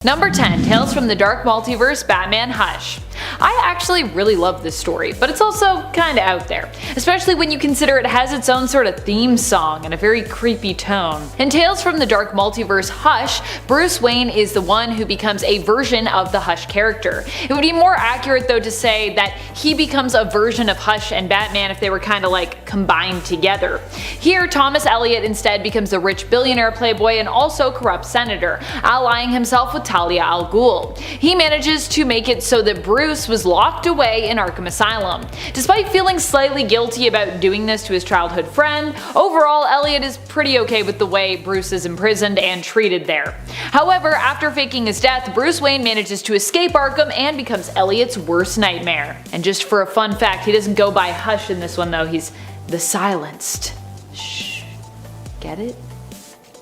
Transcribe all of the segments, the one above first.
Number 10. Tales from the Dark Multiverse, Batman Hush. I actually really love this story, but it's also kinda out there, especially when you consider it has its own sort of theme song and a very creepy tone. In Tales from the Dark Multiverse Hush, Bruce Wayne is the one who becomes a version of the Hush character. It would be more accurate though to say that he becomes a version of Hush and Batman if they were kinda like combined together. Here, Thomas Elliot instead becomes a rich billionaire playboy and also corrupt senator, allying himself with Talia al Ghul. He manages to make it so that Bruce was locked away in Arkham Asylum. Despite feeling slightly guilty about doing this to his childhood friend, overall Elliot is pretty okay with the way Bruce is imprisoned and treated there. However, after faking his death, Bruce Wayne manages to escape Arkham and becomes Elliot's worst nightmare. And just for a fun fact, he doesn't go by Hush in this one though, he's the Silenced. Shh. Get it?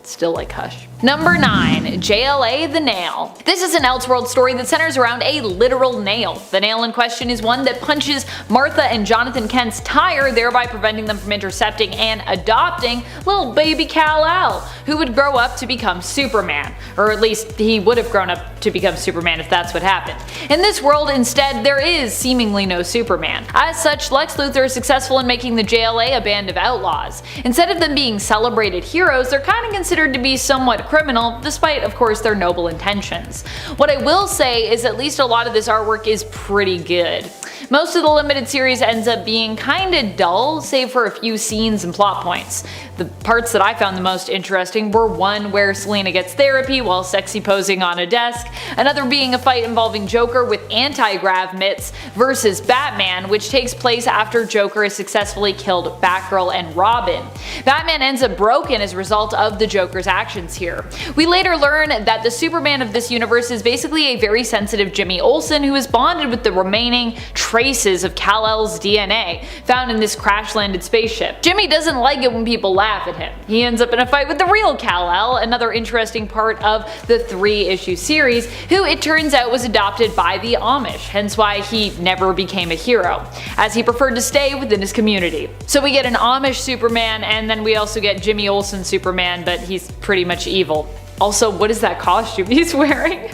Still like Hush. Number 9. JLA the Nail. This is an Elseworld story that centers around a literal nail. The nail in question is one that punches Martha and Jonathan Kent's tire, thereby preventing them from intercepting and adopting little baby Kal-El, who would grow up to become Superman. Or at least he would have grown up to become Superman if that's what happened. In this world, instead, there is seemingly no Superman. As such, Lex Luthor is successful in making the JLA a band of outlaws. Instead of them being celebrated heroes, they're kind of considered to be somewhat criminal, despite of course their noble intentions. What I will say is at least a lot of this artwork is pretty good. Most of the limited series ends up being kinda dull, save for a few scenes and plot points. The parts that I found the most interesting were one where Selina gets therapy while sexy posing on a desk, another being a fight involving Joker with anti-grav mitts versus Batman, which takes place after Joker has successfully killed Batgirl and Robin. Batman ends up broken as a result of the Joker's actions here. We later learn that the Superman of this universe is basically a very sensitive Jimmy Olsen who is bonded with the remaining traces of Kal-El's DNA found in this crash-landed spaceship. Jimmy doesn't like it when people laugh at him. He ends up in a fight with the real Kal-El, another interesting part of the 3-issue series, who it turns out was adopted by the Amish, hence why he never became a hero, as he preferred to stay within his community. So we get an Amish Superman, and then we also get Jimmy Olsen Superman, but he's pretty much evil. Also, what is that costume he's wearing?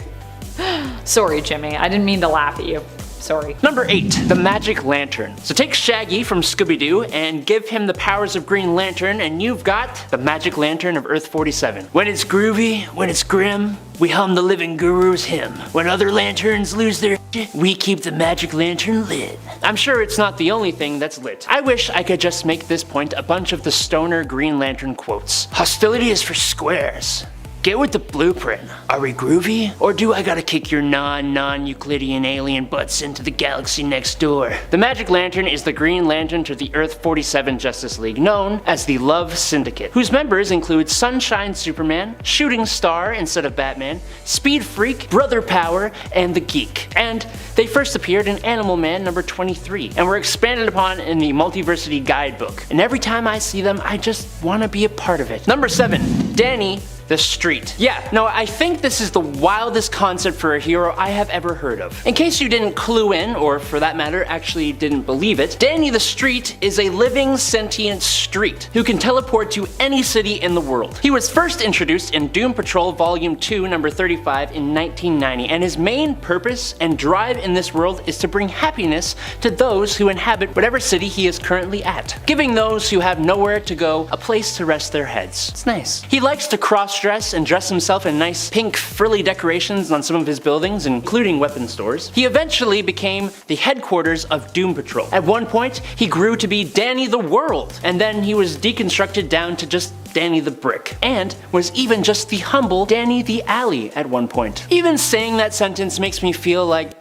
Sorry Jimmy, I didn't mean to laugh at you. Sorry. Number 8. The Magic Lantern. So take Shaggy from Scooby-Doo and give him the powers of Green Lantern and you've got the Magic Lantern of Earth 47. When it's groovy, when it's grim, we hum the living guru's hymn. When other lanterns lose their shit, we keep the Magic Lantern lit. I'm sure it's not the only thing that's lit. I wish I could just make this point a bunch of the stoner Green Lantern quotes. Hostility is for squares. Get with the blueprint. Are we groovy? Or do I gotta kick your non-Euclidean alien butts into the galaxy next door? The Magic Lantern is the Green Lantern to the Earth 47 Justice League, known as the Love Syndicate, whose members include Sunshine Superman, Shooting Star instead of Batman, Speed Freak, Brother Power, and the Geek. And they first appeared in Animal Man number 23, and were expanded upon in the Multiversity Guidebook. And every time I see them, I just wanna be a part of it. Number 7. Danny the Street. Yeah, no, I think this is the wildest concept for a hero I have ever heard of. In case you didn't clue in, or for that matter, actually didn't believe it, Danny the Street is a living sentient street who can teleport to any city in the world. He was first introduced in Doom Patrol Volume 2, number 35 in 1990, and his main purpose and drive in this world is to bring happiness to those who inhabit whatever city he is currently at, giving those who have nowhere to go a place to rest their heads. It's nice. He likes to cross-dress and dress himself in nice pink frilly decorations on some of his buildings, including weapon stores. He eventually became the headquarters of Doom Patrol. At one point, he grew to be Danny the World, and then he was deconstructed down to just Danny the Brick, and was even just the humble Danny the Alley at one point. Even saying that sentence makes me feel like,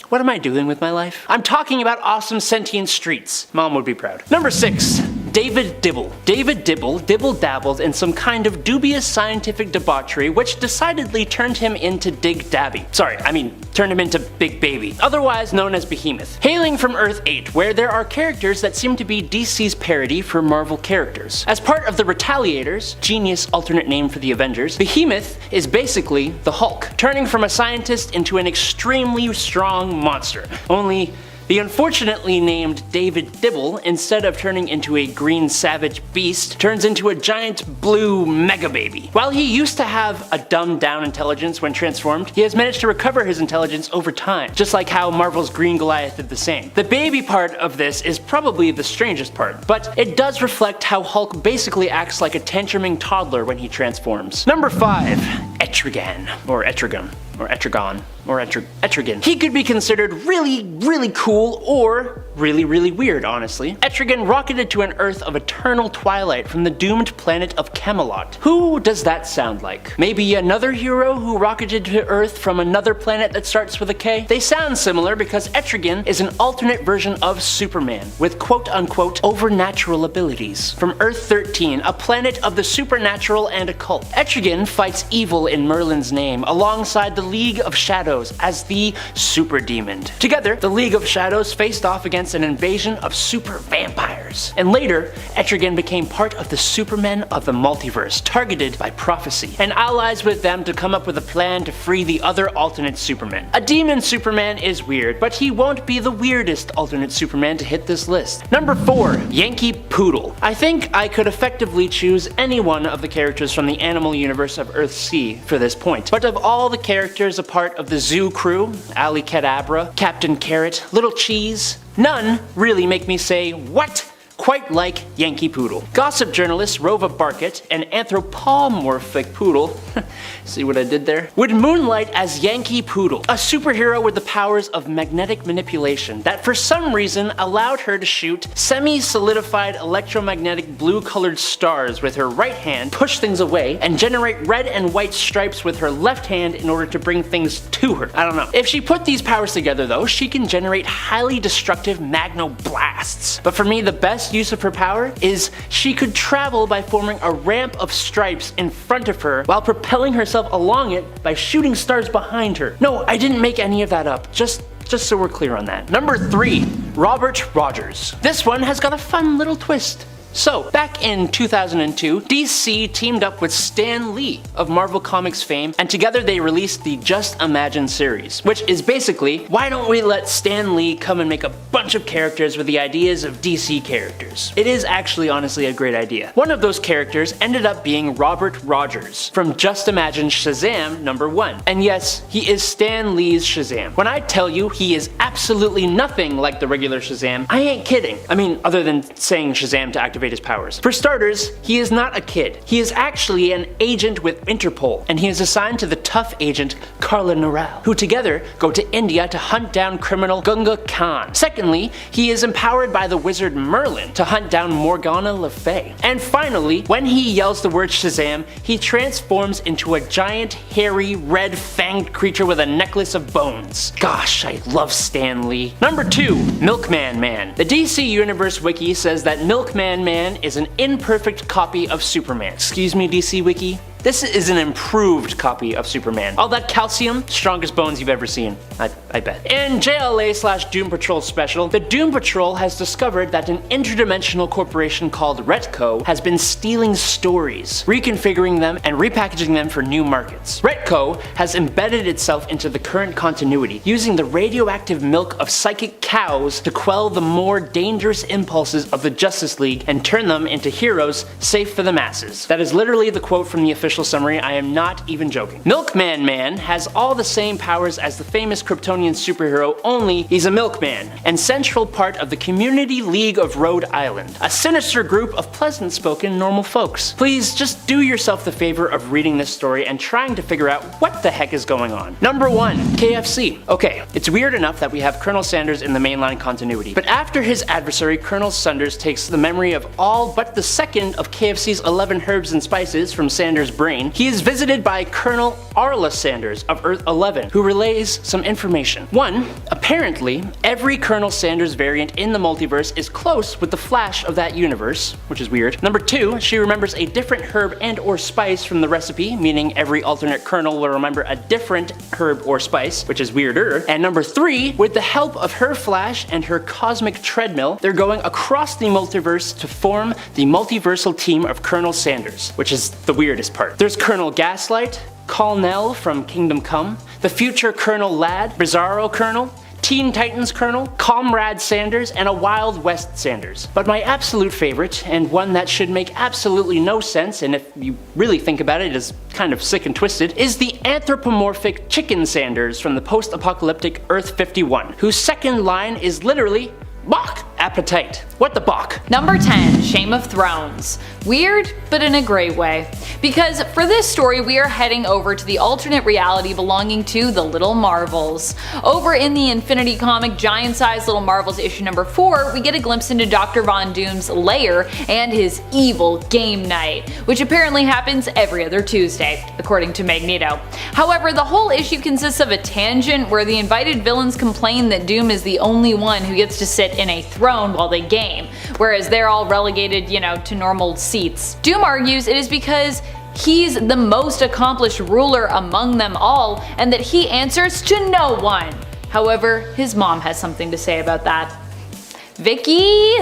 what am I doing with my life? I'm talking about awesome sentient streets. Mom would be proud. Number 6. David Dibble. David Dibble dibble-dabbled in some kind of dubious scientific debauchery which decidedly turned him into Dig Dabby. Turned him into Big Baby, otherwise known as Behemoth. Hailing from Earth 8, where there are characters that seem to be DC's parody for Marvel characters. As part of the Retaliators, genius alternate name for the Avengers, Behemoth is basically the Hulk, turning from a scientist into an extremely strong monster. Only The unfortunately named David Dibble, instead of turning into a green savage beast, turns into a giant blue mega baby. While he used to have a dumbed down intelligence when transformed, he has managed to recover his intelligence over time, just like how Marvel's Green Goliath did the same. The baby part of this is probably the strangest part, but it does reflect how Hulk basically acts like a tantruming toddler when he transforms. Number 5. Etrigan, or Etrigan, or Etrigon, or Etrigan. He could be considered really cool or really weird, honestly. Etrigan rocketed to an Earth of eternal twilight from the doomed planet of Camelot. Who does that sound like? Maybe another hero who rocketed to Earth from another planet that starts with a K? They sound similar because Etrigan is an alternate version of Superman with quote-unquote overnatural abilities. From Earth 13, a planet of the supernatural and occult. Etrigan fights evil in Merlin's name alongside the League of Shadows as the Super Demon. Together, the League of Shadows faced off against an invasion of super vampires. And later, Etrigan became part of the Supermen of the Multiverse, targeted by prophecy, and allies with them to come up with a plan to free the other alternate Supermen. A demon Superman is weird, but he won't be the weirdest alternate Superman to hit this list. Number 4. Yankee Poodle. I think I could effectively choose any one of the characters from the animal universe of Earth-C for this point, but of all the characters a part of the Zoo crew, Ali Kadabra, Captain Carrot, Little Cheese, none really make me say, what? Quite like Yankee Poodle. Gossip journalist Rova Barkett, an anthropomorphic poodle, see what I did there? Would moonlight as Yankee Poodle, a superhero with the powers of magnetic manipulation that for some reason allowed her to shoot semi-solidified electromagnetic blue-colored stars with her right hand, push things away, and generate red and white stripes with her left hand in order to bring things to her. I don't know. If she put these powers together though, she can generate highly destructive magno-blasts. But for me, the best use of her power is she could travel by forming a ramp of stripes in front of her while propelling herself along it by shooting stars behind her. No, I didn't make any of that up. Just so we're clear on that. Number 3. Robert Rogers. This one has got a fun little twist. So, back in 2002, DC teamed up with Stan Lee of Marvel Comics fame, and together they released the Just Imagine series, which is basically, why don't we let Stan Lee come and make a bunch of characters with the ideas of DC characters? It is actually honestly a great idea. One of those characters ended up being Robert Rogers from Just Imagine Shazam #1. And yes, he is Stan Lee's Shazam. When I tell you he is absolutely nothing like the regular Shazam, I ain't kidding. I mean, other than saying Shazam to activate his powers. For starters, he is not a kid. He is actually an agent with Interpol, and he is assigned to the tough agent Carla Noral, who together go to India to hunt down criminal Gunga Khan. Secondly, he is empowered by the wizard Merlin to hunt down Morgana Le Fay. And finally, when he yells the word Shazam, he transforms into a giant, hairy, red-fanged creature with a necklace of bones. Gosh, I love Stan Lee. Number 2. Milkman Man. The DC Universe Wiki says that Milkman Man is an imperfect copy of Superman. Excuse me, DC Wiki? This is an improved copy of Superman. All that calcium, strongest bones you've ever seen, I bet. In JLA/Doom Patrol special, the Doom Patrol has discovered that an interdimensional corporation called Retco has been stealing stories, reconfiguring them, and repackaging them for new markets. Retco has embedded itself into the current continuity, using the radioactive milk of psychic cows to quell the more dangerous impulses of the Justice League and turn them into heroes safe for the masses. That is literally the quote from the official summary. I am not even joking. Milkman Man has all the same powers as the famous Kryptonian superhero, only he's a milkman, and central part of the Community League of Rhode Island, a sinister group of pleasant-spoken normal folks. Please just do yourself the favor of reading this story and trying to figure out what the heck is going on. Number 1. KFC. Okay, it's weird enough that we have Colonel Sanders in the mainline continuity, but after his adversary Colonel Sanders takes the memory of all but the second of KFC's 11 herbs and spices from Sanders' brain, he is visited by Colonel Arla Sanders of Earth 11, who relays some information. 1. Apparently, every Colonel Sanders variant in the multiverse is close with the Flash of that universe, which is weird. Number 2, she remembers a different herb and or spice from the recipe, meaning every alternate Colonel will remember a different herb or spice, which is weirder. And number 3, with the help of her Flash and her cosmic treadmill, they're going across the multiverse to form the multiversal team of Colonel Sanders, which is the weirdest part. There's Colonel Gaslight, Colonel from Kingdom Come, the future Colonel Ladd, Bizarro Colonel, Teen Titans Colonel, Comrade Sanders, and a Wild West Sanders. But my absolute favorite, and one that should make absolutely no sense, and if you really think about it, is kind of sick and twisted, is the anthropomorphic Chicken Sanders from the post-apocalyptic Earth 51, whose second line is literally Bok! Appetite. What the bok? Number 10, Shame of Thrones. Weird, but in a great way. Because for this story, we are heading over to the alternate reality belonging to the Little Marvels. Over in the Infinity comic Giant Size Little Marvels issue number 4, we get a glimpse into Dr. Von Doom's lair and his evil game night, which apparently happens every other Tuesday, according to Magneto. However, the whole issue consists of a tangent where the invited villains complain that Doom is the only one who gets to sit in a throne while they game, whereas they're all relegated, to normal seats. Doom argues it is because he's the most accomplished ruler among them all, and that he answers to no one. However, his mom has something to say about that. Vicky?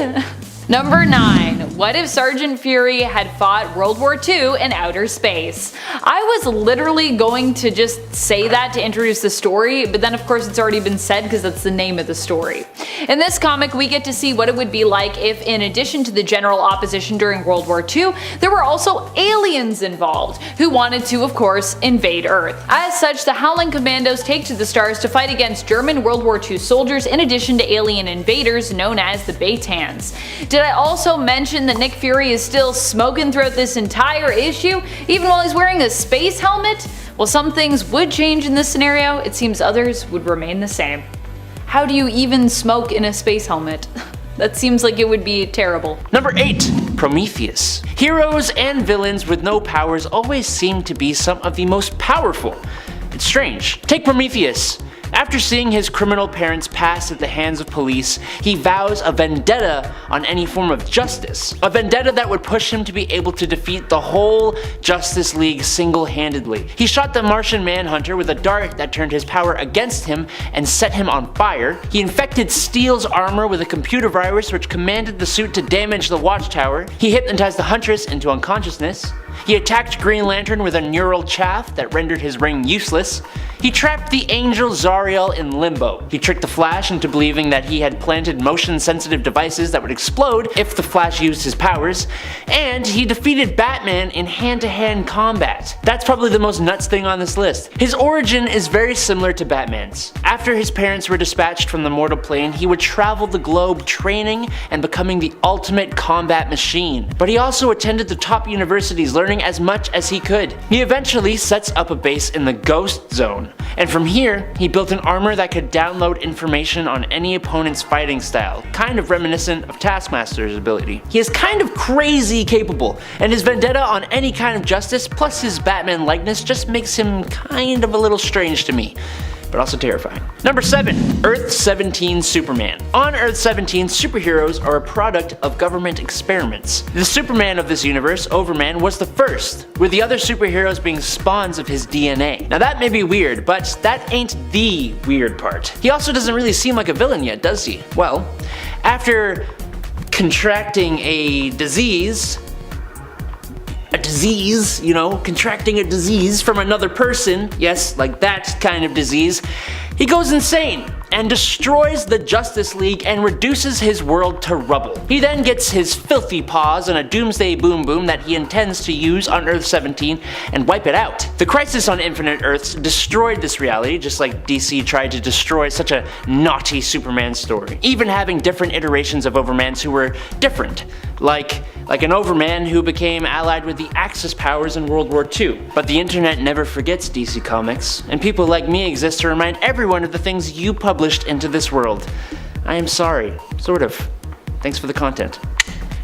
Number 9. What if Sergeant Fury had fought World War II in outer space? I was literally going to just say that to introduce the story, but then of course it's already been said because that's the name of the story. In this comic, we get to see what it would be like if, in addition to the general opposition during World War II, there were also aliens involved, who wanted to, of course, invade Earth. As such, the Howling Commandos take to the stars to fight against German World War II soldiers in addition to alien invaders known as the Baytans. Did I also mention that Nick Fury is still smoking throughout this entire issue, even while he's wearing a space helmet? While some things would change in this scenario, it seems others would remain the same. How do you even smoke in a space helmet? That seems like it would be terrible. Number 8. Prometheus. Heroes and villains with no powers always seem to be some of the most powerful. It's strange. Take Prometheus. After seeing his criminal parents pass at the hands of police, he vows a vendetta on any form of justice. A vendetta that would push him to be able to defeat the whole Justice League single-handedly. He shot the Martian Manhunter with a dart that turned his power against him and set him on fire. He infected Steel's armor with a computer virus which commanded the suit to damage the Watchtower. He hypnotized the Huntress into unconsciousness. He attacked Green Lantern with a neural chaff that rendered his ring useless. He trapped the Angel Zariel in limbo. He tricked the Flash into believing that he had planted motion-sensitive devices that would explode if the Flash used his powers. And he defeated Batman in hand-to-hand combat. That's probably the most nuts thing on this list. His origin is very similar to Batman's. After his parents were dispatched from the mortal plane, he would travel the globe training and becoming the ultimate combat machine. But he also attended the top universities, learning as much as he could. He eventually sets up a base in the Ghost Zone, and from here, he built an armor that could download information on any opponent's fighting style, kind of reminiscent of Taskmaster's ability. He is kind of crazy capable, and his vendetta on any kind of justice plus his Batman likeness just makes him kind of a little strange to me, but also terrifying. Number 7. Earth 17 Superman. On Earth 17, superheroes are a product of government experiments. The Superman of this universe, Overman, was the first, with the other superheroes being spawns of his DNA. Now that may be weird, but that ain't the weird part. He also doesn't really seem like a villain yet, does he? Well, after contracting a disease, contracting a disease from another person, yes, like that kind of disease, he goes insane and destroys the Justice League and reduces his world to rubble. He then gets his filthy paws on a doomsday boom boom that he intends to use on Earth 17 and wipe it out. The Crisis on Infinite Earths destroyed this reality, just like DC tried to destroy such a naughty Superman story, even having different iterations of Overmans who were different, like an Overman who became allied with the Axis powers in World War II. But the internet never forgets DC Comics, and people like me exist to remind everyone of the things you published into this world. I am sorry, sort of. Thanks for the content.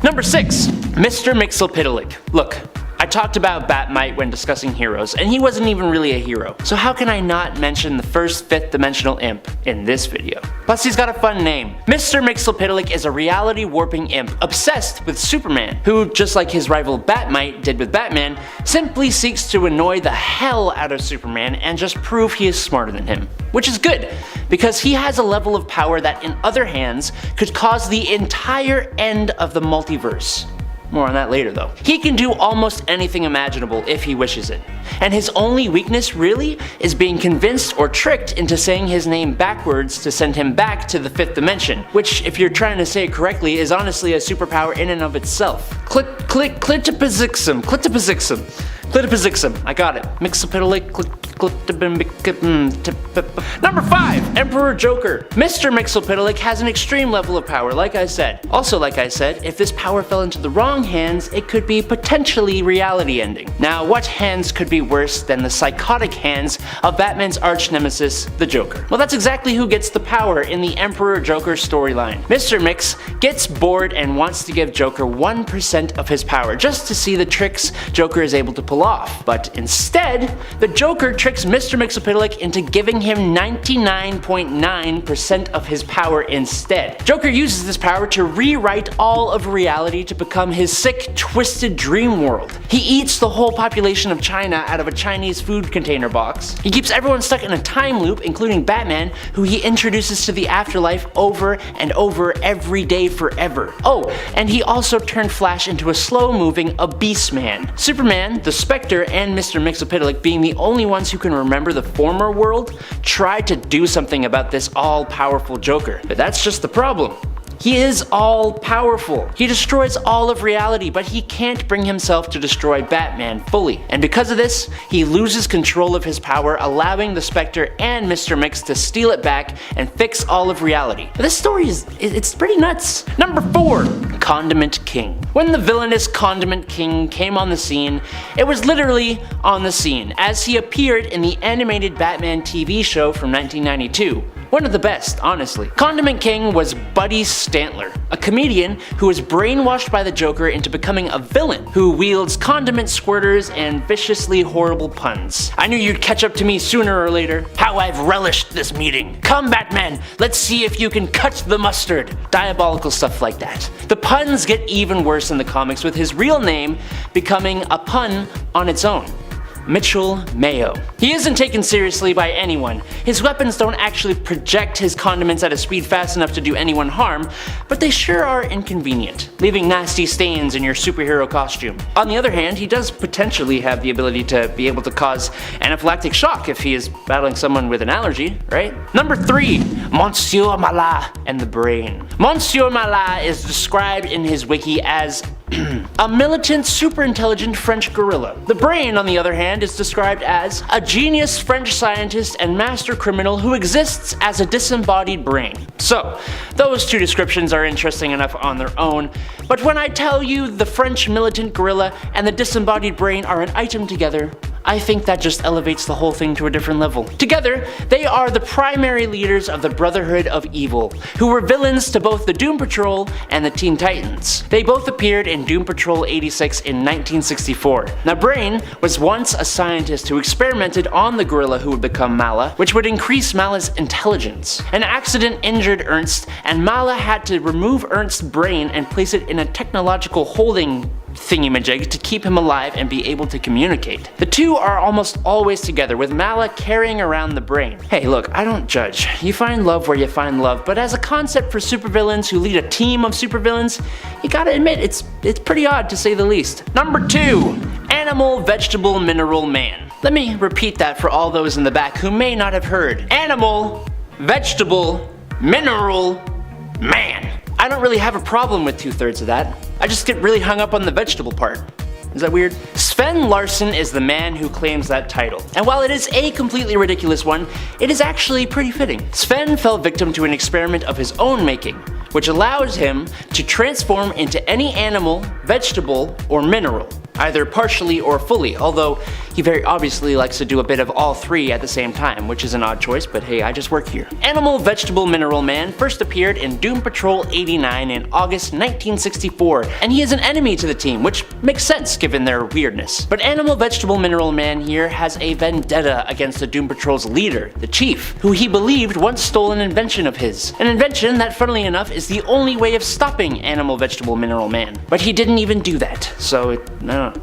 Number 6. Mr. Mxyzptlk. Look, I talked about Batmite when discussing heroes, and he wasn't even really a hero, so how can I not mention the first 5th dimensional imp in this video? Plus he's got a fun name. Mr. Mxyzptlk is a reality warping imp obsessed with Superman, who, just like his rival Batmite did with Batman, simply seeks to annoy the hell out of Superman and just prove he is smarter than him. Which is good, because he has a level of power that in other hands could cause the entire end of the multiverse. More on that later though. He can do almost anything imaginable if he wishes it. And his only weakness really is being convinced or tricked into saying his name backwards to send him back to the 5th dimension, which, if you're trying to say it correctly, is honestly a superpower in and of itself. Clitopizixum. I got it. Number 5, Emperor Joker. Mr. Mxyzptlk has an extreme level of power, like I said. Also, like I said, if this power fell into the wrong hands, it could be potentially reality ending. Now, what hands could be worse than the psychotic hands of Batman's arch nemesis, the Joker? Well, that's exactly who gets the power in the Emperor Joker storyline. Mr. Mix gets bored and wants to give Joker 1% of his power just to see the tricks Joker is able to pull off. But instead, the Joker tricks Mr. Mxyzptlk into giving him 99.9% of his power instead. Joker uses this power to rewrite all of reality to become his sick, twisted dream world. He eats the whole population of China out of a Chinese food container box. He keeps everyone stuck in a time loop, including Batman, who he introduces to the afterlife over and over every day forever. Oh, and he also turned Flash into a slow-moving Abyss Man. Superman, the Spectre, and Mr. Mxyzptlk, being the only ones who can remember the former world, tried to do something about this all-powerful Joker. But that's just the problem. He is all-powerful. He destroys all of reality, but he can't bring himself to destroy Batman fully. And because of this, he loses control of his power, allowing the Spectre and Mr. Mix to steal it back and fix all of reality. This story it's pretty nuts. Number 4, Condiment King. When the villainous Condiment King came on the scene, it was literally on the scene, as he appeared in the animated Batman TV show from 1992. One of the best, honestly. Condiment King was Buddy Stantler, a comedian who was brainwashed by the Joker into becoming a villain who wields condiment squirters and viciously horrible puns. I knew you'd catch up to me sooner or later. How I've relished this meeting. Come, Batman, let's see if you can cut the mustard. Diabolical stuff like that. The puns get even worse in the comics, with his real name becoming a pun on its own. Mitchell Mayo. He isn't taken seriously by anyone. His weapons don't actually project his condiments at a speed fast enough to do anyone harm, but they sure are inconvenient, leaving nasty stains in your superhero costume. On the other hand, he does potentially have the ability to be able to cause anaphylactic shock if he is battling someone with an allergy, right? Number 3, Monsieur Mallah and the Brain. Monsieur Mallah is described in his wiki as a militant, super-intelligent French gorilla. The Brain, on the other hand, is described as a genius French scientist and master criminal who exists as a disembodied brain. So, those two descriptions are interesting enough on their own, but when I tell you the French militant gorilla and the disembodied brain are an item together, I think that just elevates the whole thing to a different level. Together, they are the primary leaders of the Brotherhood of Evil, who were villains to both the Doom Patrol and the Teen Titans. They both appeared in Doom Patrol 86 in 1964. Now, Brain was once a scientist who experimented on the gorilla who would become Mallah, which would increase Mallah's intelligence. An accident injured Ernst, and Mallah had to remove Ernst's brain and place it in a technological holding thingamajig to keep him alive and be able to communicate. The two are almost always together, with Mallah carrying around the brain. Hey, look, I don't judge. You find love where you find love, but as a concept for supervillains who lead a team of supervillains, you gotta admit, it's pretty odd to say the least. Number 2, Animal, Vegetable, Mineral Man. Let me repeat that for all those in the back who may not have heard. Animal, Vegetable, Mineral, Man. I don't really have a problem with 2/3 of that. I just get really hung up on the vegetable part. Is that weird? Sven Larsson is the man who claims that title. And while it is a completely ridiculous one, it is actually pretty fitting. Sven fell victim to an experiment of his own making, which allows him to transform into any animal, vegetable, or mineral, either partially or fully, although he very obviously likes to do a bit of all three at the same time, which is an odd choice, but hey, I just work here. Animal, Vegetable, Mineral Man first appeared in Doom Patrol 89 in August 1964, and he is an enemy to the team, which makes sense given their weirdness. But Animal, Vegetable, Mineral Man here has a vendetta against the Doom Patrol's leader, the Chief, who he believed once stole an invention of his. An invention that, funnily enough, is the only way of stopping Animal, Vegetable, Mineral Man. But he didn't even do that, so no.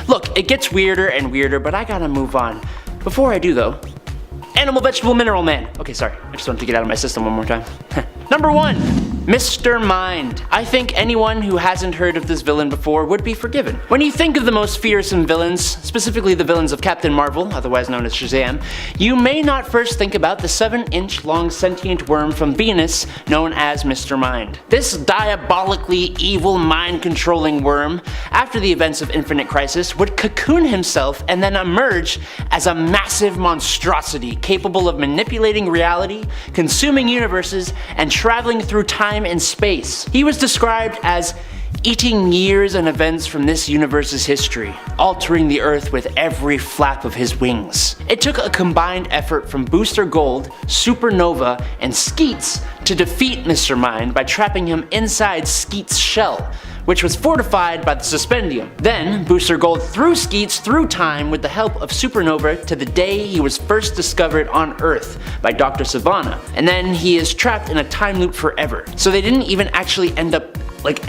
Look, it gets weirder and weirder, but I gotta move on. Before I do though, Animal, Vegetable, Mineral Man. Okay, sorry, I just wanted to get out of my system one more time. Number 1, Mr. Mind. I think anyone who hasn't heard of this villain before would be forgiven. When you think of the most fearsome villains, specifically the villains of Captain Marvel, otherwise known as Shazam, you may not first think about the 7-inch long sentient worm from Venus known as Mr. Mind. This diabolically evil mind-controlling worm, after the events of Infinite Crisis, would cocoon himself and then emerge as a massive monstrosity capable of manipulating reality, consuming universes, and traveling through time and space. He was described as eating years and events from this universe's history, altering the Earth with every flap of his wings. It took a combined effort from Booster Gold, Supernova, and Skeets to defeat Mr. Mind by trapping him inside Skeets' shell, which was fortified by the Suspendium. Then, Booster Gold threw Skeets through time with the help of Supernova to the day he was first discovered on Earth by Dr. Sivana, and then he is trapped in a time loop forever. So they didn't even actually end up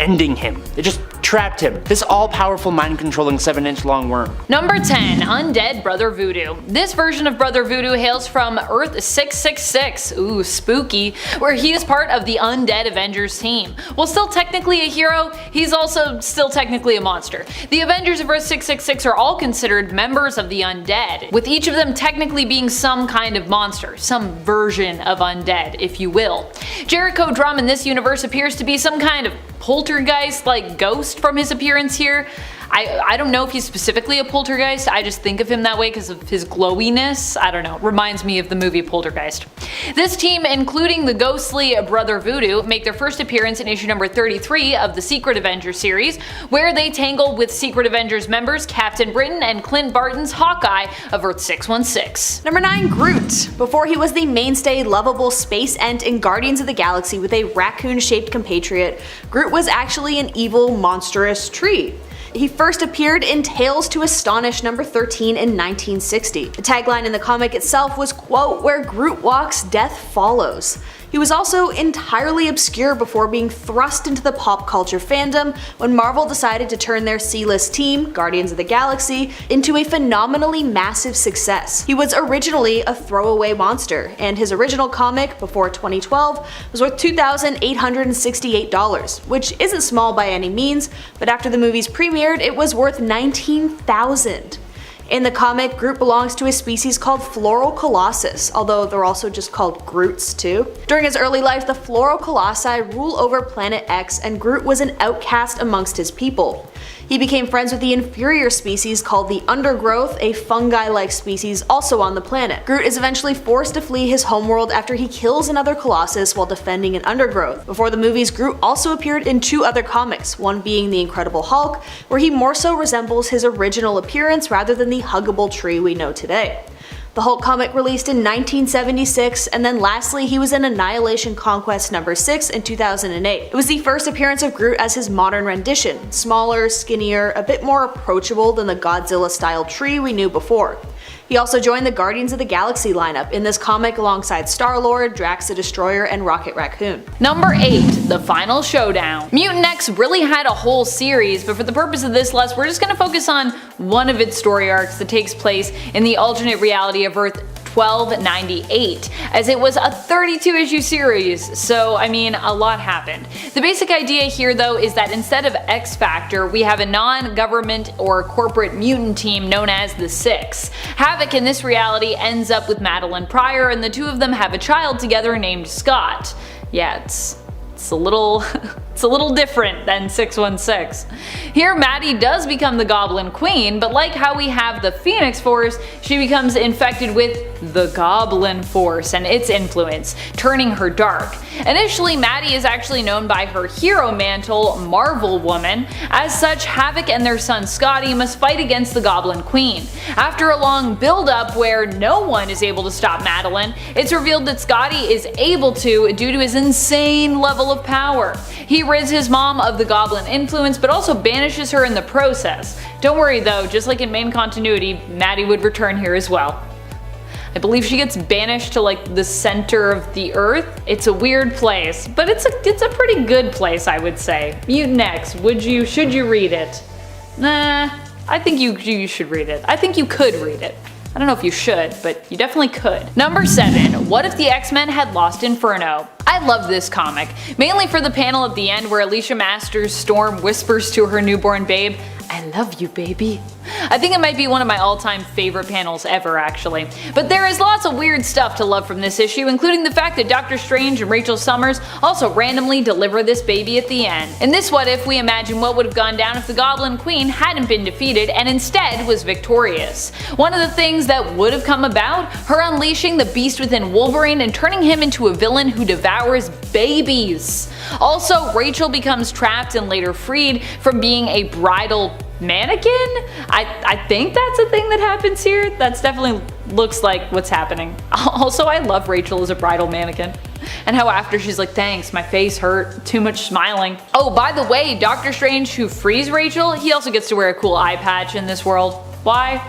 ending him. They just trapped him. This all-powerful mind-controlling 7-inch long worm. Number 10. Undead Brother Voodoo. This version of Brother Voodoo hails from Earth 666, ooh spooky, where he is part of the Undead Avengers team. While still technically a hero, he's also still technically a monster. The Avengers of Earth 666 are all considered members of the Undead, with each of them technically being some kind of monster, some version of undead, if you will. Jericho Drum in this universe appears to be some kind of poltergeist-like ghost from his appearance here. I don't know if he's specifically a poltergeist, I just think of him that way because of his glowiness. I don't know, it reminds me of the movie Poltergeist. This team, including the ghostly Brother Voodoo, make their first appearance in issue number 33 of the Secret Avengers series, where they tangle with Secret Avengers members Captain Britain and Clint Barton's Hawkeye of Earth 616. Number 9. Groot. Before he was the mainstay lovable space ent in Guardians of the Galaxy with a raccoon-shaped compatriot, Groot was actually an evil, monstrous tree. He first appeared in Tales to Astonish number 13 in 1960. The tagline in the comic itself was, quote, "Where Groot walks, death follows." He was also entirely obscure before being thrust into the pop culture fandom when Marvel decided to turn their C-list team, Guardians of the Galaxy, into a phenomenally massive success. He was originally a throwaway monster, and his original comic, before 2012, was worth $2,868, which isn't small by any means, but after the movies premiered, it was worth $19,000. In the comic, Groot belongs to a species called Floral Colossus, although they're also just called Groots too. During his early life, the Floral Colossi rule over Planet X, and Groot was an outcast amongst his people. He became friends with the inferior species called the Undergrowth, a fungi-like species also on the planet. Groot is eventually forced to flee his homeworld after he kills another Colossus while defending an Undergrowth. Before the movies, Groot also appeared in 2 other comics, one being The Incredible Hulk, where he more so resembles his original appearance rather than the huggable tree we know today. The Hulk comic released in 1976, and then lastly he was in Annihilation Conquest number 6 in 2008. It was the first appearance of Groot as his modern rendition, smaller, skinnier, a bit more approachable than the Godzilla-style tree we knew before. He also joined the Guardians of the Galaxy lineup in this comic alongside Star-Lord, Drax the Destroyer, and Rocket Raccoon. Number 8. The Final Showdown. Mutant X really had a whole series, but for the purpose of this list, we're just going to focus on one of its story arcs that takes place in the alternate reality of Earth 1298, as it was a 32 issue series, so I mean a lot happened. The basic idea here though is that instead of X Factor, we have a non-government or corporate mutant team known as the Six. Havoc in this reality ends up with Madeline Pryor, and the two of them have a child together named Scott. Yeah, it's a little different than 616. Here Maddie does become the Goblin Queen, but like how we have the Phoenix Force, she becomes infected with the Goblin Force and its influence, turning her dark. Initially, Maddie is actually known by her hero mantle, Marvel Woman. As such, Havoc and their son Scotty must fight against the Goblin Queen. After a long build-up where no one is able to stop Madeline, it's revealed that Scotty is able to due to his insane level of power. He rids his mom of the Goblin influence, but also banishes her in the process. Don't worry though, just like in main continuity, Maddie would return here as well. I believe she gets banished to like the center of the earth. It's a weird place, but it's a pretty good place, I would say. Mutant X, should you read it? Nah, I think you should read it. I think you could read it. I don't know if you should, but you definitely could. Number 7. What if the X-Men had lost Inferno? I love this comic, mainly for the panel at the end where Alicia Masters' Storm whispers to her newborn babe, "I love you, baby." I think it might be one of my all-time favorite panels ever, actually. But there is lots of weird stuff to love from this issue, including the fact that Doctor Strange and Rachel Summers also randomly deliver this baby at the end. In this What If, we imagine what would have gone down if the Goblin Queen hadn't been defeated and instead was victorious. One of the things that would have come about? Her unleashing the beast within Wolverine and turning him into a villain who devours babies. Also, Rachel becomes trapped and later freed from being a bridal mannequin? I think that's a thing that happens here. That's definitely looks like what's happening. Also, I love Rachel as a bridal mannequin. And how after she's like, "Thanks, my face hurt, too much smiling." Oh, by the way, Doctor Strange, who frees Rachel, he also gets to wear a cool eye patch in this world. Why?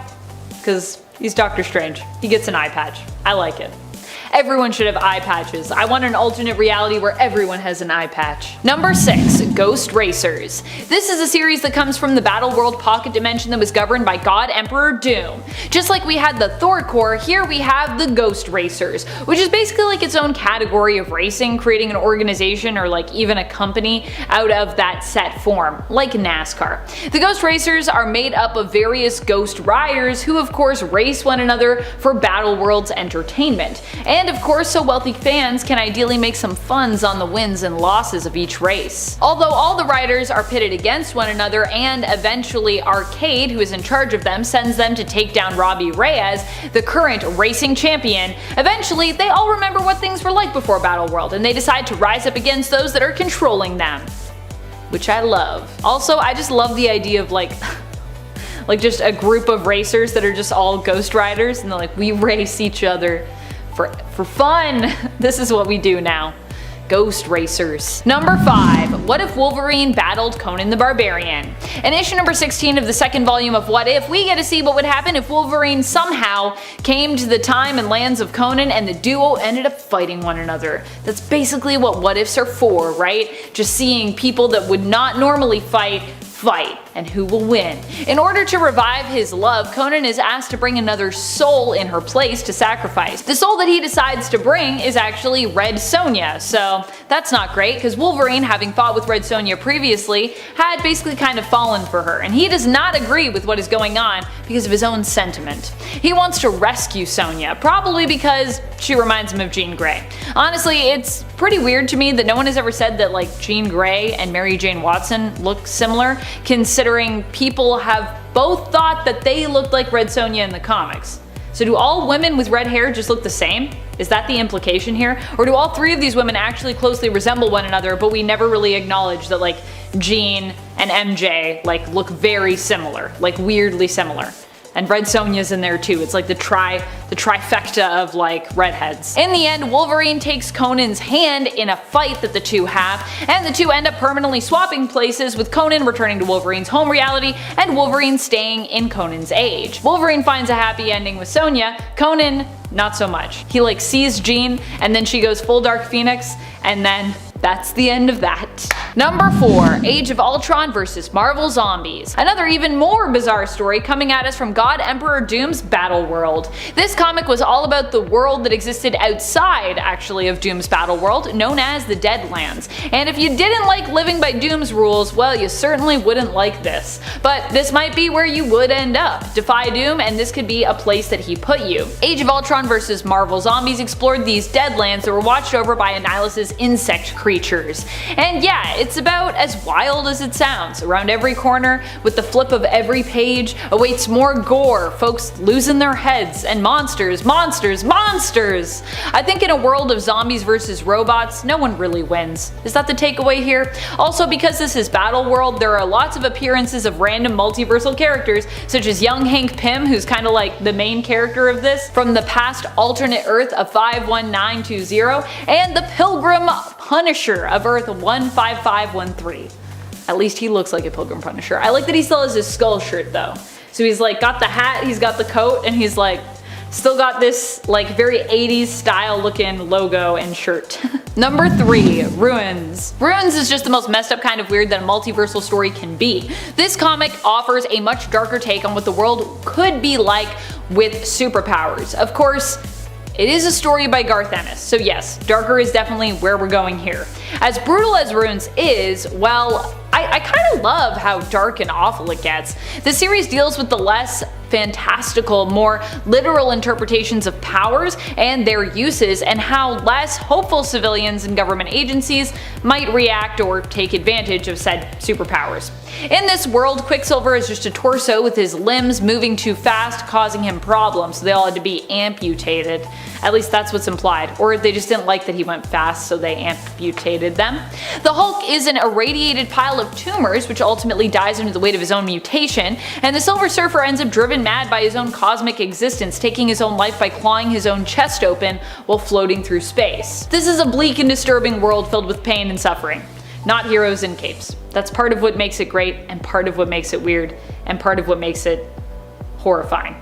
Because he's Doctor Strange. He gets an eye patch. I like it. Everyone should have eye patches. I want an alternate reality where everyone has an eye patch. Number 6. Ghost Racers. This is a series that comes from the Battle World pocket dimension that was governed by God Emperor Doom. Just like we had the Thor Corps, here we have the Ghost Racers, which is basically like its own category of racing, creating an organization or like even a company out of that set form, like NASCAR. The Ghost Racers are made up of various ghost riders who of course race one another for Battle World's entertainment. And of course, so wealthy fans can ideally make some funds on the wins and losses of each race. Although all the riders are pitted against one another, and eventually Arcade, who is in charge of them, sends them to take down Robbie Reyes, the current racing champion, eventually they all remember what things were like before Battle World, and they decide to rise up against those that are controlling them. Which I love. Also, I just love the idea of like just a group of racers that are just all ghost riders, and they're like, we race each other for fun. This is what we do now. Ghost Racers. Number 5. What if Wolverine battled Conan the Barbarian? In issue number 16 of the second volume of What If, we get to see what would happen if Wolverine somehow came to the time and lands of Conan and the duo ended up fighting one another. That's basically what What Ifs are for, right? Just seeing people that would not normally fight, and who will win. In order to revive his love, Conan is asked to bring another soul in her place to sacrifice. The soul that he decides to bring is actually Red Sonja, so that's not great because Wolverine, having fought with Red Sonja previously, had basically kind of fallen for her, and he does not agree with what is going on because of his own sentiment. He wants to rescue Sonja, probably because she reminds him of Jean Grey. Honestly, it's pretty weird to me that no one has ever said that like Jean Grey and Mary Jane Watson look similar, considering people have both thought that they looked like Red Sonja in the comics. So do all women with red hair just look the same? Is that the implication here? Or do all three of these women actually closely resemble one another, but we never really acknowledge that like Jean and MJ like look very similar, like weirdly similar. And Red Sonja's in there too. It's like the trifecta of like redheads. In the end, Wolverine takes Conan's hand in a fight that the two have, and the two end up permanently swapping places, with Conan returning to Wolverine's home reality and Wolverine staying in Conan's age. Wolverine finds a happy ending with Sonja. Conan, not so much. He like sees Jean and then she goes full Dark Phoenix, and then that's the end of that. Number 4. Age of Ultron vs. Marvel Zombies. Another even more bizarre story coming at us from God Emperor Doom's Battle World. This comic was all about the world that existed outside, actually, of Doom's Battle World, known as the Deadlands. And if you didn't like living by Doom's rules, well, you certainly wouldn't like this. But this might be where you would end up. Defy Doom, and this could be a place that he put you. Age of Ultron vs. Marvel Zombies explored these Deadlands that were watched over by Annihilus' insect creatures. And yeah, it's about as wild as it sounds. Around every corner, with the flip of every page, awaits more gore, folks losing their heads, and monsters, monsters, monsters! I think in a world of zombies versus robots, no one really wins. Is that the takeaway here? Also, because this is Battle World, there are lots of appearances of random multiversal characters, such as young Hank Pym, who's kinda like the main character of this, from the past alternate Earth of 51920, and the Pilgrim Punisher of Earth 15513. At least he looks like a Pilgrim Punisher. I like that he still has his skull shirt though. So he's like got the hat, he's got the coat, and he's like still got this like very 80s style looking logo and shirt. Number 3. Ruins. Ruins is just the most messed up kind of weird that a multiversal story can be. This comic offers a much darker take on what the world could be like with superpowers. Of course, it is a story by Garth Ennis, so yes, darker is definitely where we're going here. As brutal as Runes is, well, I kind of love how dark and awful it gets. The series deals with the less fantastical, more literal interpretations of powers and their uses, and how less hopeful civilians and government agencies might react or take advantage of said superpowers. In this world, Quicksilver is just a torso with his limbs moving too fast, causing him problems, so they all had to be amputated. At least that's what's implied. Or they just didn't like that he went fast, so they amputated them. The Hulk is an irradiated pile of tumors, which ultimately dies under the weight of his own mutation, and the Silver Surfer ends up driven mad by his own cosmic existence, taking his own life by clawing his own chest open while floating through space. This is a bleak and disturbing world filled with pain and suffering. Not heroes in capes. That's part of what makes it great, and part of what makes it weird, and part of what makes it horrifying.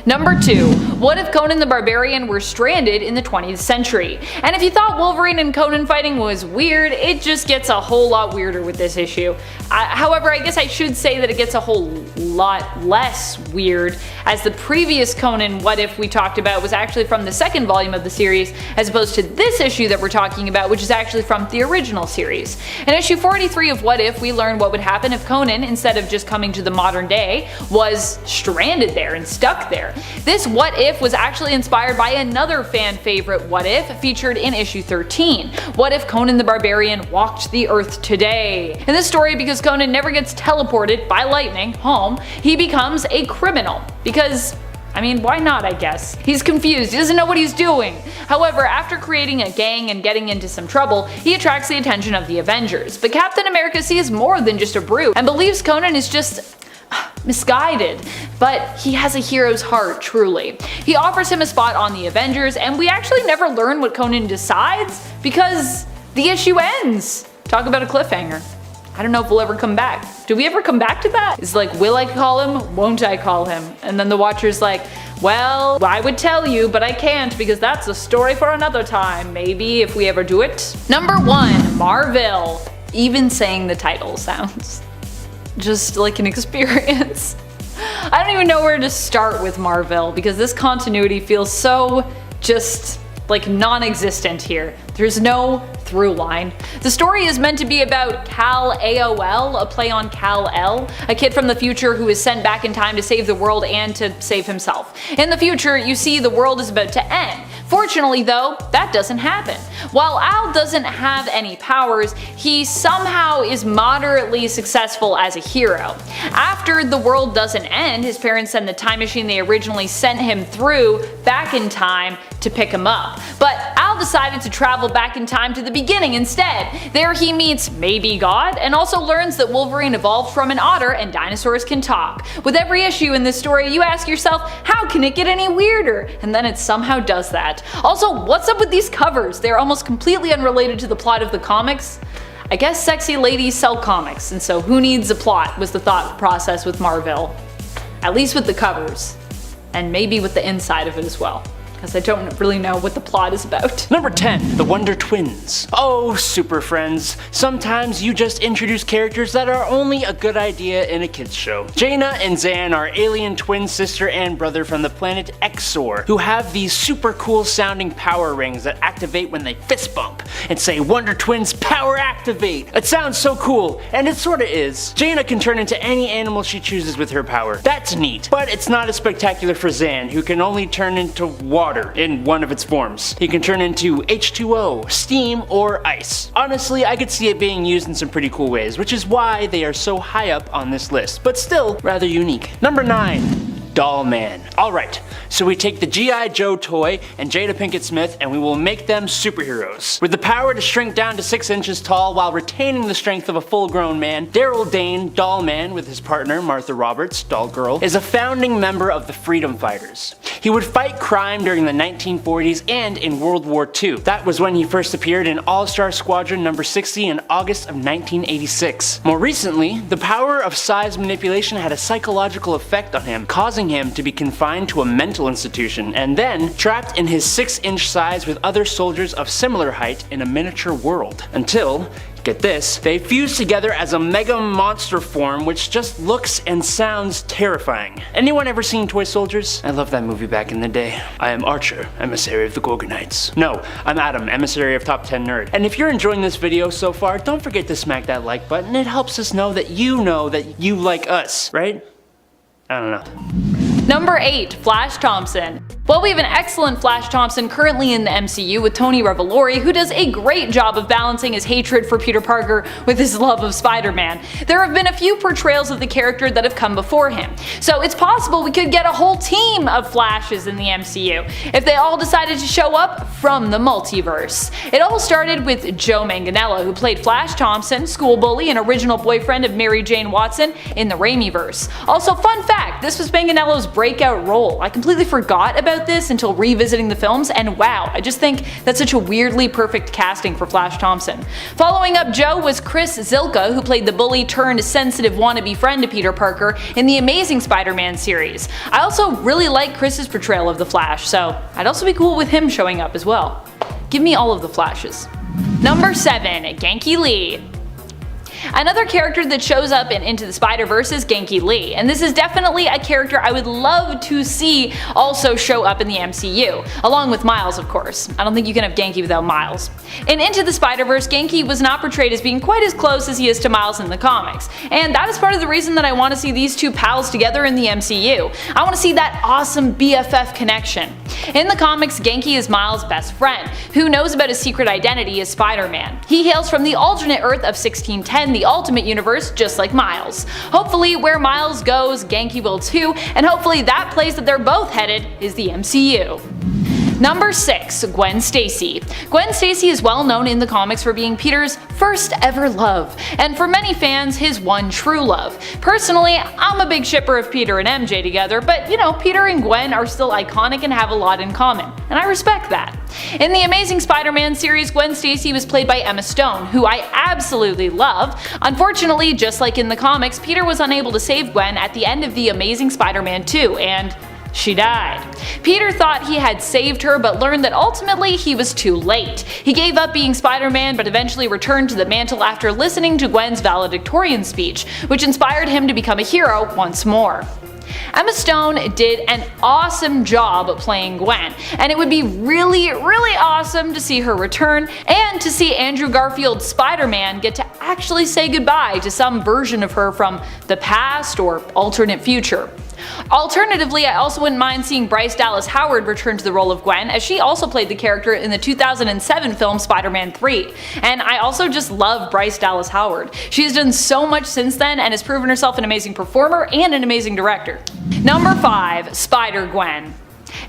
Number 2. What if Conan the Barbarian were stranded in the 20th century? And if you thought Wolverine and Conan fighting was weird, it just gets a whole lot weirder with this issue. However, I guess I should say that it gets a whole lot less weird, as the previous Conan What If we talked about was actually from the second volume of the series, as opposed to this issue that we're talking about, which is actually from the original series. In issue 43 of What If, we learn what would happen if Conan, instead of just coming to the modern day, was stranded there and stuck there. This What If was actually inspired by another fan favorite What If featured in issue 13. What if Conan the Barbarian walked the earth today? In this story, because Conan never gets teleported by lightning home, he becomes a criminal. Because, I mean, why not, I guess? He's confused, he doesn't know what he's doing. However, after creating a gang and getting into some trouble, he attracts the attention of the Avengers. But Captain America sees more than just a brute, and believes Conan is just misguided, but he has a hero's heart, truly. He offers him a spot on the Avengers, and we actually never learn what Conan decides because the issue ends. Talk about a cliffhanger. I don't know if we'll ever come back. Do we ever come back to that? It's like, will I call him? Won't I call him? And then the Watcher's like, well, I would tell you, but I can't because that's a story for another time. Maybe if we ever do it. Number 1. Marvel. Even saying the title sounds just like an experience. I don't even know where to start with Marvel because this continuity feels so just like non-existent here. There's no through line. The story is meant to be about Kal-AOL, a play on Kal-El, a kid from the future who is sent back in time to save the world and to save himself. In the future, you see the world is about to end. Fortunately though, that doesn't happen. While Al doesn't have any powers, he somehow is moderately successful as a hero. After the world doesn't end, his parents send the time machine they originally sent him through back in time to pick him up. But Al decided to travel back in time to the beginning instead. There he meets maybe God, and also learns that Wolverine evolved from an otter and dinosaurs can talk. With every issue in this story, you ask yourself, how can it get any weirder? And then it somehow does that. Also, what's up with these covers? They're almost completely unrelated to the plot of the comics. I guess sexy ladies sell comics, and so who needs a plot was the thought process with Marvel. At least with the covers. And maybe with the inside of it as well, because I don't really know what the plot is about. Number 10. The Wonder Twins. Oh, super friends. Sometimes you just introduce characters that are only a good idea in a kids show. Jaina and Zan are alien twin sister and brother from the planet Exor, who have these super cool sounding power rings that activate when they fist bump and say Wonder Twins power activate. It sounds so cool, and it sorta is. Jaina can turn into any animal she chooses with her power. That's neat, but it's not as spectacular for Zan, who can only turn into water in one of its forms. He can turn into H2O, steam, or ice. Honestly, I could see it being used in some pretty cool ways, which is why they are so high up on this list, but still rather unique. Number 9. Doll Man. Alright, so we take the G.I. Joe toy and Jada Pinkett Smith and we will make them superheroes. With the power to shrink down to 6 inches tall while retaining the strength of a full-grown man, Daryl Dane, Doll Man, with his partner Martha Roberts, Doll Girl, is a founding member of the Freedom Fighters. He would fight crime during the 1940s and in World War II. That was when he first appeared in All-Star Squadron number 60 in August of 1986. More recently, the power of size manipulation had a psychological effect on him, causing causing him to be confined to a mental institution and then trapped in his 6-inch size with other soldiers of similar height in a miniature world. Until, get this, they fuse together as a mega monster form which just looks and sounds terrifying. Anyone ever seen Toy Soldiers? I loved that movie back in the day. I am Archer, emissary of the Gorgonites. No, I'm Adam, emissary of Top 10 Nerd. And if you're enjoying this video so far, don't forget to smack that like button. It helps us know that you like us, right? I don't know. Number 8. Flash Thompson. Well, we have an excellent Flash Thompson currently in the MCU with Tony Revolori, who does a great job of balancing his hatred for Peter Parker with his love of Spider-Man. There have been a few portrayals of the character that have come before him, so it's possible we could get a whole team of Flashes in the MCU if they all decided to show up from the multiverse. It all started with Joe Manganiello, who played Flash Thompson, school bully and original boyfriend of Mary Jane Watson in the Raimiverse. Also, fun fact, this was Manganiello's breakout role. I completely forgot about this until revisiting the films, and wow, I just think that's such a weirdly perfect casting for Flash Thompson. Following up Joe was Chris Zilka, who played the bully turned sensitive wannabe friend to Peter Parker in the Amazing Spider-Man series. I also really like Chris's portrayal of the Flash, so I'd also be cool with him showing up as well. Give me all of the Flashes. Number 7. Genki Lee. Another character that shows up in Into the Spider-Verse is Genki Lee, and this is definitely a character I would love to see also show up in the MCU, along with Miles of course. I don't think you can have Genki without Miles. In Into the Spider-Verse, Genki was not portrayed as being quite as close as he is to Miles in the comics, and that is part of the reason that I want to see these two pals together in the MCU. I want to see that awesome BFF connection. In the comics, Genki is Miles' best friend, who knows about his secret identity as Spider-Man. He hails from the alternate Earth of 1610, the Ultimate Universe, just like Miles. Hopefully where Miles goes, Genki will too, and hopefully that place that they're both headed is the MCU. Number 6. Gwen Stacy. Gwen Stacy is well known in the comics for being Peter's first ever love, and for many fans, his one true love. Personally, I'm a big shipper of Peter and MJ together, but you know, Peter and Gwen are still iconic and have a lot in common, and I respect that. In the Amazing Spider-Man series, Gwen Stacy was played by Emma Stone, who I absolutely love. Unfortunately, just like in the comics, Peter was unable to save Gwen at the end of the Amazing Spider-Man 2, and she died. Peter thought he had saved her, but learned that ultimately he was too late. He gave up being Spider-Man, but eventually returned to the mantle after listening to Gwen's valedictorian speech, which inspired him to become a hero once more. Emma Stone did an awesome job playing Gwen, and it would be really awesome to see her return and to see Andrew Garfield's Spider-Man get to actually say goodbye to some version of her from the past or alternate future. Alternatively, I also wouldn't mind seeing Bryce Dallas Howard return to the role of Gwen, as she also played the character in the 2007 film Spider-Man 3. And I also just love Bryce Dallas Howard. She has done so much since then and has proven herself an amazing performer and an amazing director. Number 5. Spider-Gwen,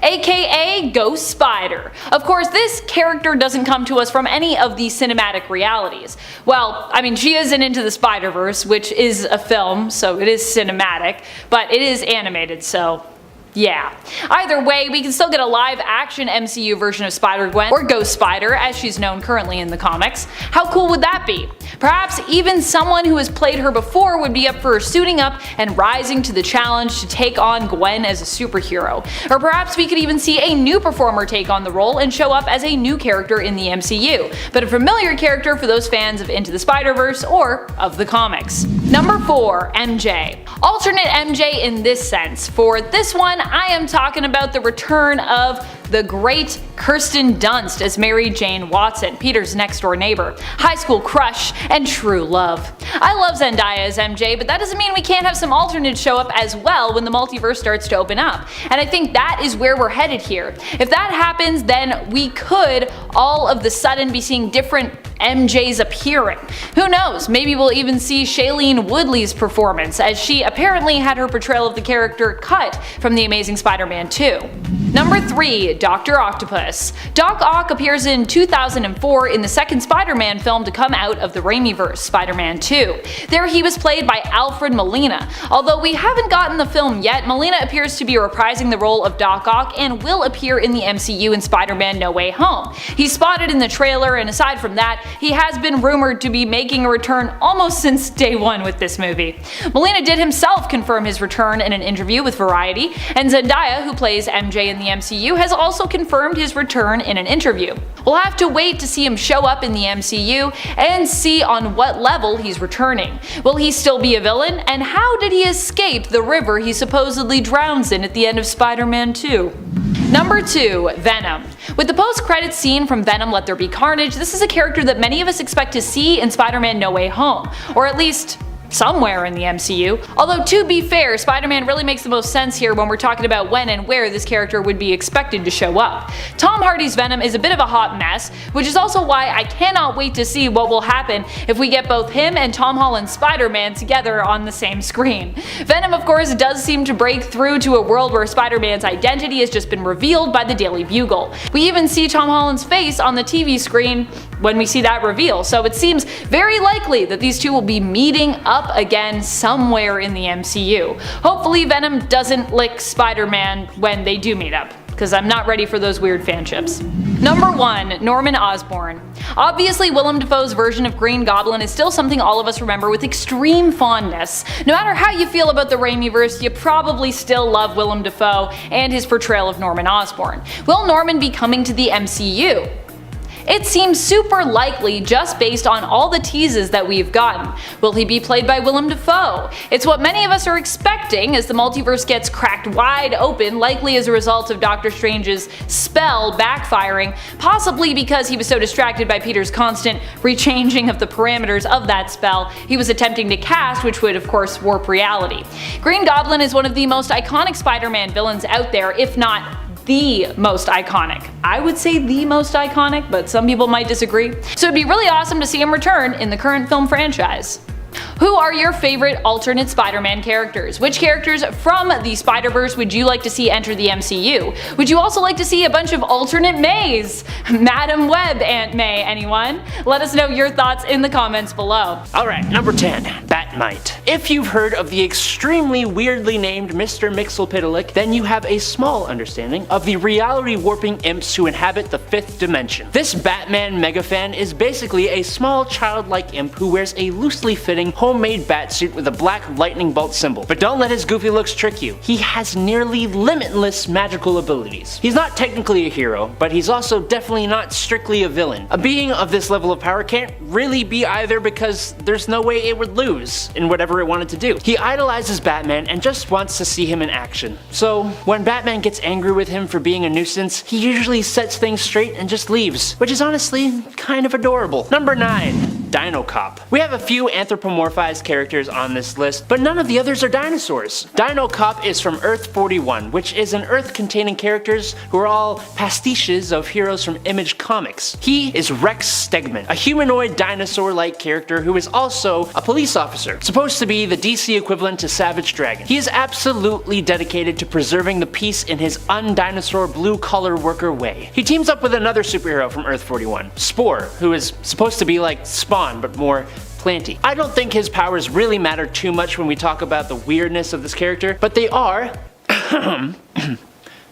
aka Ghost Spider. Of course, this character doesn't come to us from any of the cinematic realities. Well, I mean, she is in Into the Spider-Verse, which is a film, so it is cinematic, but it is animated, so yeah. Either way, we can still get a live-action MCU version of Spider-Gwen, or Ghost Spider, as she's known currently in the comics. How cool would that be? Perhaps even someone who has played her before would be up for suiting up and rising to the challenge to take on Gwen as a superhero. Or perhaps we could even see a new performer take on the role and show up as a new character in the MCU, but a familiar character for those fans of Into the Spider-Verse or of the comics. Number 4. MJ. Alternate MJ in this sense. For this one, I am talking about the return of the great Kirsten Dunst as Mary Jane Watson, Peter's next door neighbor, high school crush, and true love. I love Zendaya as MJ, but that doesn't mean we can't have some alternates show up as well when the multiverse starts to open up, and I think that is where we're headed here. If that happens, then we could all of the sudden be seeing different MJs appearing. Who knows, maybe we'll even see Shailene Woodley's performance, as she apparently had her portrayal of the character cut from The Amazing Spider-Man 2. Number 3. Dr. Octopus. Doc Ock appears in 2004 in the second Spider-Man film to come out of the Raimiverse, Spider-Man 2. There he was played by Alfred Molina. Although we haven't gotten the film yet, Molina appears to be reprising the role of Doc Ock and will appear in the MCU in Spider-Man No Way Home. He's spotted in the trailer, and aside from that, he has been rumored to be making a return almost since day one with this movie. Molina did himself confirm his return in an interview with Variety, and Zendaya, who plays MJ in the MCU, has also confirmed his return in an interview. We'll have to wait to see him show up in the MCU and see on what level he's returning. Will he still be a villain, and how did he escape the river he supposedly drowns in at the end of Spider-Man 2? Number 2. Venom. With the post-credits scene from Venom Let There Be Carnage, this is a character that many of us expect to see in Spider-Man No Way Home, or at least somewhere in the MCU. Although to be fair, Spider-Man really makes the most sense here when we're talking about when and where this character would be expected to show up. Tom Hardy's Venom is a bit of a hot mess, which is also why I cannot wait to see what will happen if we get both him and Tom Holland's Spider-Man together on the same screen. Venom, of course, does seem to break through to a world where Spider-Man's identity has just been revealed by the Daily Bugle. We even see Tom Holland's face on the TV screen when we see that reveal, so it seems very likely that these two will be meeting up again somewhere in the MCU. Hopefully Venom doesn't lick Spider-Man when they do meet up, because I'm not ready for those weird fanships. Number 1. Norman Osborn. Obviously, Willem Dafoe's version of Green Goblin is still something all of us remember with extreme fondness. No matter how you feel about the Raimiverse, you probably still love Willem Dafoe and his portrayal of Norman Osborn. Will Norman be coming to the MCU? It seems super likely just based on all the teases that we've gotten. Will he be played by Willem Dafoe? It's what many of us are expecting as the multiverse gets cracked wide open, likely as a result of Doctor Strange's spell backfiring, possibly because he was so distracted by Peter's constant rechanging of the parameters of that spell he was attempting to cast, which would of course warp reality. Green Goblin is one of the most iconic Spider-Man villains out there, if not the most iconic. I would say the most iconic, but some people might disagree. So it'd be really awesome to see him return in the current film franchise. Who are your favorite alternate Spider-Man characters? Which characters from the Spider-Verse would you like to see enter the MCU? Would you also like to see a bunch of alternate Mays? Madam Web Aunt May, anyone? Let us know your thoughts in the comments below. Alright, number 10. Batmite. If you've heard of the extremely weirdly named Mr. Mxyzptlk, then you have a small understanding of the reality warping imps who inhabit the 5th dimension. This Batman megafan is basically a small childlike imp who wears a loosely fitting homemade batsuit with a black lightning bolt symbol. But don't let his goofy looks trick you. He has nearly limitless magical abilities. He's not technically a hero, but he's also definitely not strictly a villain. A being of this level of power can't really be either because there's no way it would lose in whatever it wanted to do. He idolizes Batman and just wants to see him in action. So when Batman gets angry with him for being a nuisance, he usually sets things straight and just leaves, which is honestly kind of adorable. Number 9. Dino Cop. We have a few anthropomorphized characters on this list, but none of the others are dinosaurs. Dino Cop is from Earth 41, which is an Earth containing characters who are all pastiches of heroes from Image Comics. He is Rex Stegman, a humanoid dinosaur-like character who is also a police officer, supposed to be the DC equivalent to Savage Dragon. He is absolutely dedicated to preserving the peace in his undinosaur blue-collar worker way. He teams up with another superhero from Earth 41, Spore, who is supposed to be like Spawn, but more planty. I don't think his powers really matter too much when we talk about the weirdness of this character, but they are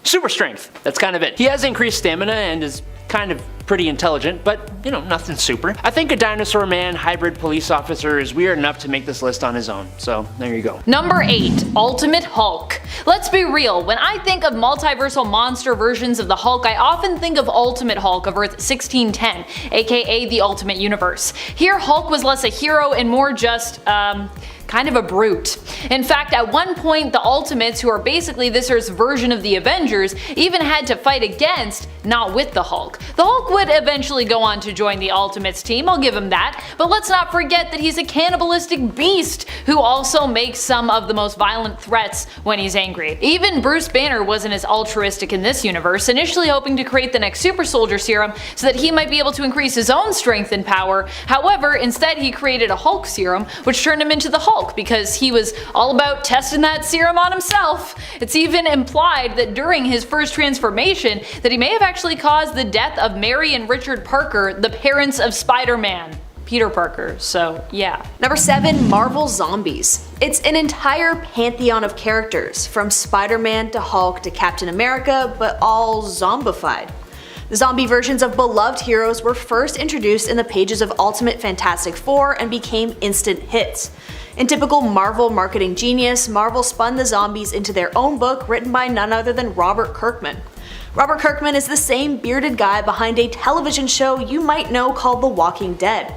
super strength. That's kind of it. He has increased stamina and is kind of pretty intelligent, but you know, nothing super. I think a dinosaur man hybrid police officer is weird enough to make this list on his own, so there you go. Number 8. Ultimate Hulk. Let's be real, when I think of multiversal monster versions of the Hulk, I often think of Ultimate Hulk of Earth 1610, aka the Ultimate Universe. Here Hulk was less a hero and more just, kind of a brute. In fact, at one point the Ultimates, who are basically this Earth's version of the Avengers, even had to fight against, not with the Hulk. The Hulk would eventually go on to join the Ultimates team, I'll give him that, but let's not forget that he's a cannibalistic beast who also makes some of the most violent threats when he's angry. Even Bruce Banner wasn't as altruistic in this universe, initially hoping to create the next super soldier serum so that he might be able to increase his own strength and power. However, instead he created a Hulk serum, which turned him into the Hulk because he was all about testing that serum on himself. It's even implied that during his first transformation that he may have actually caused the death of Mary and Richard Parker, the parents of Spider-Man. Peter Parker, so yeah. Number 7. Marvel Zombies. It's an entire pantheon of characters, from Spider-Man to Hulk to Captain America, but all zombified. The zombie versions of beloved heroes were first introduced in the pages of Ultimate Fantastic Four and became instant hits. In typical Marvel marketing genius, Marvel spun the zombies into their own book written by none other than Robert Kirkman. Robert Kirkman is the same bearded guy behind a television show you might know called The Walking Dead.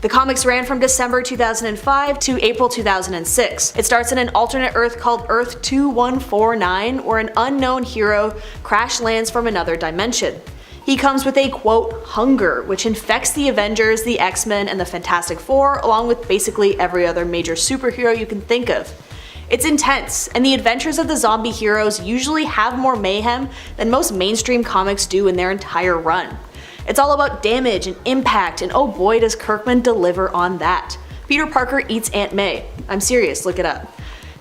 The comics ran from December 2005 to April 2006. It starts in an alternate Earth called Earth 2149, where an unknown hero crash lands from another dimension. He comes with a quote, hunger, which infects the Avengers, the X-Men, and the Fantastic Four, along with basically every other major superhero you can think of. It's intense, and the adventures of the zombie heroes usually have more mayhem than most mainstream comics do in their entire run. It's all about damage and impact, and oh boy does Kirkman deliver on that. Peter Parker eats Aunt May. I'm serious, look it up.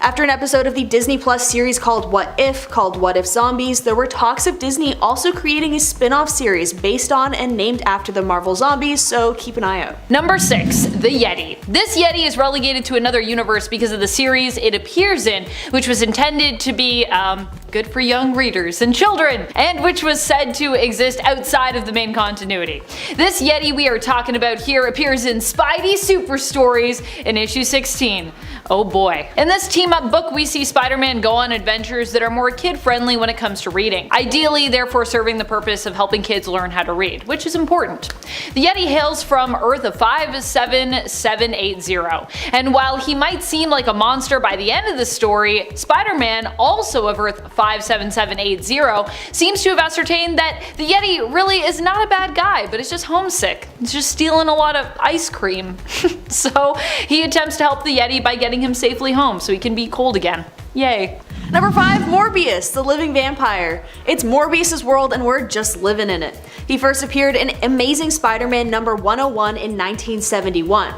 After an episode of the Disney Plus series called What If Zombies, there were talks of Disney also creating a spin-off series based on and named after the Marvel Zombies, so keep an eye out. Number 6. The Yeti. This Yeti is relegated to another universe because of the series it appears in, which was intended to be, good for young readers and children, and which was said to exist outside of the main continuity. This Yeti we are talking about here appears in Spidey Super Stories in issue 16. Oh boy. In this team-up book, we see Spider-Man go on adventures that are more kid-friendly when it comes to reading, ideally therefore serving the purpose of helping kids learn how to read, which is important. The Yeti hails from Earth of 57780, and while he might seem like a monster by the end of the story, Spider-Man, also of Earth 57780, seems to have ascertained that the Yeti really is not a bad guy, but is just homesick. He's just stealing a lot of ice cream. So he attempts to help the Yeti by getting him safely home so he can be cold again. Yay. Number 5. Morbius, the living vampire. It's Morbius' world and we're just living in it. He first appeared in Amazing Spider-Man number 101 in 1971.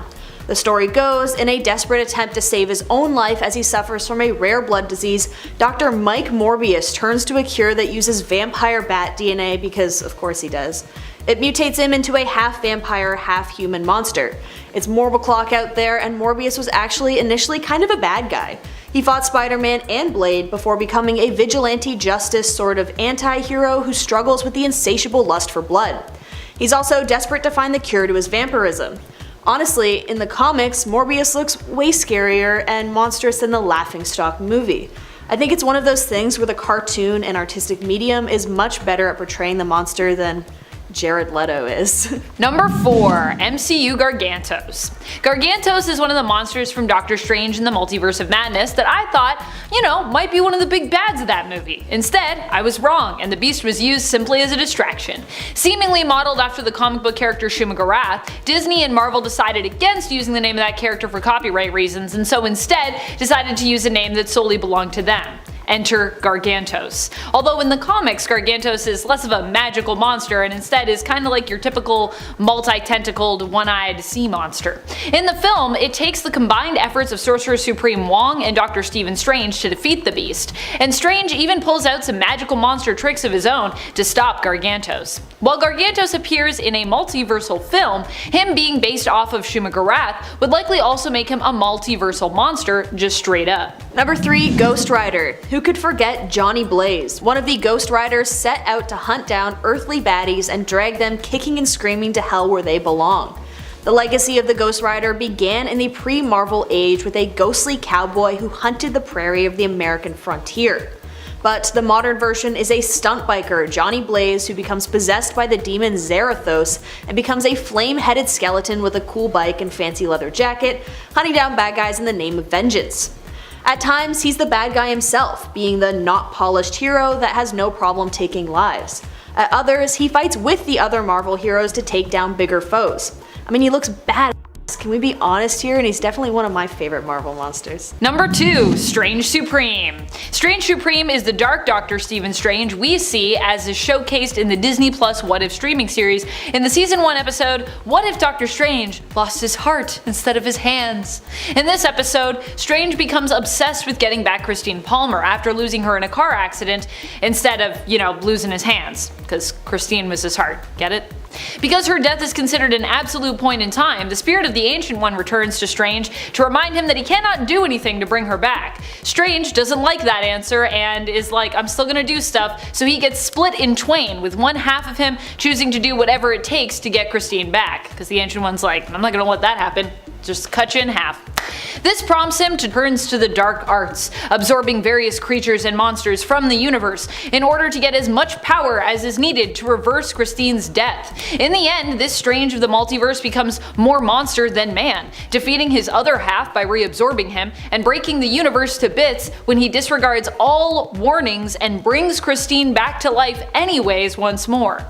The story goes, in a desperate attempt to save his own life as he suffers from a rare blood disease, Dr. Mike Morbius turns to a cure that uses vampire bat DNA because of course he does. It mutates him into a half-vampire, half-human monster. It's Morbiclock out there, and Morbius was actually initially kind of a bad guy. He fought Spider-Man and Blade before becoming a vigilante justice sort of anti-hero who struggles with the insatiable lust for blood. He's also desperate to find the cure to his vampirism. Honestly, in the comics, Morbius looks way scarier and monstrous than the Laughingstock movie. I think it's one of those things where the cartoon and artistic medium is much better at portraying the monster than Jared Leto is. Number 4. MCU Gargantos. Gargantos is one of the monsters from Doctor Strange in the Multiverse of Madness that I thought, might be one of the big bads of that movie. Instead, I was wrong, and the beast was used simply as a distraction. Seemingly modeled after the comic book character Shuma-Gorath, Disney and Marvel decided against using the name of that character for copyright reasons, and so instead decided to use a name that solely belonged to them. Enter Gargantos. Although in the comics, Gargantos is less of a magical monster and instead is kinda like your typical multi-tentacled, one-eyed sea monster. In the film, it takes the combined efforts of Sorcerer Supreme Wong and Dr. Stephen Strange to defeat the beast, and Strange even pulls out some magical monster tricks of his own to stop Gargantos. While Gargantos appears in a multiversal film, him being based off of Shuma-Gorath would likely also make him a multiversal monster just straight up. Number 3. Ghost Rider. Who could forget Johnny Blaze, one of the Ghost Riders set out to hunt down earthly baddies and drag them kicking and screaming to hell where they belong. The legacy of the Ghost Rider began in the pre-Marvel age with a ghostly cowboy who hunted the prairie of the American frontier. But the modern version is a stunt biker, Johnny Blaze, who becomes possessed by the demon Zarathos and becomes a flame-headed skeleton with a cool bike and fancy leather jacket, hunting down bad guys in the name of vengeance. At times, he's the bad guy himself, being the not polished hero that has no problem taking lives. At others, he fights with the other Marvel heroes to take down bigger foes. I mean, he looks bad. Can we be honest here? And he's definitely one of my favorite Marvel monsters. Number 2. Strange Supreme. Strange Supreme is the Dark Doctor Stephen Strange we see as is showcased in the Disney Plus What If streaming series in the season 1 episode, What If Doctor Strange Lost His Heart Instead of His Hands? In this episode, Strange becomes obsessed with getting back Christine Palmer after losing her in a car accident instead of, losing his hands. Because Christine was his heart. Get it? Because her death is considered an absolute point in time, the spirit of the Ancient One returns to Strange to remind him that he cannot do anything to bring her back. Strange doesn't like that answer and is like, I'm still gonna do stuff, so he gets split in twain, with one half of him choosing to do whatever it takes to get Christine back, because the Ancient One's like, I'm not gonna let that happen, just cut you in half. This prompts him to turn to the dark arts, absorbing various creatures and monsters from the universe in order to get as much power as is needed to reverse Christine's death. In the end, this Strange of the multiverse becomes more monster than man, defeating his other half by reabsorbing him and breaking the universe to bits when he disregards all warnings and brings Christine back to life anyways once more.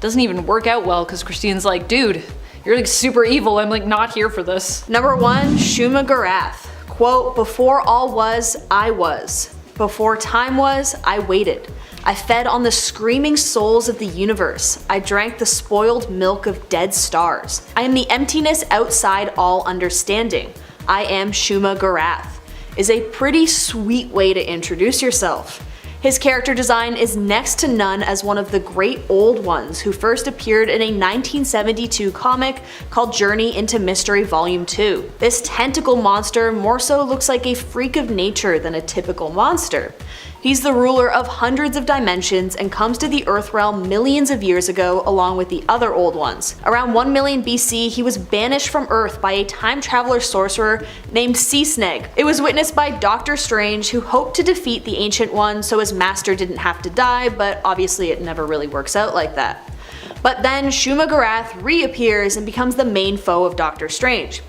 Doesn't even work out well because Christine's like, dude, you're like super evil, I'm like not here for this. Number 1. Shuma Gorath. Quote, before all was, I was. Before time was, I waited. I fed on the screaming souls of the universe. I drank the spoiled milk of dead stars. I am the emptiness outside all understanding. I am Shuma Gorath. Is a pretty sweet way to introduce yourself. His character design is next to none as one of the great old ones who first appeared in a 1972 comic called Journey into Mystery Volume 2. This tentacle monster more so looks like a freak of nature than a typical monster. He's the ruler of hundreds of dimensions and comes to the Earth realm millions of years ago along with the other old ones. Around 1 million BC, he was banished from Earth by a time traveler sorcerer named Sea-Sneg. It was witnessed by Doctor Strange, who hoped to defeat the Ancient One so his master didn't have to die, but obviously it never really works out like that. But then Shuma Gorath reappears and becomes the main foe of Doctor Strange.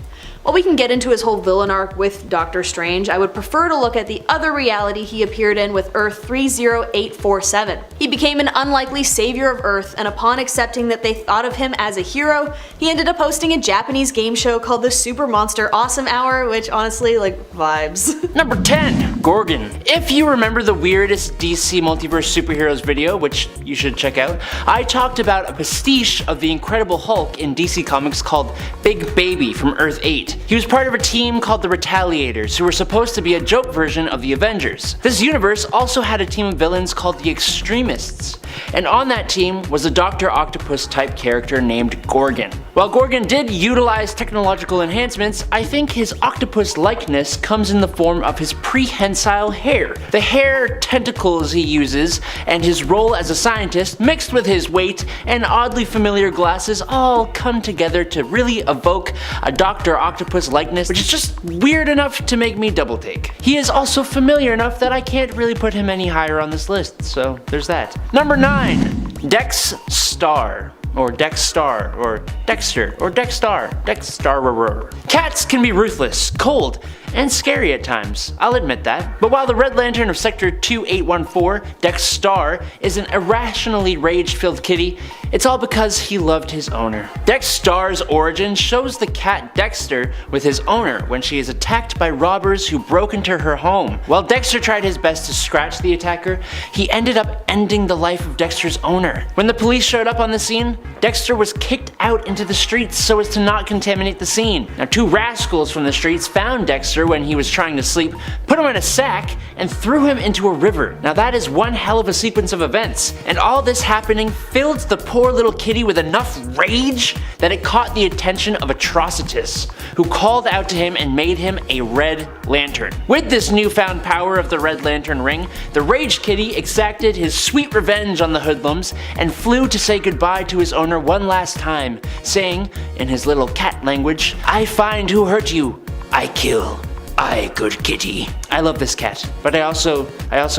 While we can get into his whole villain arc with Doctor Strange, I would prefer to look at the other reality he appeared in with Earth 30847. He became an unlikely savior of Earth, and upon accepting that they thought of him as a hero, he ended up hosting a Japanese game show called the Super Monster Awesome Hour, which honestly, like, vibes. Number 10. Gorgon. If you remember the weirdest DC Multiverse Superheroes video, which you should check out, I talked about a pastiche of the Incredible Hulk in DC Comics called Big Baby from Earth 8. He was part of a team called the Retaliators, who were supposed to be a joke version of the Avengers. This universe also had a team of villains called the Extremists, and on that team was a Dr. Octopus type character named Gorgon. While Gorgon did utilize technological enhancements, I think his octopus likeness comes in the form of his prehensile hair. The hair tentacles he uses and his role as a scientist mixed with his weight and oddly familiar glasses all come together to really evoke a Dr. Octopus likeness, which is just weird enough to make me double take. He is also familiar enough that I can't really put him any higher on this list, so there's that. Number 9. Dex Star. Or Dex Star, or Dexter, or Dexstar, Dexstarer. Cats can be ruthless, cold, and scary at times, I'll admit that. But while the Red Lantern of Sector 2814, Dexstar, is an irrationally rage-filled kitty, it's all because he loved his owner. Dexstar's origin shows the cat Dexter with his owner when she is attacked by robbers who broke into her home. While Dexter tried his best to scratch the attacker, he ended up ending the life of Dexter's owner. When the police showed up on the scene, Dexter was kicked out into the streets so as to not contaminate the scene. Now, 2 rascals from the streets found Dexter when he was trying to sleep, put him in a sack, and threw him into a river. Now that is one hell of a sequence of events, and all this happening filled the poor little kitty with enough rage that it caught the attention of Atrocitus, who called out to him and made him a Red Lantern. With this newfound power of the Red Lantern ring, the Rage Kitty exacted his sweet revenge on the hoodlums and flew to say goodbye to his owner one last time, saying, in his little cat language, "I find who hurt you, I kill. I good kitty." I love this cat, but I also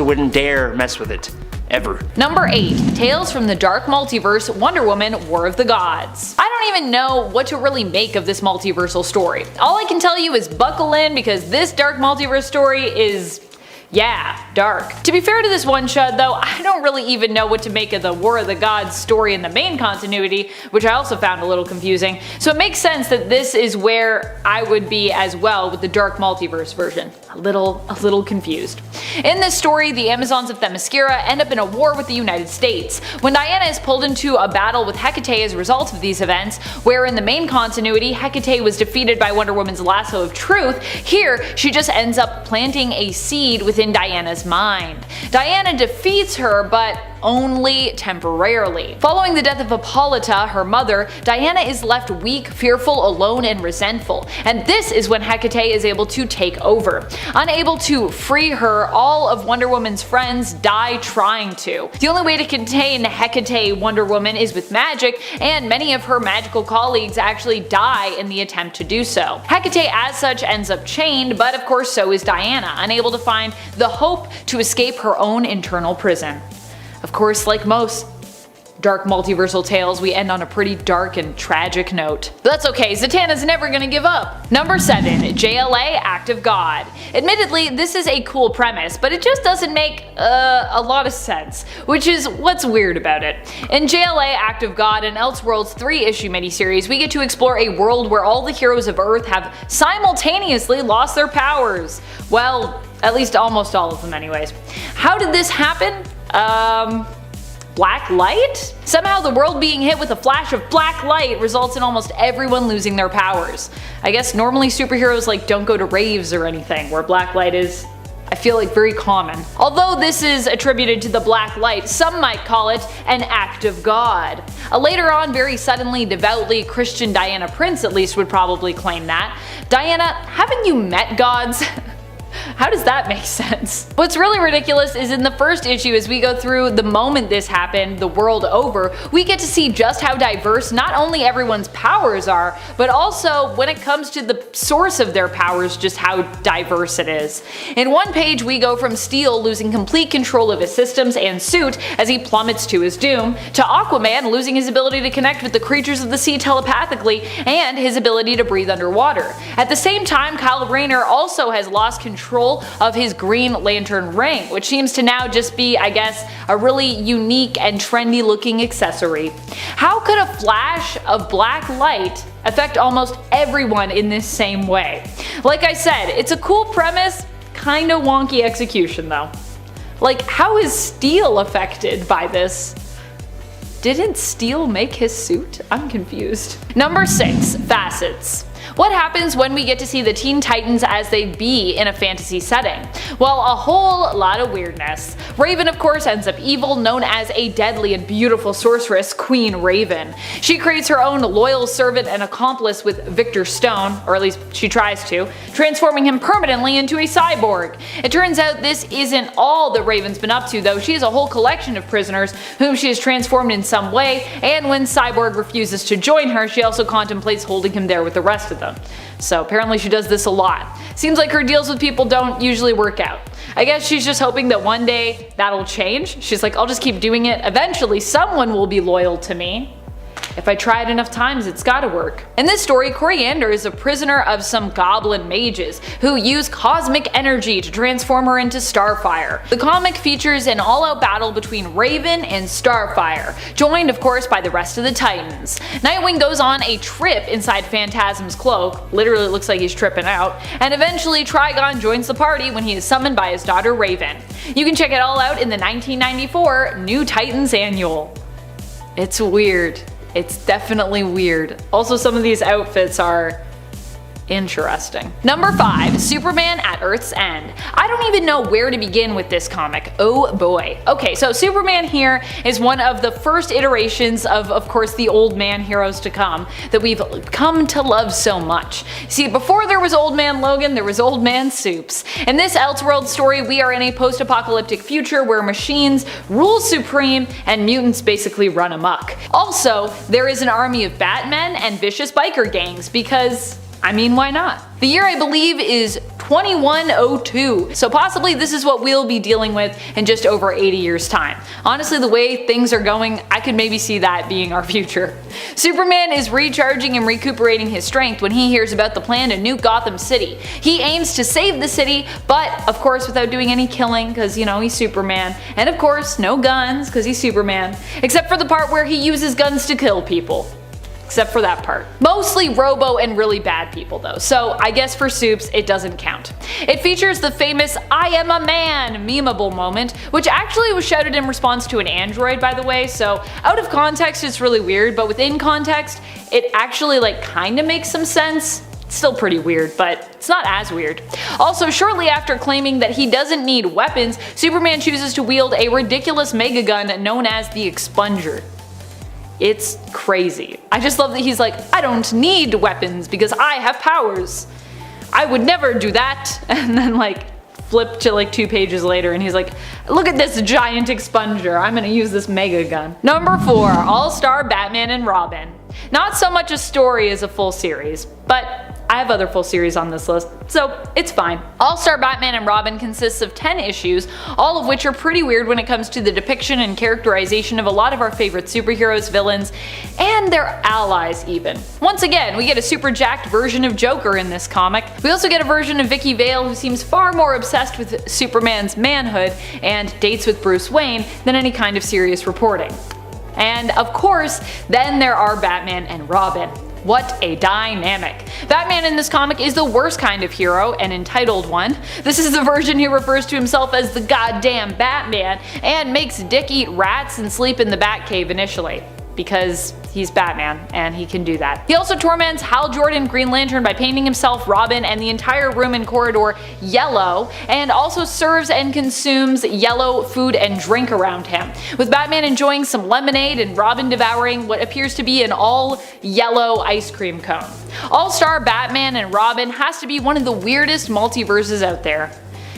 wouldn't dare mess with it. Ever. Number 8. Tales from the Dark Multiverse, Wonder Woman, War of the Gods. I don't even know what to really make of this multiversal story. All I can tell you is buckle in because this Dark Multiverse story is Yeah, dark. To be fair to this one shot though, I don't really even know what to make of the War of the Gods story in the main continuity, which I also found a little confusing, so it makes sense that this is where I would be as well with the Dark Multiverse version. A little confused. In this story, the Amazons of Themyscira end up in a war with the United States. When Diana is pulled into a battle with Hecate as a result of these events, where in the main continuity Hecate was defeated by Wonder Woman's lasso of truth, here she just ends up planting a seed within Diana's mind. Diana defeats her, but only temporarily. Following the death of Hippolyta, her mother, Diana is left weak, fearful, alone, and resentful, and this is when Hecate is able to take over. Unable to free her, all of Wonder Woman's friends die trying to. The only way to contain Hecate Wonder Woman is with magic, and many of her magical colleagues actually die in the attempt to do so. Hecate as such ends up chained, but of course so is Diana, unable to find the hope to escape her own internal prison. Of course, like most dark multiversal tales, we end on a pretty dark and tragic note. But that's okay, Zatanna's never gonna give up. Number 7. JLA Act of God. Admittedly, this is a cool premise, but it just doesn't make a lot of sense, which is what's weird about it. In JLA Act of God, an Elseworlds 3-issue miniseries, we get to explore a world where all the heroes of Earth have simultaneously lost their powers. Well, at least almost all of them anyways. How did this happen? Black light? Somehow the world being hit with a flash of black light results in almost everyone losing their powers. I guess normally superheroes don't go to raves or anything, where black light is, I feel like, very common. Although this is attributed to the black light, some might call it an act of God. A later on, very suddenly, devoutly Christian Diana Prince at least would probably claim that. Diana, haven't you met gods? How does that make sense? What's really ridiculous is in the first issue, as we go through the moment this happened, the world over, we get to see just how diverse not only everyone's powers are, but also when it comes to the source of their powers, just how diverse it is. In one page we go from Steel losing complete control of his systems and suit as he plummets to his doom, to Aquaman losing his ability to connect with the creatures of the sea telepathically and his ability to breathe underwater. At the same time, Kyle Rayner also has lost control of his Green Lantern ring, which seems to now just be, I guess, a really unique and trendy looking accessory. How could a flash of black light affect almost everyone in this same way? Like I said, it's a cool premise, kinda wonky execution though. How is Steel affected by this? Didn't Steel make his suit? I'm confused. Number 6. Facets. What happens when we get to see the Teen Titans as they be in a fantasy setting? Well, a whole lot of weirdness. Raven of course ends up evil, known as a deadly and beautiful sorceress, Queen Raven. She creates her own loyal servant and accomplice with Victor Stone, or at least she tries to, transforming him permanently into a cyborg. It turns out this isn't all that Raven's been up to though. She has a whole collection of prisoners whom she has transformed in some way, and when Cyborg refuses to join her, she also contemplates holding him there with the rest of them. So apparently she does this a lot. Seems like her deals with people don't usually work out. I guess she's just hoping that one day that'll change. She's like, I'll just keep doing it. Eventually someone will be loyal to me. If I try it enough times, it's gotta work. In this story, Coriander is a prisoner of some goblin mages who use cosmic energy to transform her into Starfire. The comic features an all-out battle between Raven and Starfire, joined of course by the rest of the Titans. Nightwing goes on a trip inside Phantasm's cloak, literally it looks like he's tripping out, and eventually Trigon joins the party when he is summoned by his daughter Raven. You can check it all out in the 1994 New Titans Annual. It's weird. It's definitely weird. Also, some of these outfits are interesting. Number 5. Superman at Earth's End. I don't even know where to begin with this comic. Oh boy. Okay, so Superman here is one of the first iterations of course, the old man heroes to come that we've come to love so much. See, before there was Old Man Logan, there was Old Man Supes. In this Elseworld story, we are in a post-apocalyptic future where machines rule supreme and mutants basically run amok. Also, there is an army of Batmen and vicious biker gangs because, I mean, why not? The year I believe is 2102. So possibly this is what we'll be dealing with in just over 80 years time. Honestly, the way things are going, I could maybe see that being our future. Superman is recharging and recuperating his strength when he hears about the plan to nuke Gotham City. He aims to save the city, but of course without doing any killing because, you know, he's Superman. And of course no guns because he's Superman. Except for the part where he uses guns to kill people. Except for that part. Mostly robo and really bad people though, so I guess for Supes it doesn't count. It features the famous "I am a man" memeable moment, which actually was shouted in response to an android by the way, so out of context it's really weird, but within context it actually like kinda makes some sense. It's still pretty weird, but it's not as weird. Also, shortly after claiming that he doesn't need weapons, Superman chooses to wield a ridiculous mega gun known as the Expunger. It's crazy. I just love that he's like, I don't need weapons because I have powers. I would never do that. And then like flip to like 2 pages later and he's like, look at this giant expunger. I'm gonna use this mega gun. Number 4, All-Star Batman and Robin. Not so much a story as a full series, but I have other full series on this list, so it's fine. All-Star Batman and Robin consists of 10 issues, all of which are pretty weird when it comes to the depiction and characterization of a lot of our favorite superheroes, villains, and their allies even. Once again, we get a super jacked version of Joker in this comic. We also get a version of Vicky Vale who seems far more obsessed with Superman's manhood and dates with Bruce Wayne than any kind of serious reporting. And of course, then there are Batman and Robin. What a dynamic. Batman in this comic is the worst kind of hero, an entitled one. This is the version who refers to himself as the goddamn Batman and makes Dick eat rats and sleep in the Batcave initially. Because he's Batman and he can do that. He also torments Hal Jordan, Green Lantern, by painting himself, Robin, and the entire room and corridor yellow, and also serves and consumes yellow food and drink around him, with Batman enjoying some lemonade and Robin devouring what appears to be an all-yellow ice cream cone. All-Star Batman and Robin has to be one of the weirdest multiverses out there.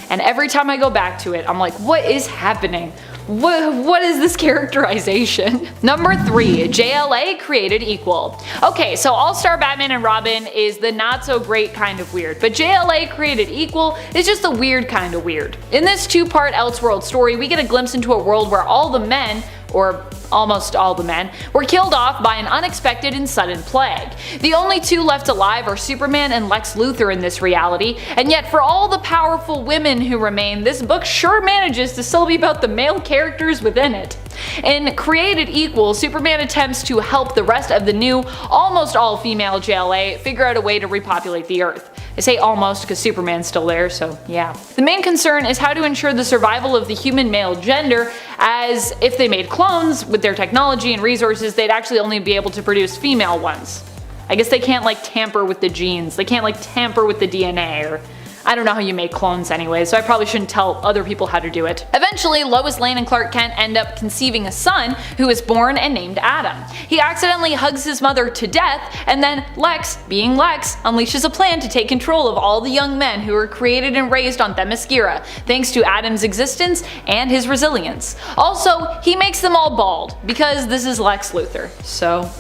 And every time I go back to it, I'm like, what is happening? What is this characterization? Number 3, JLA created equal. Okay, so All-Star Batman and Robin is the not so great kind of weird, but JLA created equal is just the weird kind of weird. In this 2-part Elseworld story, we get a glimpse into a world where all the men, or almost all the men, were killed off by an unexpected and sudden plague. The only 2 left alive are Superman and Lex Luthor in this reality, and yet for all the powerful women who remain, this book sure manages to still be about the male characters within it. In Created Equal, Superman attempts to help the rest of the new, almost all-female JLA figure out a way to repopulate the Earth. I say almost because Superman's still there, so yeah. The main concern is how to ensure the survival of the human male gender, as if they made clones, with their technology and resources, they'd actually only be able to produce female ones. I guess they can't like tamper with the genes, they can't like tamper with the DNA, or I don't know how you make clones anyway, so I probably shouldn't tell other people how to do it. Eventually, Lois Lane and Clark Kent end up conceiving a son who is born and named Adam. He accidentally hugs his mother to death, and then Lex, being Lex, unleashes a plan to take control of all the young men who were created and raised on Themyscira, thanks to Adam's existence and his resilience. Also, he makes them all bald, because this is Lex Luthor, so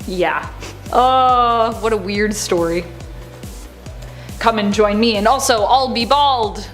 yeah. Oh, what a weird story. Come and join me, and also I'll be bald,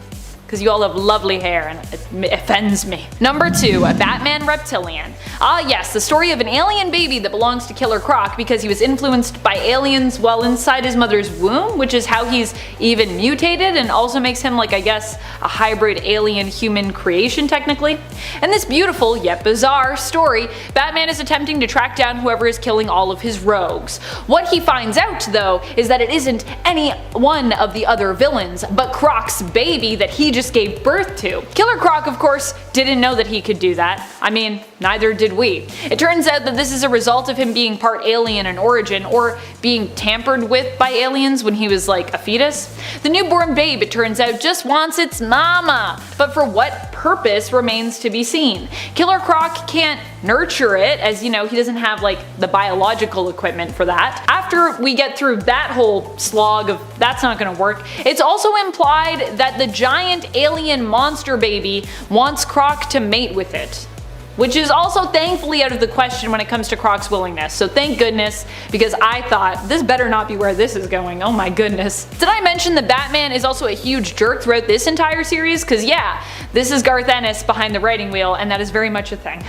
because you all have lovely hair and it offends me. Number 2, a Batman Reptilian. Ah yes, the story of an alien baby that belongs to Killer Croc because he was influenced by aliens while inside his mother's womb, which is how he's even mutated and also makes him like, I guess, a hybrid alien-human creation technically. In this beautiful yet bizarre story, Batman is attempting to track down whoever is killing all of his rogues. What he finds out though is that it isn't any one of the other villains, but Croc's baby that he just gave birth to. Killer Croc, of course, didn't know that he could do that. I mean, neither did we. It turns out that this is a result of him being part alien in origin, or being tampered with by aliens when he was like a fetus. The newborn babe, it turns out, just wants its mama, but for what purpose remains to be seen. Killer Croc can't nurture it, as you know, he doesn't have like the biological equipment for that. After we get through that whole slog of that's not gonna work, it's also implied that the giant alien monster baby wants Croc to mate with it. which is also thankfully out of the question when it comes to Croc's willingness, so thank goodness, because I thought, this better not be where this is going, oh my goodness. Did I mention that Batman is also a huge jerk throughout this entire series? Cause yeah, this is Garth Ennis behind the writing wheel, and that is very much a thing.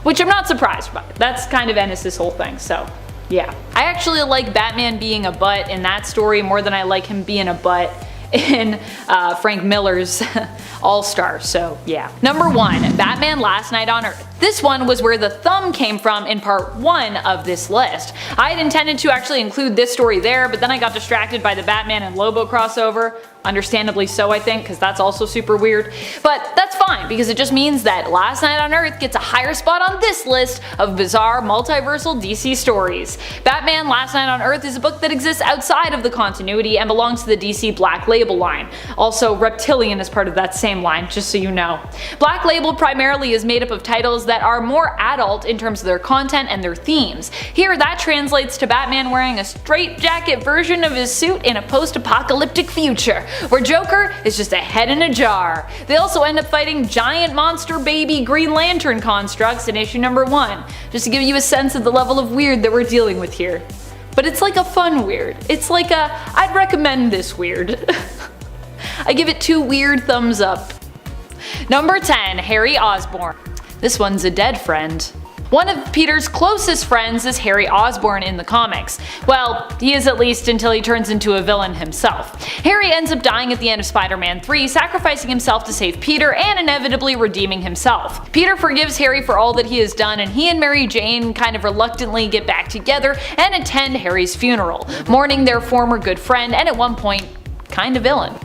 Which I'm not surprised by. That's kind of Ennis' whole thing, so yeah. I actually like Batman being a butt in that story more than I like him being a butt in Frank Miller's All-Star, so yeah. Number 1, Batman Last Night on Earth. This one was where the thumb came from in part 1 of this list. I had intended to actually include this story there, but then I got distracted by the Batman and Lobo crossover. Understandably so, I think, because that's also super weird. But that's fine, because it just means that Last Night on Earth gets a higher spot on this list of bizarre multiversal DC stories. Batman Last Night on Earth is a book that exists outside of the continuity and belongs to the DC Black Label line. Also, Reptilian is part of that same line, just so you know. Black Label primarily is made up of titles that are more adult in terms of their content and their themes. Here, that translates to Batman wearing a straitjacket version of his suit in a post-apocalyptic future, where Joker is just a head in a jar. They also end up fighting giant monster baby Green Lantern constructs in issue number 1, just to give you a sense of the level of weird that we're dealing with here. But it's like a fun weird. It's like a, I'd recommend this weird. I give it 2 weird thumbs up. Number 10, Harry Osborn. This one's a dead friend. One of Peter's closest friends is Harry Osborn in the comics. Well, he is at least until he turns into a villain himself. Harry ends up dying at the end of Spider-Man 3, sacrificing himself to save Peter and inevitably redeeming himself. Peter forgives Harry for all that he has done, and he and Mary Jane kind of reluctantly get back together and attend Harry's funeral, mourning their former good friend and at one point, kind of villain.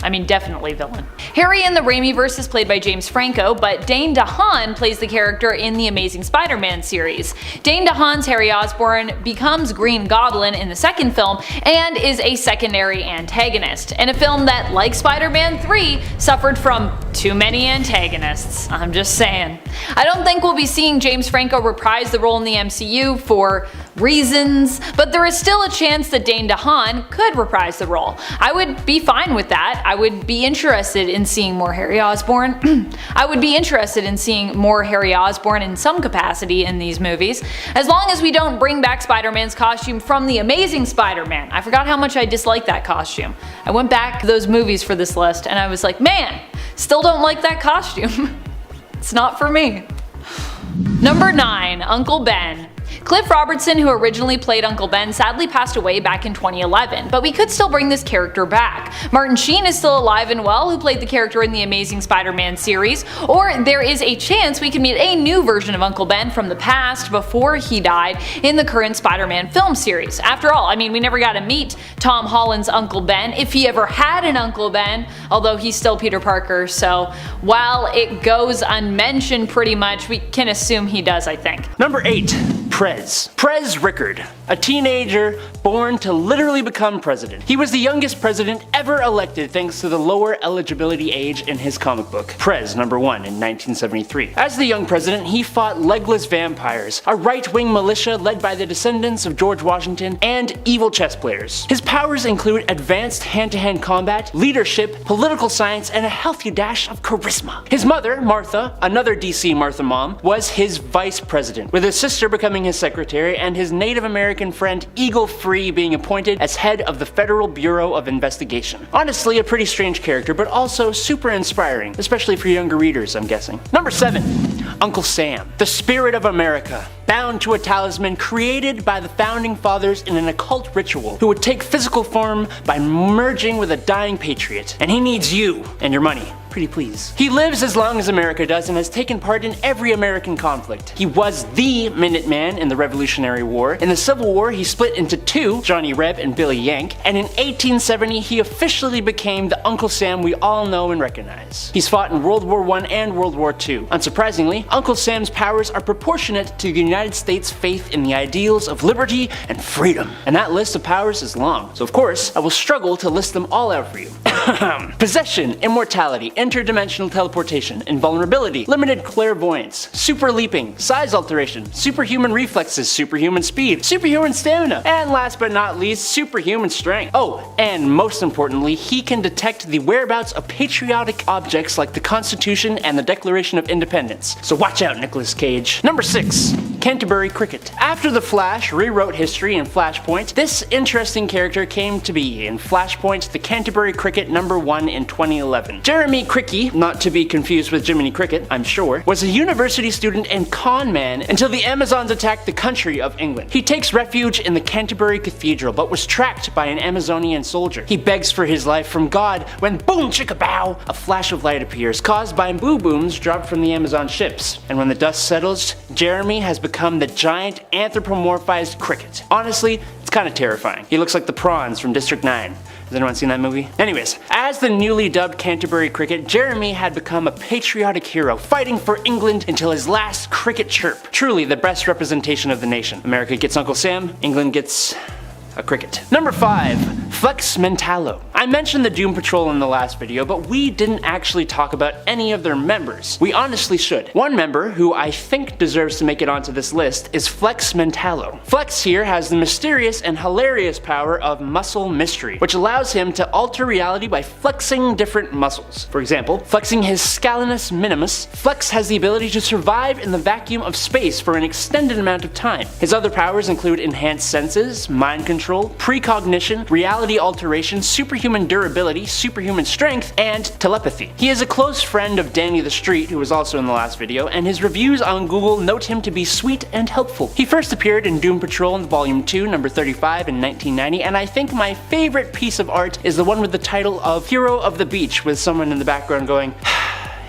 I mean, definitely villain. Harry in the Raimiverse is played by James Franco, but Dane DeHaan plays the character in the Amazing Spider-Man series. Dane DeHaan's Harry Osborn becomes Green Goblin in the second film and is a secondary antagonist, in a film that, like Spider-Man 3, suffered from too many antagonists. I'm just saying. I don't think we'll be seeing James Franco reprise the role in the MCU for reasons, but there is still a chance that Dane DeHaan could reprise the role. I would be fine with that. I would be interested in seeing more Harry Osborn. I would be interested in seeing more Harry Osborn in some capacity in these movies, as long as we don't bring back Spider-Man's costume from the Amazing Spider-Man. I forgot how much I disliked that costume. I went back to those movies for this list and I was like, man, still don't like that costume. It's not for me. Number 9, Uncle Ben. Cliff Robertson, who originally played Uncle Ben, sadly passed away back in 2011, but we could still bring this character back. Martin Sheen is still alive and well, who played the character in the Amazing Spider-Man series, or there is a chance we can meet a new version of Uncle Ben from the past before he died in the current Spider-Man film series. After all, I mean, we never got to meet Tom Holland's Uncle Ben, if he ever had an Uncle Ben, although he's still Peter Parker, so while it goes unmentioned pretty much, we can assume he does, I think. Number 8. Prez Rickard, a teenager born to literally become president. He was the youngest president ever elected thanks to the lower eligibility age in his comic book, Prez number 1 in 1973. As the young president, he fought legless vampires, a right-wing militia led by the descendants of George Washington, and evil chess players. His powers include advanced hand-to-hand combat, leadership, political science, and a healthy dash of charisma. His mother, Martha, another DC Martha mom, was his vice president, with his sister becoming his secretary and his Native American friend Eagle Free being appointed as head of the Federal Bureau of Investigation. Honestly, a pretty strange character, but also super inspiring, especially for younger readers, I'm guessing. Number 7. Uncle Sam, the spirit of America, bound to a talisman created by the founding fathers in an occult ritual, who would take physical form by merging with a dying patriot. And he needs you and your money. Pretty please. He lives as long as America does and has taken part in every American conflict. He was the Minuteman in the Revolutionary War. In the Civil War, he split into 2, Johnny Reb and Billy Yank, and in 1870 he officially became the Uncle Sam we all know and recognize. He's fought in World War I and World War II. Unsurprisingly, Uncle Sam's powers are proportionate to the United States' faith in the ideals of liberty and freedom. And that list of powers is long, so of course I will struggle to list them all out for you. Possession, immortality, interdimensional teleportation, invulnerability, limited clairvoyance, super leaping, size alteration, superhuman reflexes, superhuman speed, superhuman stamina, and last but not least, superhuman strength. Oh, and most importantly, he can detect the whereabouts of patriotic objects like the Constitution and the Declaration of Independence. So watch out, Nicolas Cage. Number 6. Canterbury Cricket. After The Flash rewrote history in Flashpoint, this interesting character came to be in Flashpoint The Canterbury Cricket #1 in 2011. Jeremy Cricket, not to be confused with Jiminy Cricket, I'm sure, was a university student and con man until the Amazons attacked the country of England. He takes refuge in the Canterbury Cathedral but was tracked by an Amazonian soldier. He begs for his life from God when boom chicka bow, a flash of light appears caused by boo booms dropped from the Amazon ships. And when the dust settles, Jeremy has become the giant anthropomorphized cricket. Honestly, it's kind of terrifying. He looks like the prawns from District 9. Has anyone seen that movie? Anyways, as the newly dubbed Canterbury Cricket, Jeremy had become a patriotic hero, fighting for England until his last cricket chirp. Truly the best representation of the nation. America gets Uncle Sam, England gets a cricket. Number 5. Flex Mentallo. I mentioned the Doom Patrol in the last video, but we didn't actually talk about any of their members. We honestly should. One member, who I think deserves to make it onto this list, is Flex Mentallo. Flex here has the mysterious and hilarious power of muscle mystery, which allows him to alter reality by flexing different muscles. For example, flexing his scalenus minimus, Flex has the ability to survive in the vacuum of space for an extended amount of time. His other powers include enhanced senses, mind control, precognition, reality alteration, superhuman durability, superhuman strength, and telepathy. He is a close friend of Danny the Street, who was also in the last video, and his reviews on Google note him to be sweet and helpful. He first appeared in Doom Patrol in Volume 2, number 35 in 1990, and I think my favorite piece of art is the one with the title of Hero of the Beach, with someone in the background going,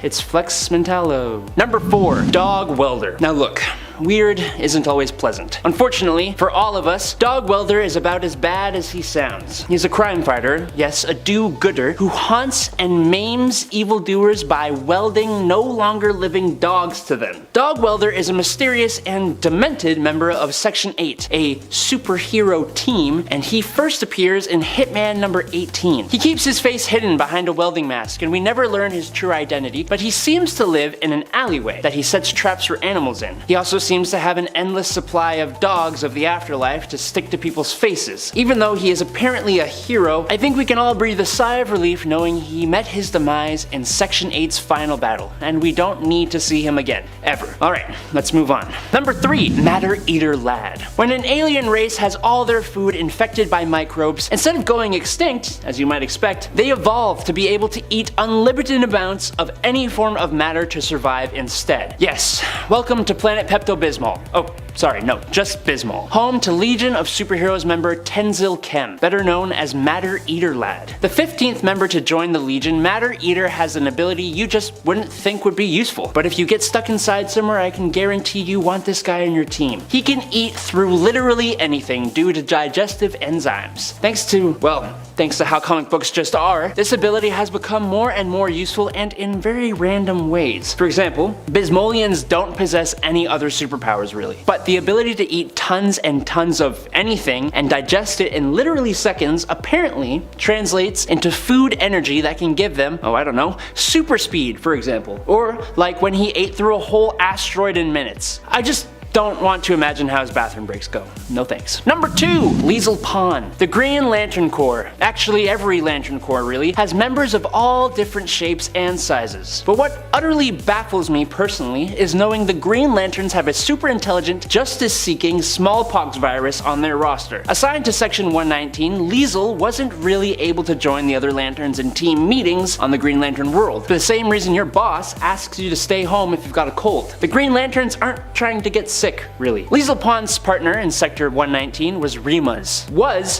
it's Flex Mentallo. Number 4. Dog Welder. Now look, weird isn't always pleasant. Unfortunately, for all of us, Dog Welder is about as bad as he sounds. He's a crime fighter, yes, a do-gooder, who haunts and maims evildoers by welding no longer living dogs to them. Dog Welder is a mysterious and demented member of Section 8, a superhero team, and he first appears in Hitman number 18. He keeps his face hidden behind a welding mask, and we never learn his true identity, but he seems to live in an alleyway that he sets traps for animals in. He also seems to have an endless supply of dogs of the afterlife to stick to people's faces. Even though he is apparently a hero, I think we can all breathe a sigh of relief knowing he met his demise in Section 8's final battle, and we don't need to see him again, ever. Alright, let's move on. Number 3. Matter Eater Lad. When an alien race has all their food infected by microbes, instead of going extinct, as you might expect, they evolve to be able to eat unlimited amounts of any form of matter to survive instead. Yes, welcome to Planet Pepto-Bismol. Oh, sorry, no, just Bismol. Home to Legion of Superheroes member Tenzil Kem, better known as Matter Eater Lad. The 15th member to join the Legion, Matter Eater has an ability you just wouldn't think would be useful. But if you get stuck inside somewhere, I can guarantee you want this guy on your team. He can eat through literally anything due to digestive enzymes. Thanks to how comic books just are, this ability has become more and more useful and in very random ways. For example, Bismolians don't possess any other superpowers really, but the ability to eat tons and tons of anything and digest it in literally seconds apparently translates into food energy that can give them, oh I don't know, super speed for example, or like when he ate through a whole asteroid in minutes. I just don't want to imagine how his bathroom breaks go. No thanks. Number 2. Liesl Pon. The Green Lantern Corps, actually every Lantern Corps really, has members of all different shapes and sizes. But what utterly baffles me personally is knowing the Green Lanterns have a super intelligent, justice-seeking smallpox virus on their roster. Assigned to Section 119, Liesl wasn't really able to join the other Lanterns in team meetings on the Green Lantern world, for the same reason your boss asks you to stay home if you've got a cold. The Green Lanterns aren't trying to get sick, really. Liesl Pon's partner in Sector 119 was Remus.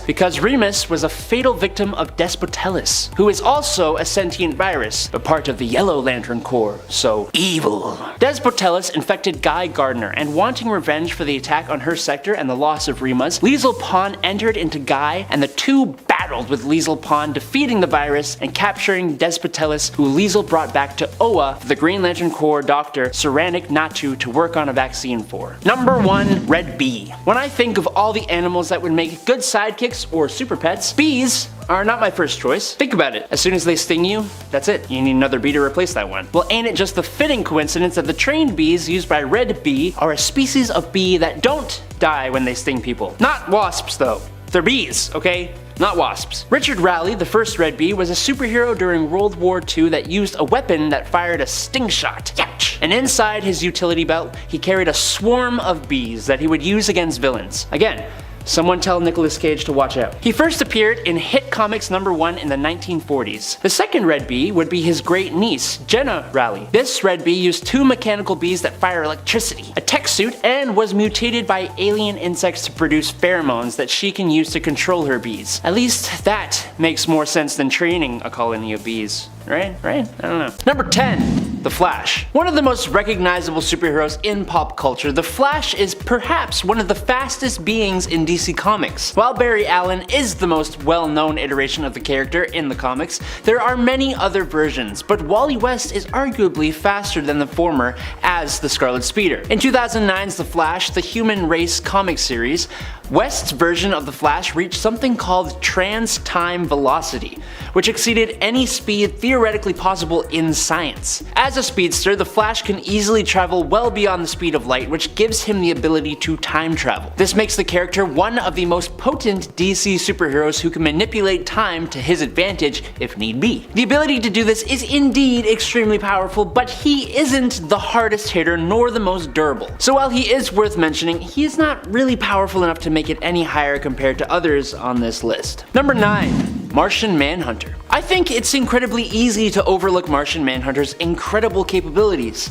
Because Remus was a fatal victim of Despotellus, who is also a sentient virus, but part of the Yellow Lantern Corps, so evil. Despotellus infected Guy Gardner, and wanting revenge for the attack on her sector and the loss of Remus, Liesl Pon entered into Guy, and the two battled with Liesl Pon, defeating the virus and capturing Despotellus, who Liesl brought back to Oa for the Green Lantern Corps doctor Saranik Natu to work on a vaccine for. for. Number 1, Red Bee. When I think of all the animals that would make good sidekicks or super pets, bees are not my first choice. Think about it. As soon as they sting you, that's it. You need another bee to replace that one. Well, ain't it just the fitting coincidence that the trained bees used by Red Bee are a species of bee that don't die when they sting people. Not wasps though. They're bees, okay? Not wasps. Richard Raleigh, the first Red Bee, was a superhero during World War II that used a weapon that fired a sting shot. Ouch! And inside his utility belt, he carried a swarm of bees that he would use against villains. Again, someone tell Nicolas Cage to watch out. He first appeared in Hit Comics #1 in the 1940s. The second Red Bee would be his great niece, Jenna Raleigh. This Red Bee used 2 mechanical bees that fire electricity, a tech suit, and was mutated by alien insects to produce pheromones that she can use to control her bees. At least that makes more sense than training a colony of bees. Right? I don't know. Number 10. The Flash. One of the most recognizable superheroes in pop culture, the Flash is perhaps one of the fastest beings in DC Comics. While Barry Allen is the most well-known iteration of the character in the comics, there are many other versions, but Wally West is arguably faster than the former as the Scarlet Speeder. In 2009's The Flash, the Human Race comic series, West's version of the Flash reached something called trans-time velocity, which exceeded any speed theoretically possible in science. As a speedster, the Flash can easily travel well beyond the speed of light, which gives him the ability to time travel. This makes the character one of the most potent DC superheroes who can manipulate time to his advantage if need be. The ability to do this is indeed extremely powerful, but he isn't the hardest hitter nor the most durable. So while he is worth mentioning, he is not really powerful enough to make it any higher compared to others on this list. Number 9. Martian Manhunter. I think it's incredibly easy to overlook Martian Manhunter's incredible capabilities.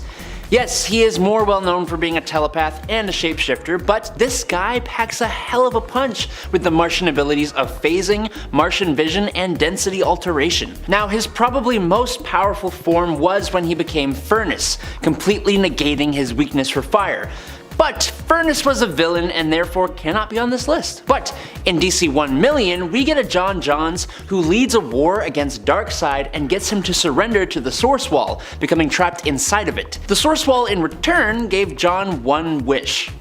Yes, he is more well known for being a telepath and a shapeshifter, but this guy packs a hell of a punch with the Martian abilities of phasing, Martian vision, and density alteration. Now, his probably most powerful form was when he became Furnace, completely negating his weakness for fire. But Furnace was a villain and therefore cannot be on this list. But in DC 1,000,000, we get a John Johns who leads a war against Darkseid and gets him to surrender to the Source Wall, becoming trapped inside of it. The Source Wall in return gave John one wish.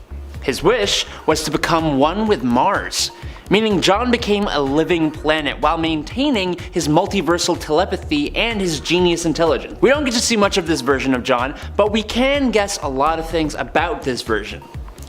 His wish was to become one with Mars, meaning John became a living planet while maintaining his multiversal telepathy and his genius intelligence. We don't get to see much of this version of John, but we can guess a lot of things about this version.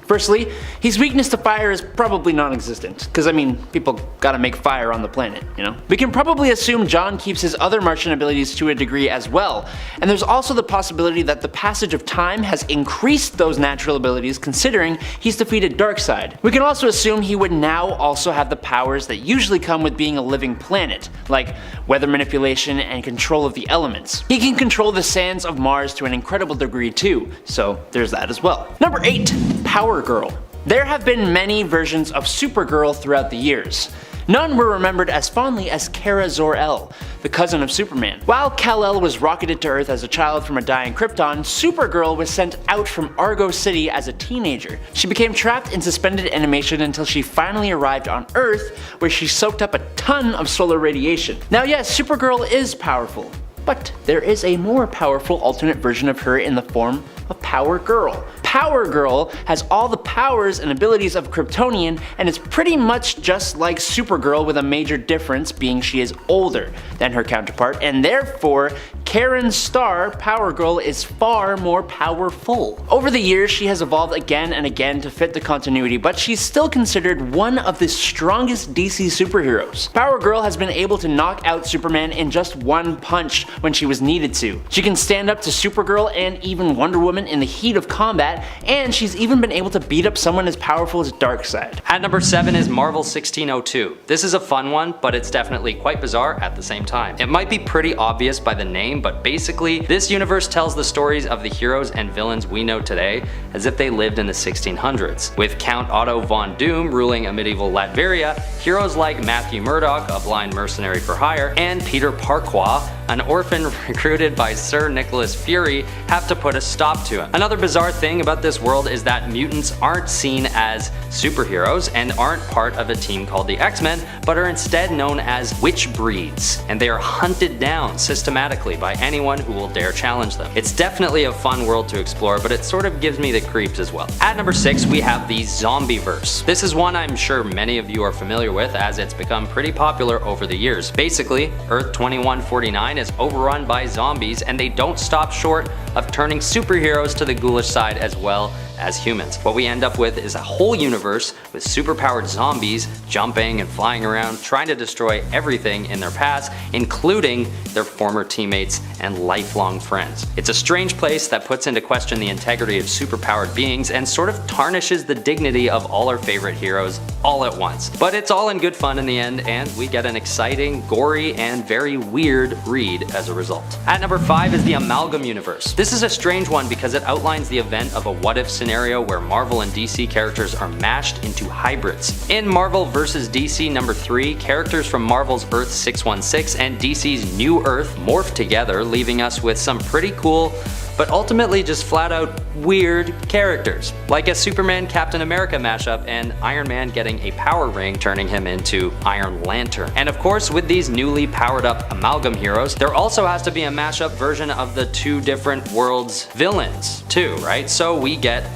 Firstly, his weakness to fire is probably non-existent, because I mean, people gotta make fire on the planet, you know? We can probably assume John keeps his other Martian abilities to a degree as well, and there's also the possibility that the passage of time has increased those natural abilities considering he's defeated Darkseid. We can also assume he would now also have the powers that usually come with being a living planet, like weather manipulation and control of the elements. He can control the sands of Mars to an incredible degree too, so there's that as well. Number 8. Power Girl. There have been many versions of Supergirl throughout the years. None were remembered as fondly as Kara Zor-El, the cousin of Superman. While Kal-El was rocketed to Earth as a child from a dying Krypton, Supergirl was sent out from Argo City as a teenager. She became trapped in suspended animation until she finally arrived on Earth, where she soaked up a ton of solar radiation. Now yes, Supergirl is powerful, but there is a more powerful alternate version of her in the form of Power Girl. Power Girl has all the powers and abilities of Kryptonian and is pretty much just like Supergirl, with a major difference being she is older than her counterpart, and therefore Karen Starr, Power Girl, is far more powerful. Over the years she has evolved again and again to fit the continuity, but she's still considered one of the strongest DC superheroes. Power Girl has been able to knock out Superman in just one punch when she was needed to. She can stand up to Supergirl and even Wonder Woman in the heat of combat, and she's even been able to beat up someone as powerful as Darkseid. At number 7 is Marvel 1602. This is a fun one, but it's definitely quite bizarre at the same time. It might be pretty obvious by the name, but basically, this universe tells the stories of the heroes and villains we know today as if they lived in the 1600s. With Count Otto von Doom ruling a medieval Latveria, heroes like Matthew Murdoch, a blind mercenary for hire, and Peter Parquois, an orphan recruited by Sir Nicholas Fury, have to put a stop to him. Another bizarre thing about this world is that mutants aren't seen as superheroes and aren't part of a team called the X-Men, but are instead known as witch breeds, and they are hunted down systematically by anyone who will dare challenge them. It's definitely a fun world to explore, but it sort of gives me the creeps as well. At number 6, we have the Zombieverse. This is one I'm sure many of you are familiar with, as it's become pretty popular over the years. Basically, Earth 2149 is overrun by zombies, and they don't stop short of turning superheroes to the ghoulish side as well as humans. What we end up with is a whole universe with superpowered zombies jumping and flying around, trying to destroy everything in their paths, including their former teammates and lifelong friends. It's a strange place that puts into question the integrity of superpowered beings and sort of tarnishes the dignity of all our favorite heroes all at once. But it's all in good fun in the end, and we get an exciting, gory, and very weird read as a result. At number 5 is the Amalgam Universe. This is a strange one because it outlines the event of a what-if scenario where Marvel and DC characters are mashed into hybrids. In Marvel vs. DC number 3, characters from Marvel's Earth 616 and DC's New Earth morph together, leaving us with some pretty cool, but ultimately just flat out weird characters, like a Superman Captain America mashup and Iron Man getting a power ring turning him into Iron Lantern. And of course, with these newly powered up Amalgam heroes, there also has to be a mashup version of the two different worlds' villains too, right? So we get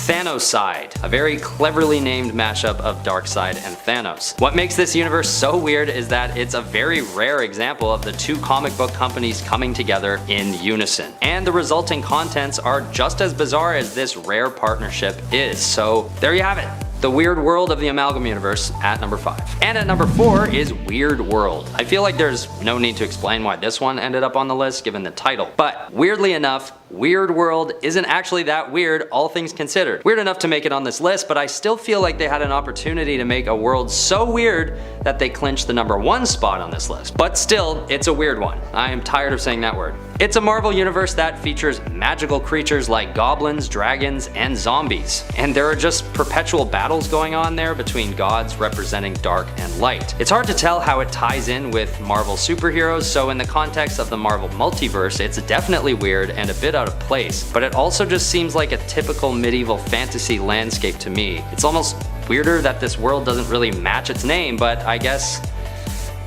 Thanoside, a very cleverly named mashup of Darkseid and Thanos. What makes this universe so weird is that it's a very rare example of the two comic book companies coming together in unison. And the resulting contents are just as bizarre as this rare partnership is. So there you have it. The Weird World of the Amalgam Universe at number 5. And at number 4 is Weird World. I feel like there's no need to explain why this one ended up on the list given the title. But weirdly enough, Weird World isn't actually that weird, all things considered. Weird enough to make it on this list, but I still feel like they had an opportunity to make a world so weird that they clinched the number 1 spot on this list. But still, it's a weird one. I am tired of saying that word. It's a Marvel universe that features magical creatures like goblins, dragons, and zombies. And there are just perpetual battles going on there between gods representing dark and light. It's hard to tell how it ties in with Marvel superheroes, so in the context of the Marvel multiverse, it's definitely weird and a bit out of place, but it also just seems like a typical medieval fantasy landscape to me. It's almost weirder that this world doesn't really match its name, but I guess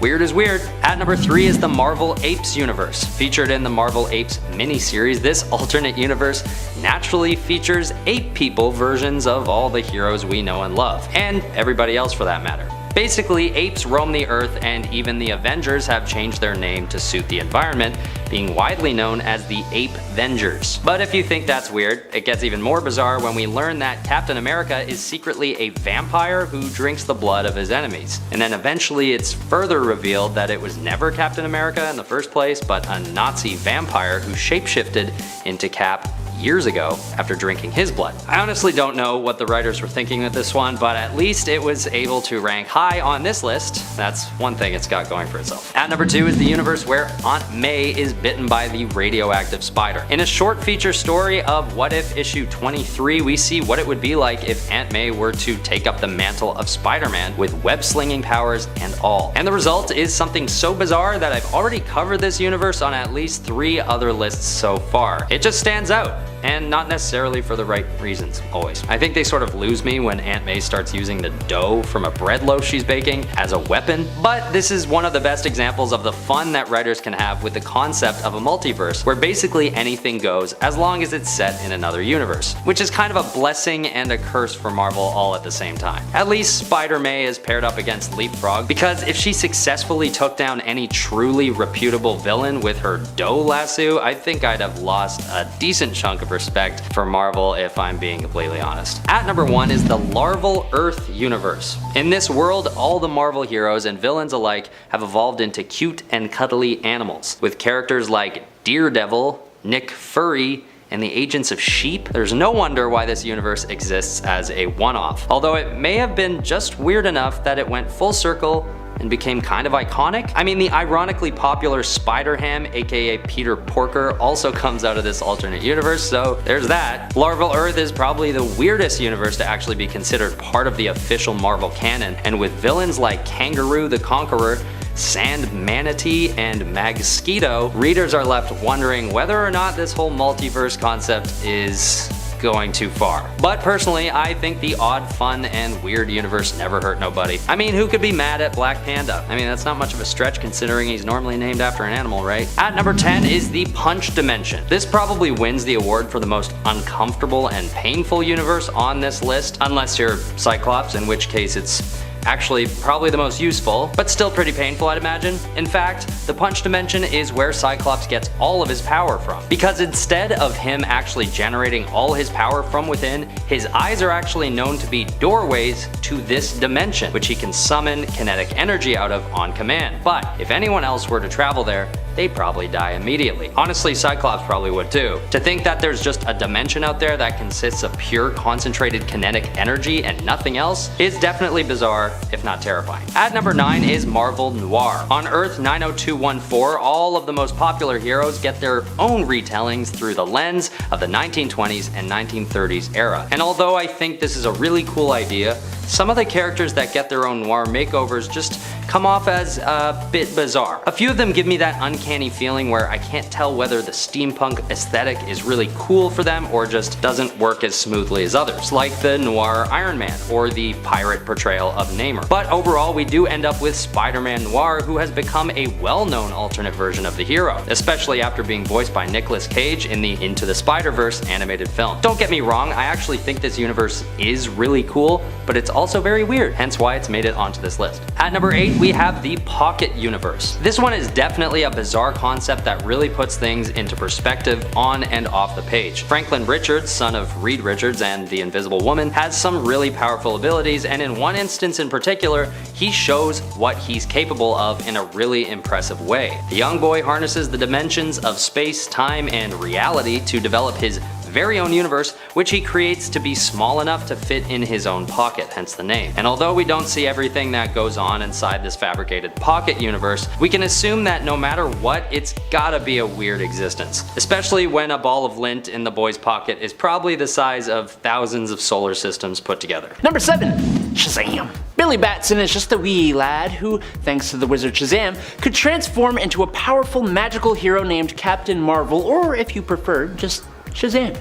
weird is weird. At number 3 is the Marvel Apes universe. Featured in the Marvel Apes miniseries, this alternate universe naturally features ape people versions of all the heroes we know and love, and everybody else for that matter. Basically, apes roam the earth, and even the Avengers have changed their name to suit the environment, being widely known as the Ape-Vengers. But if you think that's weird, it gets even more bizarre when we learn that Captain America is secretly a vampire who drinks the blood of his enemies. And then eventually it's further revealed that it was never Captain America in the first place, but a Nazi vampire who shapeshifted into Cap years ago after drinking his blood. I honestly don't know what the writers were thinking with this one, but at least it was able to rank high on this list. That's one thing it's got going for itself. At number 2 is the universe where Aunt May is bitten by the radioactive spider. In a short feature story of What If issue 23, we see what it would be like if Aunt May were to take up the mantle of Spider-Man with web-slinging powers and all. And the result is something so bizarre that I've already covered this universe on at least 3 other lists so far. It just stands out. And not necessarily for the right reasons, always. I think they sort of lose me when Aunt May starts using the dough from a bread loaf she's baking as a weapon, but this is one of the best examples of the fun that writers can have with the concept of a multiverse, where basically anything goes as long as it's set in another universe, which is kind of a blessing and a curse for Marvel all at the same time. At least Spider-May is paired up against Leapfrog, because if she successfully took down any truly reputable villain with her dough lasso, I think I'd have lost a decent chunk of respect for Marvel, if I'm being completely honest. At number 1 is the Larval Earth universe. In this world, all the Marvel heroes and villains alike have evolved into cute and cuddly animals, with characters like Daredevil, Nick Fury, and the Agents of Sheep. There's no wonder why this universe exists as a one-off, although it may have been just weird enough that it went full circle and became kind of iconic. I mean, the ironically popular Spider-Ham, aka Peter Porker, also comes out of this alternate universe, so there's that. Larval Earth is probably the weirdest universe to actually be considered part of the official Marvel canon, and with villains like Kangaroo the Conqueror, Sand Manatee, and Magsquito, readers are left wondering whether or not this whole multiverse concept is going too far. But personally, I think the odd, fun, and weird universe never hurt nobody. I mean, who could be mad at Black Panda? I mean, that's not much of a stretch considering he's normally named after an animal, right? At number 10 is the Punch Dimension. This probably wins the award for the most uncomfortable and painful universe on this list, unless you're Cyclops, in which case it's actually probably the most useful, but still pretty painful, I'd imagine. In fact, the Punch Dimension is where Cyclops gets all of his power from, because instead of him actually generating all his power from within, his eyes are actually known to be doorways to this dimension, which he can summon kinetic energy out of on command. But if anyone else were to travel there, they'd probably die immediately. Honestly, Cyclops probably would too. To think that there's just a dimension out there that consists of pure concentrated kinetic energy and nothing else is definitely bizarre, if not terrifying. At number 9 is Marvel Noir. On Earth 90214, all of the most popular heroes get their own retellings through the lens of the 1920s and 1930s era. And although I think this is a really cool idea, some of the characters that get their own noir makeovers just come off as a bit bizarre. A few of them give me that uncanny feeling where I can't tell whether the steampunk aesthetic is really cool for them or just doesn't work as smoothly as others, like the noir Iron Man or the pirate portrayal of Namor. But overall, we do end up with Spider-Man Noir, who has become a well-known alternate version of the hero, especially after being voiced by Nicolas Cage in the Into the Spider-Verse animated film. Don't get me wrong, I actually think this universe is really cool, but it's also very weird, hence why it's made it onto this list. At number 8, we have the Pocket Universe. This one is definitely a bizarre concept that really puts things into perspective on and off the page. Franklin Richards, son of Reed Richards and the Invisible Woman, has some really powerful abilities, and in one instance in particular, he shows what he's capable of in a really impressive way. The young boy harnesses the dimensions of space, time, and reality to develop his very own universe, which he creates to be small enough to fit in his own pocket, hence the name. And although we don't see everything that goes on inside this fabricated pocket universe, we can assume that no matter what, it's gotta be a weird existence. Especially when a ball of lint in the boy's pocket is probably the size of thousands of solar systems put together. Number 7. Shazam. Billy Batson is just a wee lad who, thanks to the wizard Shazam, could transform into a powerful magical hero named Captain Marvel, or if you prefer, just Shazam.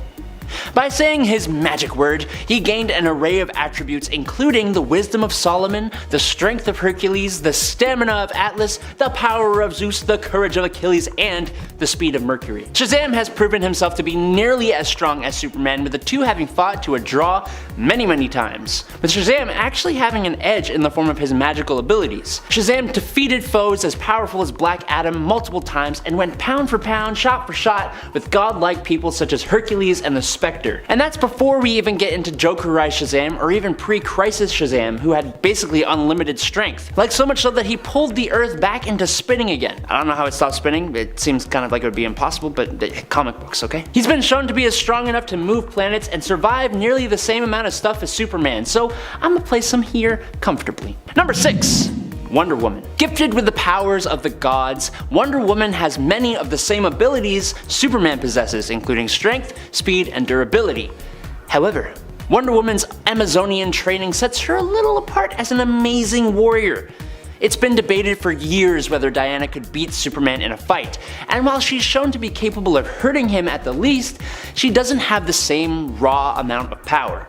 By saying his magic word, he gained an array of attributes including the wisdom of Solomon, the strength of Hercules, the stamina of Atlas, the power of Zeus, the courage of Achilles, and the speed of Mercury. Shazam has proven himself to be nearly as strong as Superman, with the two having fought to a draw many times, with Shazam actually having an edge in the form of his magical abilities. Shazam defeated foes as powerful as Black Adam multiple times and went pound for pound, shot for shot with godlike people such as Hercules and the Spectre. And that's before we even get into Jokerized Shazam or even pre-Crisis Shazam, who had basically unlimited strength. Like so much so that he pulled the Earth back into spinning again. I don't know how it stopped spinning, it seems kind of like it would be impossible, but comic books, okay? He's been shown to be as strong enough to move planets and survive nearly the same amount of stuff as Superman, so I'm gonna place him here comfortably. Number 6. Wonder Woman. Gifted with the powers of the gods, Wonder Woman has many of the same abilities Superman possesses, including strength, speed, and durability. However, Wonder Woman's Amazonian training sets her a little apart as an amazing warrior. It's been debated for years whether Diana could beat Superman in a fight, and while she's shown to be capable of hurting him at the least, she doesn't have the same raw amount of power.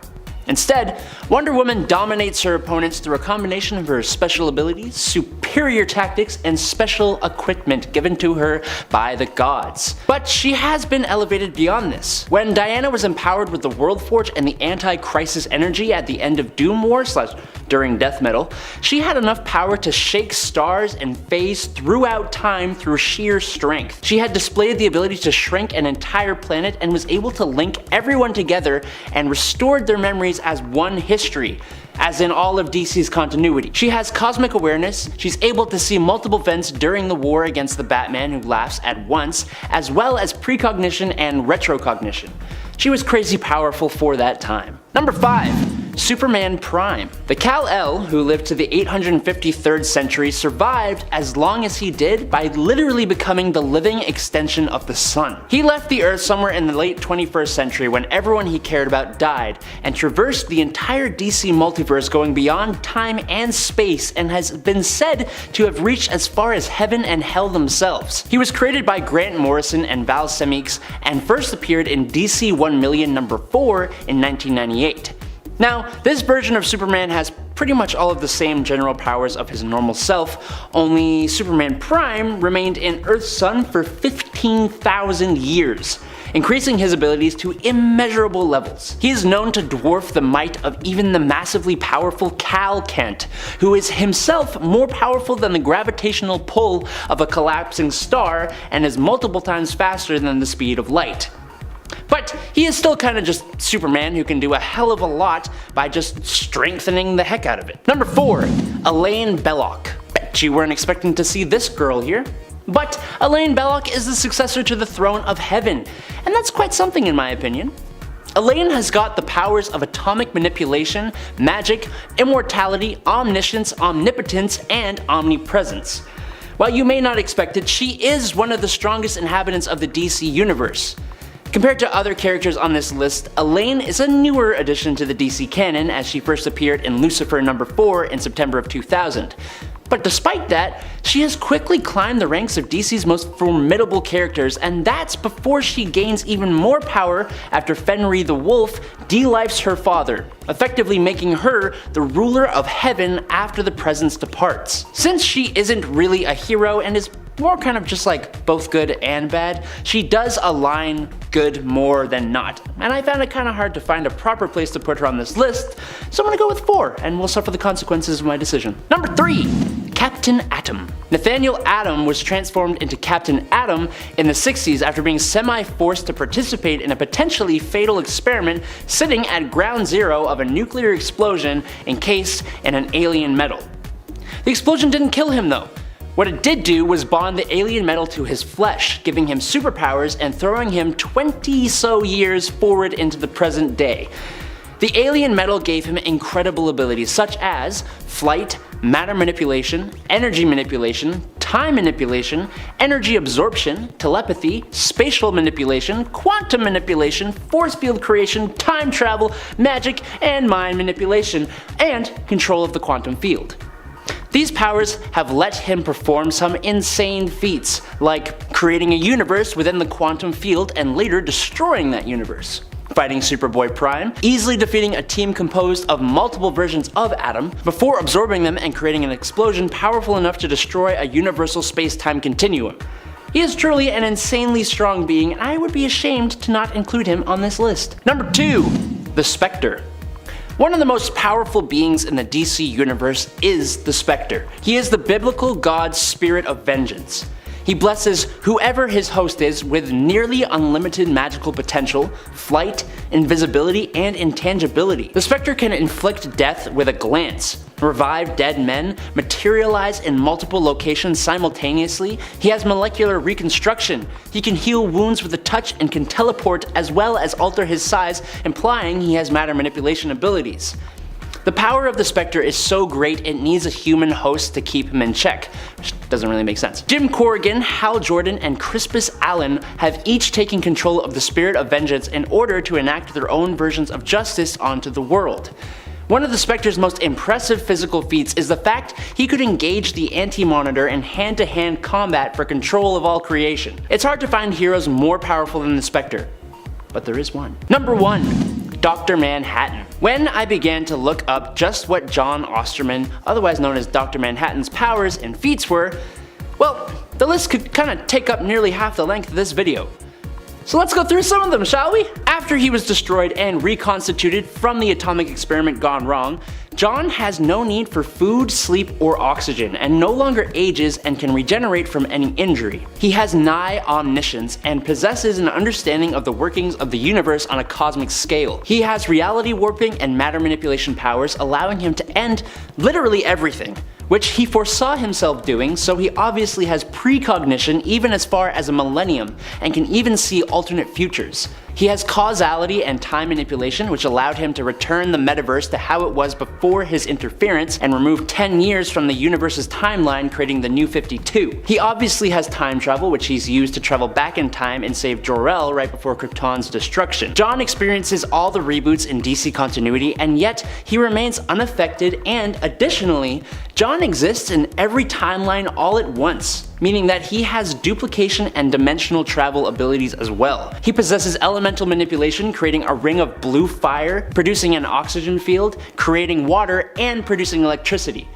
Instead, Wonder Woman dominates her opponents through a combination of her special abilities, superior tactics, and special equipment given to her by the gods. But she has been elevated beyond this. When Diana was empowered with the World Forge and the anti-crisis energy at the end of Doom War / during Death Metal, she had enough power to shake stars and phase throughout time through sheer strength. She had displayed the ability to shrink an entire planet and was able to link everyone together and restored their memories as one history, as in all of DC's continuity. She has cosmic awareness, she's able to see multiple events during the war against the Batman who laughs at once, as well as precognition and retrocognition. She was crazy powerful for that time. Number 5. Superman Prime. The Kal-El, who lived to the 853rd century, survived as long as he did by literally becoming the living extension of the sun. He left the Earth somewhere in the late 21st century when everyone he cared about died, and traversed the entire DC multiverse, going beyond time and space, and has been said to have reached as far as heaven and hell themselves. He was created by Grant Morrison and Val Semeiks and first appeared in DC 1,000,000 #4 in 1998. Now, this version of Superman has pretty much all of the same general powers of his normal self, only Superman Prime remained in Earth's sun for 15,000 years, increasing his abilities to immeasurable levels. He is known to dwarf the might of even the massively powerful Kal Kent, who is himself more powerful than the gravitational pull of a collapsing star and is multiple times faster than the speed of light. But he is still kinda just Superman, who can do a hell of a lot by just strengthening the heck out of it. Number 4. Elaine Belloc. Bet you weren't expecting to see this girl here. But Elaine Belloc is the successor to the throne of heaven, and that's quite something in my opinion. Elaine has got the powers of atomic manipulation, magic, immortality, omniscience, omnipotence, and omnipresence. While you may not expect it, she is one of the strongest inhabitants of the DC universe. Compared to other characters on this list, Elaine is a newer addition to the DC canon, as she first appeared in Lucifer #4 in September of 2000. But despite that, she has quickly climbed the ranks of DC's most formidable characters, and that's before she gains even more power after Fenrir the Wolf de-lifes her father, effectively making her the ruler of heaven after the presence departs. Since she isn't really a hero and is more kind of just like both good and bad, she does align good more than not, and I found it kind of hard to find a proper place to put her on this list, so I'm gonna go with 4, and we'll suffer the consequences of my decision. Number 3. Captain Atom. Nathaniel Atom was transformed into Captain Atom in the 60s after being semi-forced to participate in a potentially fatal experiment sitting at ground zero of a nuclear explosion encased in an alien metal. The explosion didn't kill him though. What it did do was bond the alien metal to his flesh, giving him superpowers and throwing him 20 so years forward into the present day. The alien metal gave him incredible abilities such as flight, matter manipulation, energy manipulation, time manipulation, energy absorption, telepathy, spatial manipulation, quantum manipulation, force field creation, time travel, magic, and mind manipulation, and control of the quantum field. These powers have let him perform some insane feats, like creating a universe within the quantum field and later destroying that universe, fighting Superboy Prime, easily defeating a team composed of multiple versions of Atom, before absorbing them and creating an explosion powerful enough to destroy a universal space-time continuum. He is truly an insanely strong being, and I would be ashamed to not include him on this list. Number 2. The Spectre. One of the most powerful beings in the DC universe is the Spectre. He is the biblical god's spirit of vengeance. He blesses whoever his host is with nearly unlimited magical potential, flight, invisibility, and intangibility. The Spectre can inflict death with a glance, revive dead men, materialize in multiple locations simultaneously. He has molecular reconstruction. He can heal wounds with a touch and can teleport as well as alter his size, implying he has matter manipulation abilities. The power of the Spectre is so great it needs a human host to keep him in check, which doesn't really make sense. Jim Corrigan, Hal Jordan, and Crispus Allen have each taken control of the spirit of vengeance in order to enact their own versions of justice onto the world. One of the Spectre's most impressive physical feats is the fact he could engage the Anti-Monitor in hand-to-hand combat for control of all creation. It's hard to find heroes more powerful than the Spectre, but there is one. Number 1. Dr. Manhattan. When I began to look up just what John Osterman, otherwise known as Dr. Manhattan's powers and feats were, well, the list could kinda take up nearly half the length of this video. So let's go through some of them, shall we? After he was destroyed and reconstituted from the atomic experiment gone wrong, John has no need for food, sleep, or oxygen, and no longer ages and can regenerate from any injury. He has nigh omniscience and possesses an understanding of the workings of the universe on a cosmic scale. He has reality warping and matter manipulation powers, allowing him to end literally everything, which he foresaw himself doing, so he obviously has precognition even as far as a millennium, and can even see alternate futures. He has causality and time manipulation, which allowed him to return the metaverse to how it was before his interference and remove 10 years from the universe's timeline, creating the New 52. He obviously has time travel, which he's used to travel back in time and save Jor-El right before Krypton's destruction. John experiences all the reboots in DC continuity, and yet he remains unaffected, and additionally, John exists in every timeline all at once, meaning that he has duplication and dimensional travel abilities as well. He possesses elemental manipulation, creating a ring of blue fire, producing an oxygen field, creating water, and producing electricity.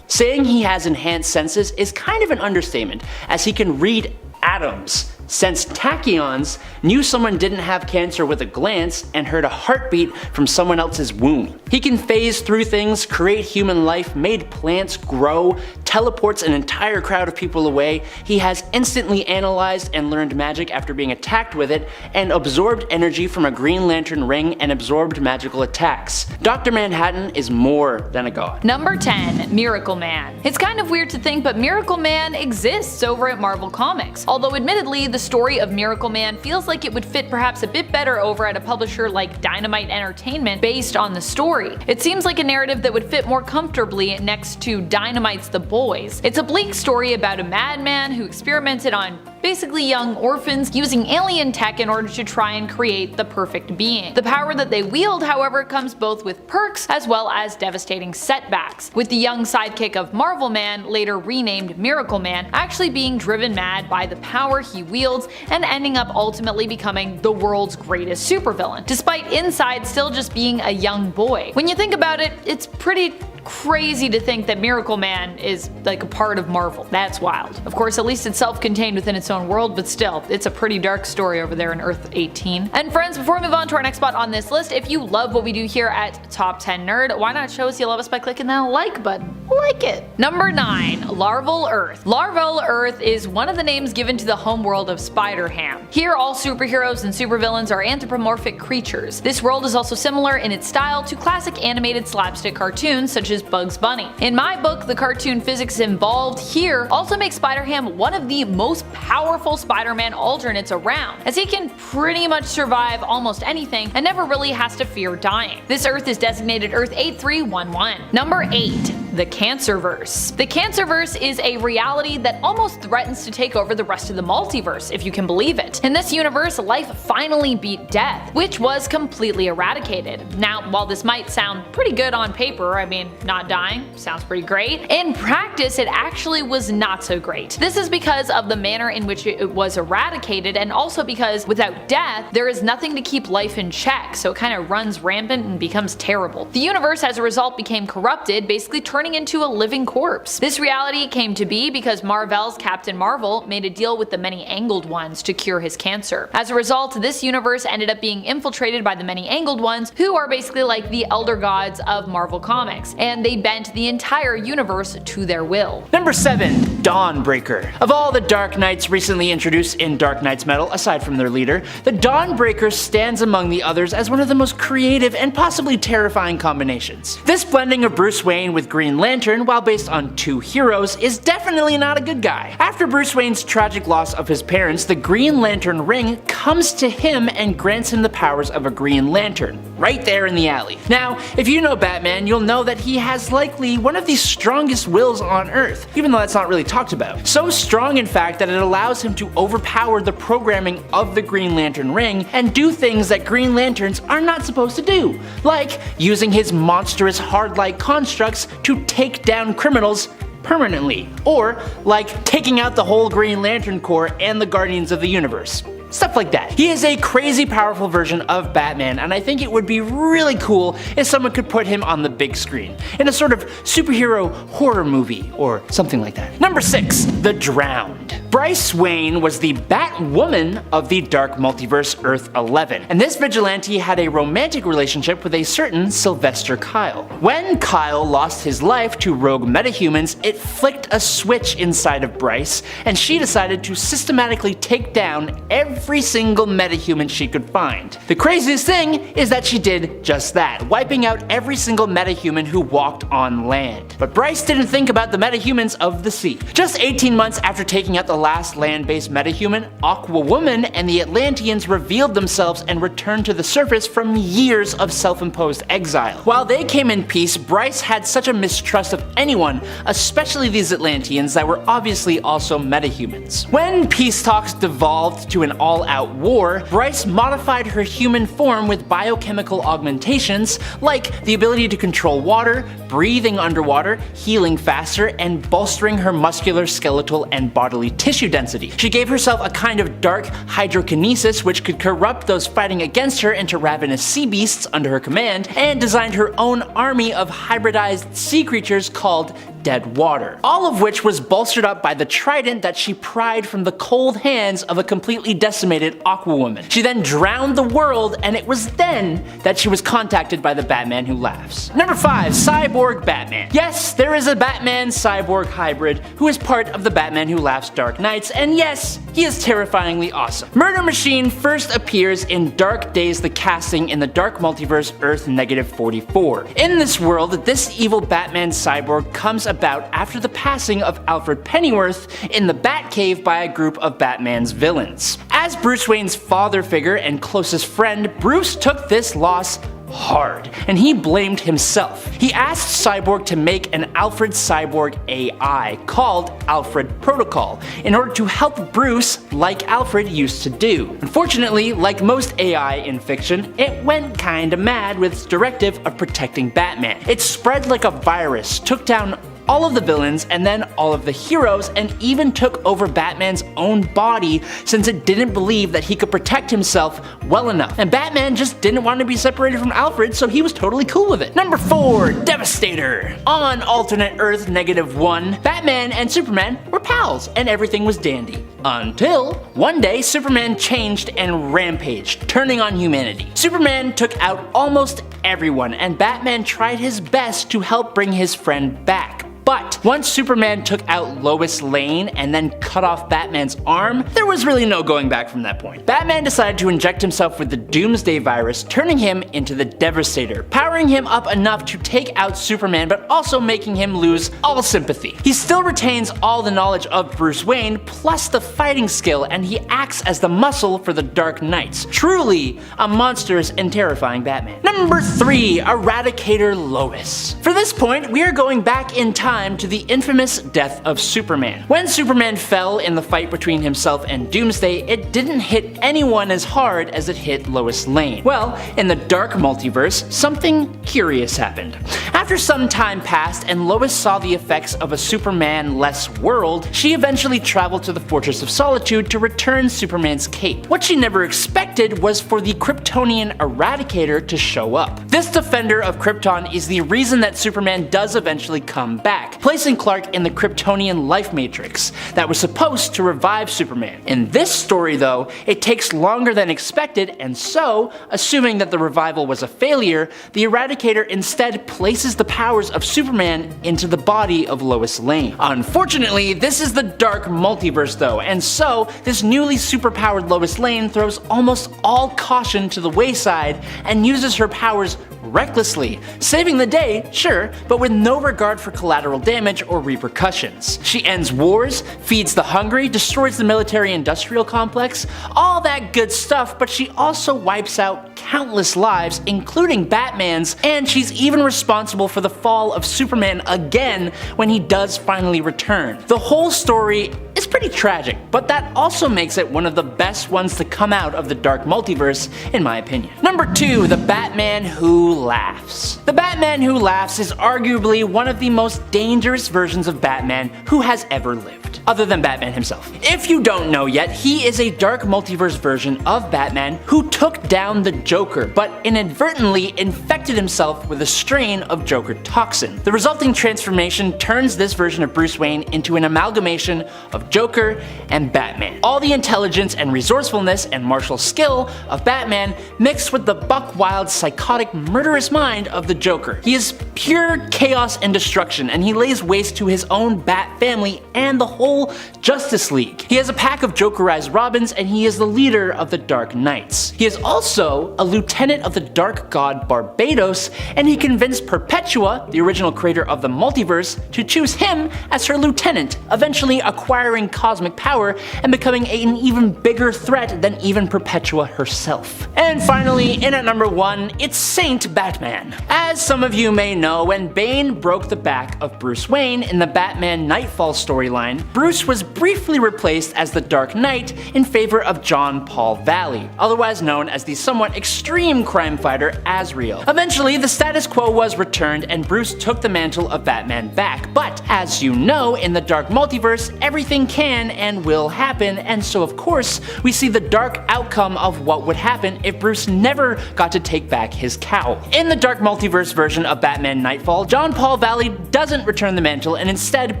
Saying he has enhanced senses is kind of an understatement, as he can read atoms, sense tachyons, knew someone didn't have cancer with a glance, and heard a heartbeat from someone else's womb. He can phase through things, create human life, made plants grow, teleports an entire crowd of people away. He has instantly analyzed and learned magic after being attacked with it, and absorbed energy from a Green Lantern ring and absorbed magical attacks. Dr. Manhattan is more than a god. Number 10. Miracle Man. It's kind of weird to think, but Miracle Man exists over at Marvel Comics. Although admittedly, the story of Miracle Man feels like it would fit perhaps a bit better over at a publisher like Dynamite Entertainment based on the story. It seems like a narrative that would fit more comfortably next to Dynamite's The Boys. It's a bleak story about a madman who experimented on basically young orphans using alien tech in order to try and create the perfect being. The power that they wield, however, comes both with perks as well as devastating setbacks, with the young sidekick of Marvel Man, later renamed Miracle Man, actually being driven mad by the power he wields and ending up ultimately becoming the world's greatest supervillain, despite inside still just being a young boy. When you think about it, it's pretty crazy to think that Miracle Man is like a part of Marvel. That's wild. Of course, at least it's self-contained within its own world, but still, it's a pretty dark story over there in Earth 18. And friends, before we move on to our next spot on this list, if you love what we do here at Top 10 Nerd, why not show us you love us by clicking that like button? Like it! Number 9. Larval Earth. Larval Earth is one of the names given to the homeworld of Spider-Ham. Here, all superheroes and supervillains are anthropomorphic creatures. This world is also similar in its style to classic animated slapstick cartoons such as Bugs Bunny. In my book, the cartoon physics involved here also makes Spider-Ham one of the most powerful Spider-Man alternates around, as he can pretty much survive almost anything and never really has to fear dying. This Earth is designated Earth 8311. Number 8. The Cancerverse. The Cancerverse is a reality that almost threatens to take over the rest of the multiverse, if you can believe it. In this universe, life finally beat death, which was completely eradicated. Now, while this might sound pretty good on paper, I mean, not dying sounds pretty great, in practice it actually was not so great. This is because of the manner in which it was eradicated, and also because without death, there is nothing to keep life in check, so it kind of runs rampant and becomes terrible. The universe as a result became corrupted, basically turning into a living corpse. This reality came to be because Marvel's Captain Marvel made a deal with the Many-Angled Ones to cure his cancer. As a result, this universe ended up being infiltrated by the Many-Angled Ones, who are basically like the elder gods of Marvel Comics, and they bent the entire universe to their will. Number 7. Dawnbreaker. Of all the Dark Knights recently introduced in Dark Knight's Metal, aside from their leader, the Dawnbreaker stands among the others as one of the most creative and possibly terrifying combinations. This blending of Bruce Wayne with Green Lantern, while based on two heroes, is definitely not a good guy. After Bruce Wayne's tragic loss of his parents, the Green Lantern ring comes to him and grants him the powers of a Green Lantern, right there in the alley. Now, if you know Batman, you'll know that he has likely one of the strongest wills on Earth, even though that's not really talked about. So strong in fact that it allows him to overpower the programming of the Green Lantern ring and do things that Green Lanterns are not supposed to do, like using his monstrous hard-like constructs to take down criminals permanently, or like taking out the whole Green Lantern Corps and the Guardians of the Universe. Stuff like that. He is a crazy powerful version of Batman, and I think it would be really cool if someone could put him on the big screen, in a sort of superhero horror movie, or something like that. Number 6. The Drowned. Bryce Wayne was the Batwoman of the Dark Multiverse Earth 11, and this vigilante had a romantic relationship with a certain Sylvester Kyle. When Kyle lost his life to rogue metahumans, it flicked a switch inside of Bryce, and she decided to systematically take down every every single metahuman she could find. The craziest thing is that she did just that, wiping out every single metahuman who walked on land. But Bryce didn't think about the metahumans of the sea. Just 18 months after taking out the last land-based metahuman, Aqua Woman and the Atlanteans revealed themselves and returned to the surface from years of self-imposed exile. While they came in peace, Bryce had such a mistrust of anyone, especially these Atlanteans that were obviously also metahumans. When peace talks devolved to an all-out war, Bryce modified her human form with biochemical augmentations like the ability to control water, breathing underwater, healing faster, and bolstering her muscular, skeletal, and bodily tissue density. She gave herself a kind of dark hydrokinesis which could corrupt those fighting against her into ravenous sea beasts under her command, and designed her own army of hybridized sea creatures called Dead Water. All of which was bolstered up by the trident that she pried from the cold hands of a completely decimated Aqua Woman. She then drowned the world, and it was then that she was contacted by the Batman Who Laughs. Number 5. Cyborg Batman. Yes, there is a Batman-Cyborg hybrid who is part of the Batman Who Laughs Dark Knights, and yes, he is terrifyingly awesome. Murder Machine first appears in Dark Days the Casting in the Dark Multiverse Earth -44. In this world, this evil Batman cyborg comes about after the passing of Alfred Pennyworth in the Batcave by a group of Batman's villains. As Bruce Wayne's father figure and closest friend, Bruce took this loss hard, and he blamed himself. He asked Cyborg to make an Alfred Cyborg AI called Alfred Protocol in order to help Bruce like Alfred used to do. Unfortunately, like most AI in fiction, it went kinda mad with its directive of protecting Batman. It spread like a virus, took down all of the villains and then all of the heroes, and even took over Batman's own body since it didn't believe that he could protect himself well enough. And Batman just didn't want to be separated from Alfred, so he was totally cool with it. Number 4. Devastator. On alternate Earth -1, Batman and Superman were pals and everything was dandy. Until one day Superman changed and rampaged, turning on humanity. Superman took out almost everyone, and Batman tried his best to help bring his friend back. But once Superman took out Lois Lane and then cut off Batman's arm, there was really no going back from that point. Batman decided to inject himself with the Doomsday virus, turning him into the Devastator, powering him up enough to take out Superman but also making him lose all sympathy. He still retains all the knowledge of Bruce Wayne plus the fighting skill, and he acts as the muscle for the Dark Knights. Truly a monstrous and terrifying Batman. Number 3. Eradicator Lois. For this point, we are going back in time to the infamous death of Superman. When Superman fell in the fight between himself and Doomsday, it didn't hit anyone as hard as it hit Lois Lane. Well, in the Dark Multiverse, something curious happened. After some time passed and Lois saw the effects of a Superman-less world, she eventually traveled to the Fortress of Solitude to return Superman's cape. What she never expected was for the Kryptonian Eradicator to show up. This defender of Krypton is the reason that Superman does eventually come back, placing Clark in the Kryptonian life matrix that was supposed to revive Superman. In this story though, it takes longer than expected, and so, assuming that the revival was a failure, the Eradicator instead places the powers of Superman into the body of Lois Lane. Unfortunately, this is the Dark Multiverse though, and so this newly superpowered Lois Lane throws almost all caution to the wayside and uses her powers recklessly, saving the day, sure, but with no regard for collateral damage or repercussions. She ends wars, feeds the hungry, destroys the military-industrial complex, all that good stuff, but she also wipes out countless lives, including Batman's, and she's even responsible for the fall of Superman again when he does finally return. The whole story is pretty tragic, but that also makes it one of the best ones to come out of the Dark Multiverse, in my opinion. Number 2. The Batman Who Laughs. The Batman Who Laughs is arguably one of the most dangerous versions of Batman who has ever lived, other than Batman himself. If you don't know yet, he is a Dark Multiverse version of Batman who took down the Joker, but inadvertently infected himself with a strain of Joker toxin. The resulting transformation turns this version of Bruce Wayne into an amalgamation of Joker and Batman. All the intelligence and resourcefulness and martial skill of Batman mixed with the buck-wild, psychotic, murderous mind of the Joker. He is pure chaos and destruction, and he lays waste to his own Bat family and the whole full Justice League. He has a pack of Jokerized Robins, and he is the leader of the Dark Knights. He is also a lieutenant of the Dark God Barbados, and he convinced Perpetua, the original creator of the multiverse, to choose him as her lieutenant, eventually acquiring cosmic power and becoming an even bigger threat than even Perpetua herself. And finally, in at number 1, it's Saint Batman. As some of you may know, when Bane broke the back of Bruce Wayne in the Batman Nightfall storyline, Bruce was briefly replaced as the Dark Knight in favor of John Paul Valley, otherwise known as the somewhat extreme crime fighter Azrael. Eventually, the status quo was returned and Bruce took the mantle of Batman back, but as you know, in the Dark Multiverse, everything can and will happen, and so of course, we see the dark outcome of what would happen if Bruce never got to take back his cowl. In the Dark Multiverse version of Batman Nightfall, John Paul Valley doesn't return the mantle, and instead,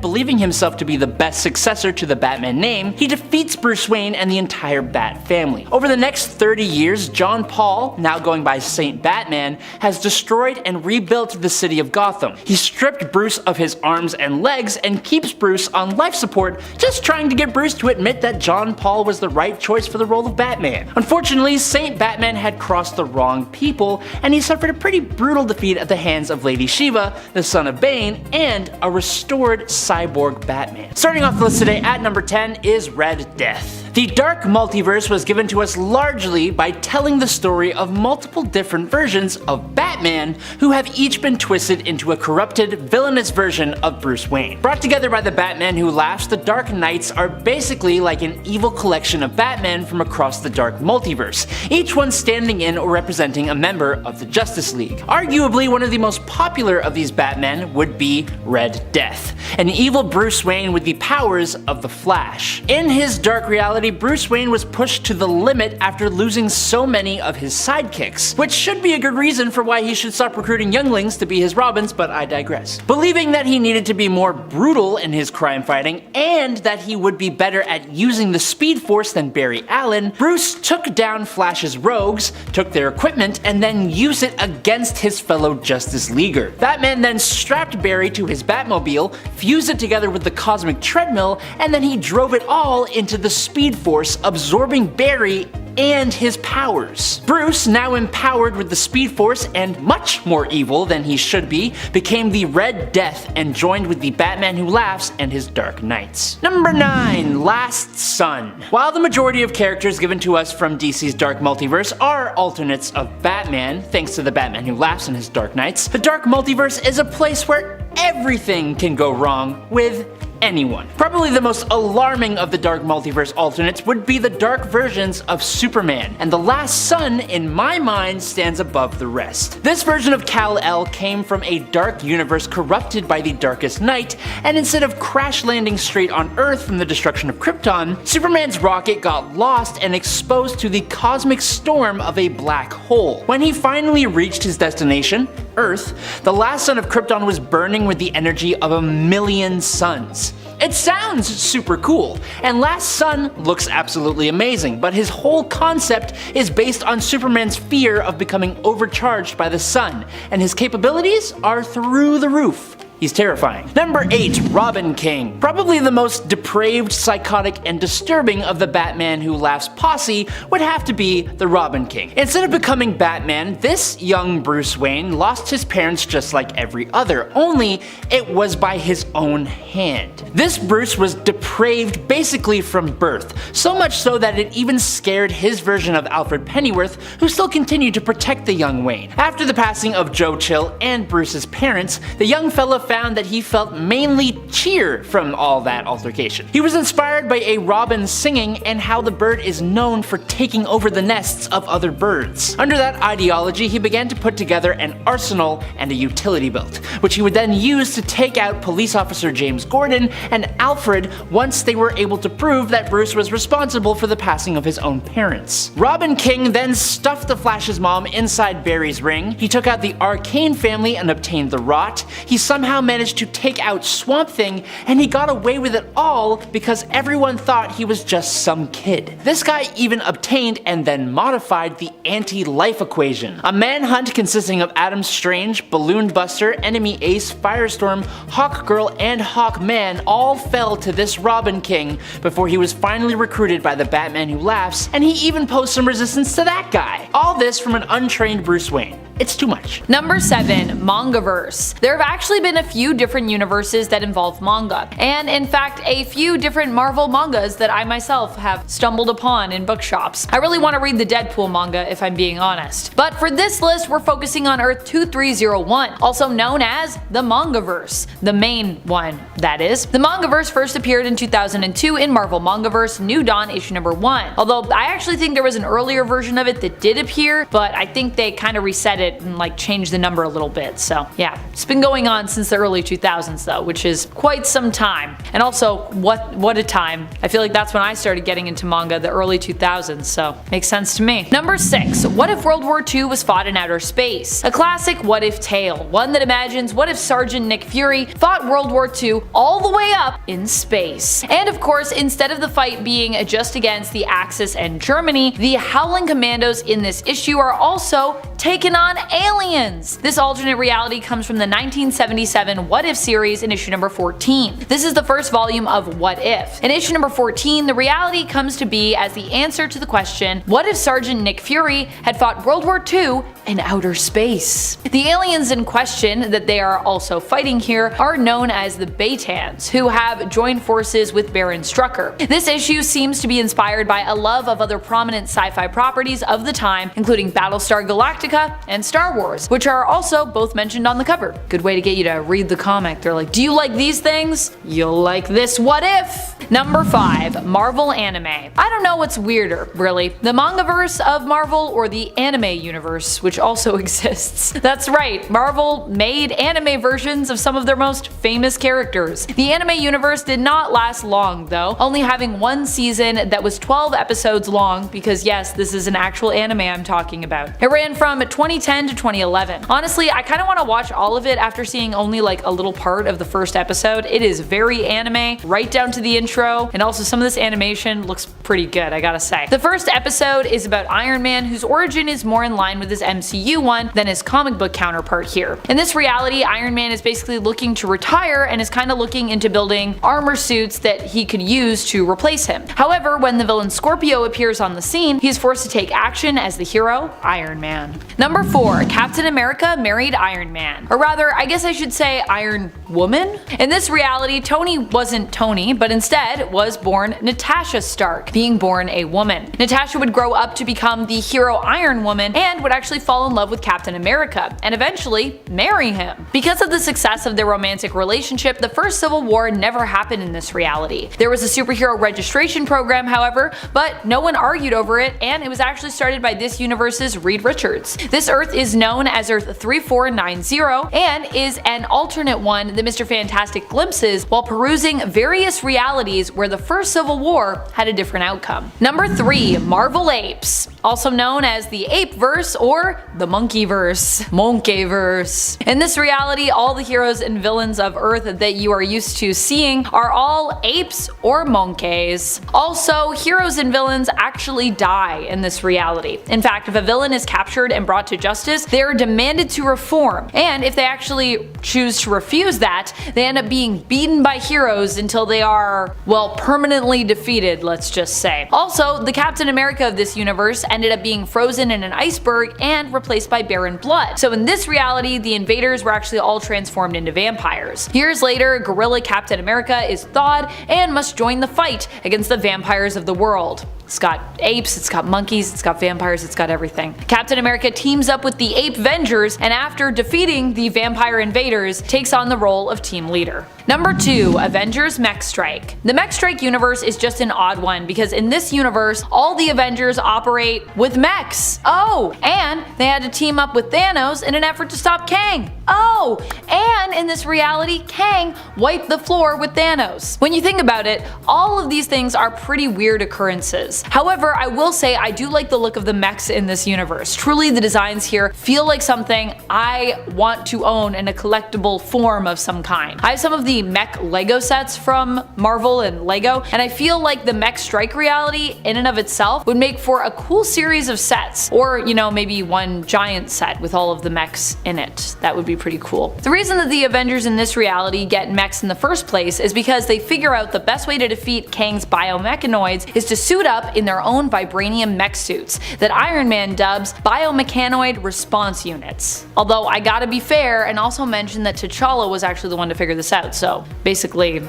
believing himself to be the best successor to the Batman name, he defeats Bruce Wayne and the entire Bat family. Over the next 30 years, John Paul, now going by Saint Batman, has destroyed and rebuilt the city of Gotham. He stripped Bruce of his arms and legs and keeps Bruce on life support, just trying to get Bruce to admit that John Paul was the right choice for the role of Batman. Unfortunately, Saint Batman had crossed the wrong people, and he suffered a pretty brutal defeat at the hands of Lady Shiva, the son of Bane, and a restored cyborg Batman. Starting off the list today at number 10 is Red Death. The Dark Multiverse was given to us largely by telling the story of multiple different versions of Batman who have each been twisted into a corrupted, villainous version of Bruce Wayne. Brought together by the Batman Who Laughs, the Dark Knights are basically like an evil collection of Batman from across the Dark Multiverse, each one standing in or representing a member of the Justice League. Arguably one of the most popular of these Batmen would be Red Death, an evil Bruce Wayne with the powers of the Flash. In his dark reality, Bruce Wayne was pushed to the limit after losing so many of his sidekicks, which should be a good reason for why he should stop recruiting younglings to be his Robins, but I digress. Believing that he needed to be more brutal in his crime fighting and that he would be better at using the Speed Force than Barry Allen, Bruce took down Flash's rogues, took their equipment, and then used it against his fellow Justice Leaguer. Batman then strapped Barry to his Batmobile, fused it together with the cosmic treadmill, and then he drove it all into the Speed Force, absorbing Barry and his powers. Bruce, now empowered with the Speed Force and much more evil than he should be, became the Red Death and joined with the Batman Who Laughs and his Dark Knights. Number 9. Last Son. While the majority of characters given to us from DC's Dark Multiverse are alternates of Batman, thanks to the Batman Who Laughs and his Dark Knights, the Dark Multiverse is a place where everything can go wrong with anyone. Probably the most alarming of the Dark Multiverse alternates would be the dark versions of Superman, and the Last Son, in my mind, stands above the rest. This version of Kal-El came from a dark universe corrupted by the Darkest Night, and instead of crash landing straight on Earth from the destruction of Krypton, Superman's rocket got lost and exposed to the cosmic storm of a black hole. When he finally reached his destination, Earth, the last son of Krypton was burning with the energy of 1,000,000 suns. It sounds super cool, and Last Son looks absolutely amazing, but his whole concept is based on Superman's fear of becoming overcharged by the sun, and his capabilities are through the roof. He's terrifying. Number 8. Robin King. Probably the most depraved, psychotic, and disturbing of the Batman Who Laughs posse would have to be the Robin King. Instead of becoming Batman, this young Bruce Wayne lost his parents just like every other, only it was by his own hand. This Bruce was depraved basically from birth, so much so that it even scared his version of Alfred Pennyworth, who still continued to protect the young Wayne. After the passing of Joe Chill and Bruce's parents, the young fella found that he felt mainly cheer from all that altercation. He was inspired by a robin singing and how the bird is known for taking over the nests of other birds. Under that ideology, he began to put together an arsenal and a utility belt, which he would then use to take out police officer James Gordon and Alfred once they were able to prove that Bruce was responsible for the passing of his own parents. Robin King then stuffed the Flash's mom inside Barry's ring, he took out the Arcane family and obtained the Rot, he somehow somehow managed to take out Swamp Thing, and he got away with it all because everyone thought he was just some kid. This guy even obtained and then modified the anti-life equation, a manhunt consisting of Adam Strange, Balloon Buster, Enemy Ace, Firestorm, Hawkgirl, and Hawkman all fell to this Robin King before he was finally recruited by the Batman Who Laughs, and he even posed some resistance to that guy. All this from an untrained Bruce Wayne. It's too much. Number 7. Mangaverse. There have actually been a few different universes that involve manga, and in fact a few different Marvel mangas that I myself have stumbled upon in bookshops. I really want to read the Deadpool manga if I'm being honest. But for this list we're focusing on Earth 2301, also known as the Mangaverse. The main one, that is. The Mangaverse first appeared in 2002 in Marvel Mangaverse New Dawn issue number 1. Although I actually think there was an earlier version of it that did appear, but I think they kind of reset it and like changed the number a little bit. So yeah, it's been going on since the early 2000s though, which is quite some time. And also, what a time. I feel like that's when I started getting into manga, the early 2000s, so makes sense to me. Number 6. What if World War II was fought in outer space? A classic what if tale, one that imagines what if Sergeant Nick Fury fought World War II all the way up in space. And of course, instead of the fight being just against the Axis and Germany, the Howling Commandos in this issue are also taking on aliens! This alternate reality comes from the 1977 What If series in issue number 14. This is the first volume of What If. In issue number 14, the reality comes to be as the answer to the question, what if Sergeant Nick Fury had fought World War II in outer space? The aliens in question that they are also fighting here are known as the Baytans, who have joined forces with Baron Strucker. This issue seems to be inspired by a love of other prominent sci-fi properties of the time, including Battlestar Galactica and Star Wars, which are also both mentioned on the cover. Good way to get you to read the comic. They're like, do you like these things? You'll like this what if! Number 5. Marvel Anime. I don't know what's weirder, really. The mangaverse of Marvel or the anime universe, which also exists. That's right, Marvel made anime versions of some of their most famous characters. The anime universe did not last long though, only having one season that was 12 episodes long, because yes, this is an actual anime I'm talking about. It ran from 2010 to 2011. Honestly, I kind of want to watch all of it after seeing only like a little part of the first episode. It is very anime, right down to the intro, and also some of this animation looks pretty good, I gotta say. The first episode is about Iron Man, whose origin is more in line with his MCU one than his comic book counterpart here. In this reality, Iron Man is basically looking to retire and is kind of looking into building armor suits that he could use to replace him. However, when the villain Scorpio appears on the scene, he is forced to take action as the hero, Iron Man. Number 4. Captain America married Iron Man. Or rather, I guess I should say Iron Woman? In this reality, Tony wasn't Tony, but instead was born Natasha Stark, being born a woman. Natasha would grow up to become the hero Iron Woman and would actually fall in love with Captain America, and eventually marry him. Because of the success of their romantic relationship, the first Civil War never happened in this reality. There was a superhero registration program, however, but no one argued over it, and it was actually started by this universe's Reed Richards. This Earth is known as Earth 3490 and is an alternate one that Mr. Fantastic glimpses while perusing various realities where the first Civil War had a different outcome. Number 3. Marvel Apes, also known as the Apeverse or the Monkeyverse. Monkeyverse. In this reality, all the heroes and villains of Earth that you are used to seeing are all apes or monkeys. Also, heroes and villains actually die in this reality. In fact, if a villain is captured and brought to justice, they are demanded to reform, and if they actually choose to refuse that, they end up being beaten by heroes until they are, well, permanently defeated, let's just say. Also, the Captain America of this universe ended up being frozen in an iceberg and replaced by Baron Blood. So in this reality, the invaders were actually all transformed into vampires. Years later, Gorilla Captain America is thawed and must join the fight against the vampires of the world. It's got apes, it's got monkeys, it's got vampires, it's got everything. Captain America teams up with the Ape Vengers, and after defeating the vampire invaders, takes on the role of team leader. Number 2. Avengers Mech Strike. The Mech Strike universe is just an odd one because in this universe, all the Avengers operate with mechs. Oh, and they had to team up with Thanos in an effort to stop Kang. Oh, and in this reality, Kang wiped the floor with Thanos. When you think about it, all of these things are pretty weird occurrences. However, I will say I do like the look of the mechs in this universe. Truly, the designs here feel like something I want to own in a collectible form of some kind. I have some of the mech Lego sets from Marvel and Lego, and I feel like the mech strike reality in and of itself would make for a cool series of sets. Or, you know, maybe one giant set with all of the mechs in it. That would be pretty cool. The reason that the Avengers in this reality get mechs in the first place is because they figure out the best way to defeat Kang's biomechanoids is to suit up in their own vibranium mech suits that Iron Man dubs biomechanoid response units. Although I gotta be fair and also mention that T'Challa was actually the one to figure this out, so basically,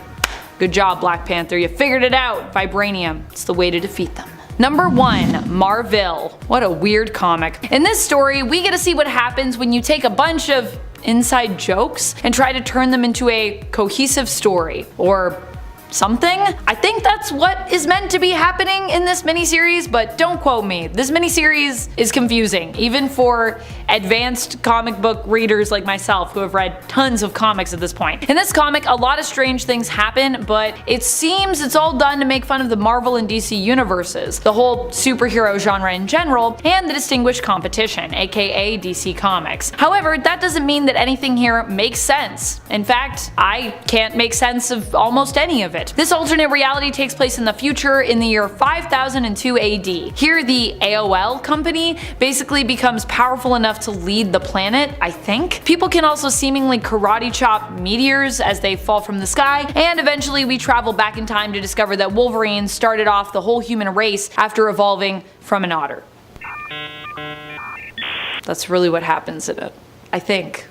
good job Black Panther, you figured it out! Vibranium, it's the way to defeat them. Number 1. Marvel. What a weird comic. In this story, we get to see what happens when you take a bunch of inside jokes and try to turn them into a cohesive story. Or something? I think that's what is meant to be happening in this miniseries, but don't quote me. This miniseries is confusing, even for advanced comic book readers like myself who have read tons of comics at this point. In this comic, a lot of strange things happen, but it seems it's all done to make fun of the Marvel and DC universes, the whole superhero genre in general, and the distinguished competition, aka DC Comics. However, that doesn't mean that anything here makes sense. In fact, I can't make sense of almost any of it. This alternate reality takes place in the future in the year 5002 AD. Here the AOL company basically becomes powerful enough to lead the planet, I think. People can also seemingly karate chop meteors as they fall from the sky, and eventually we travel back in time to discover that Wolverine started off the whole human race after evolving from an otter. That's really what happens in it, I think.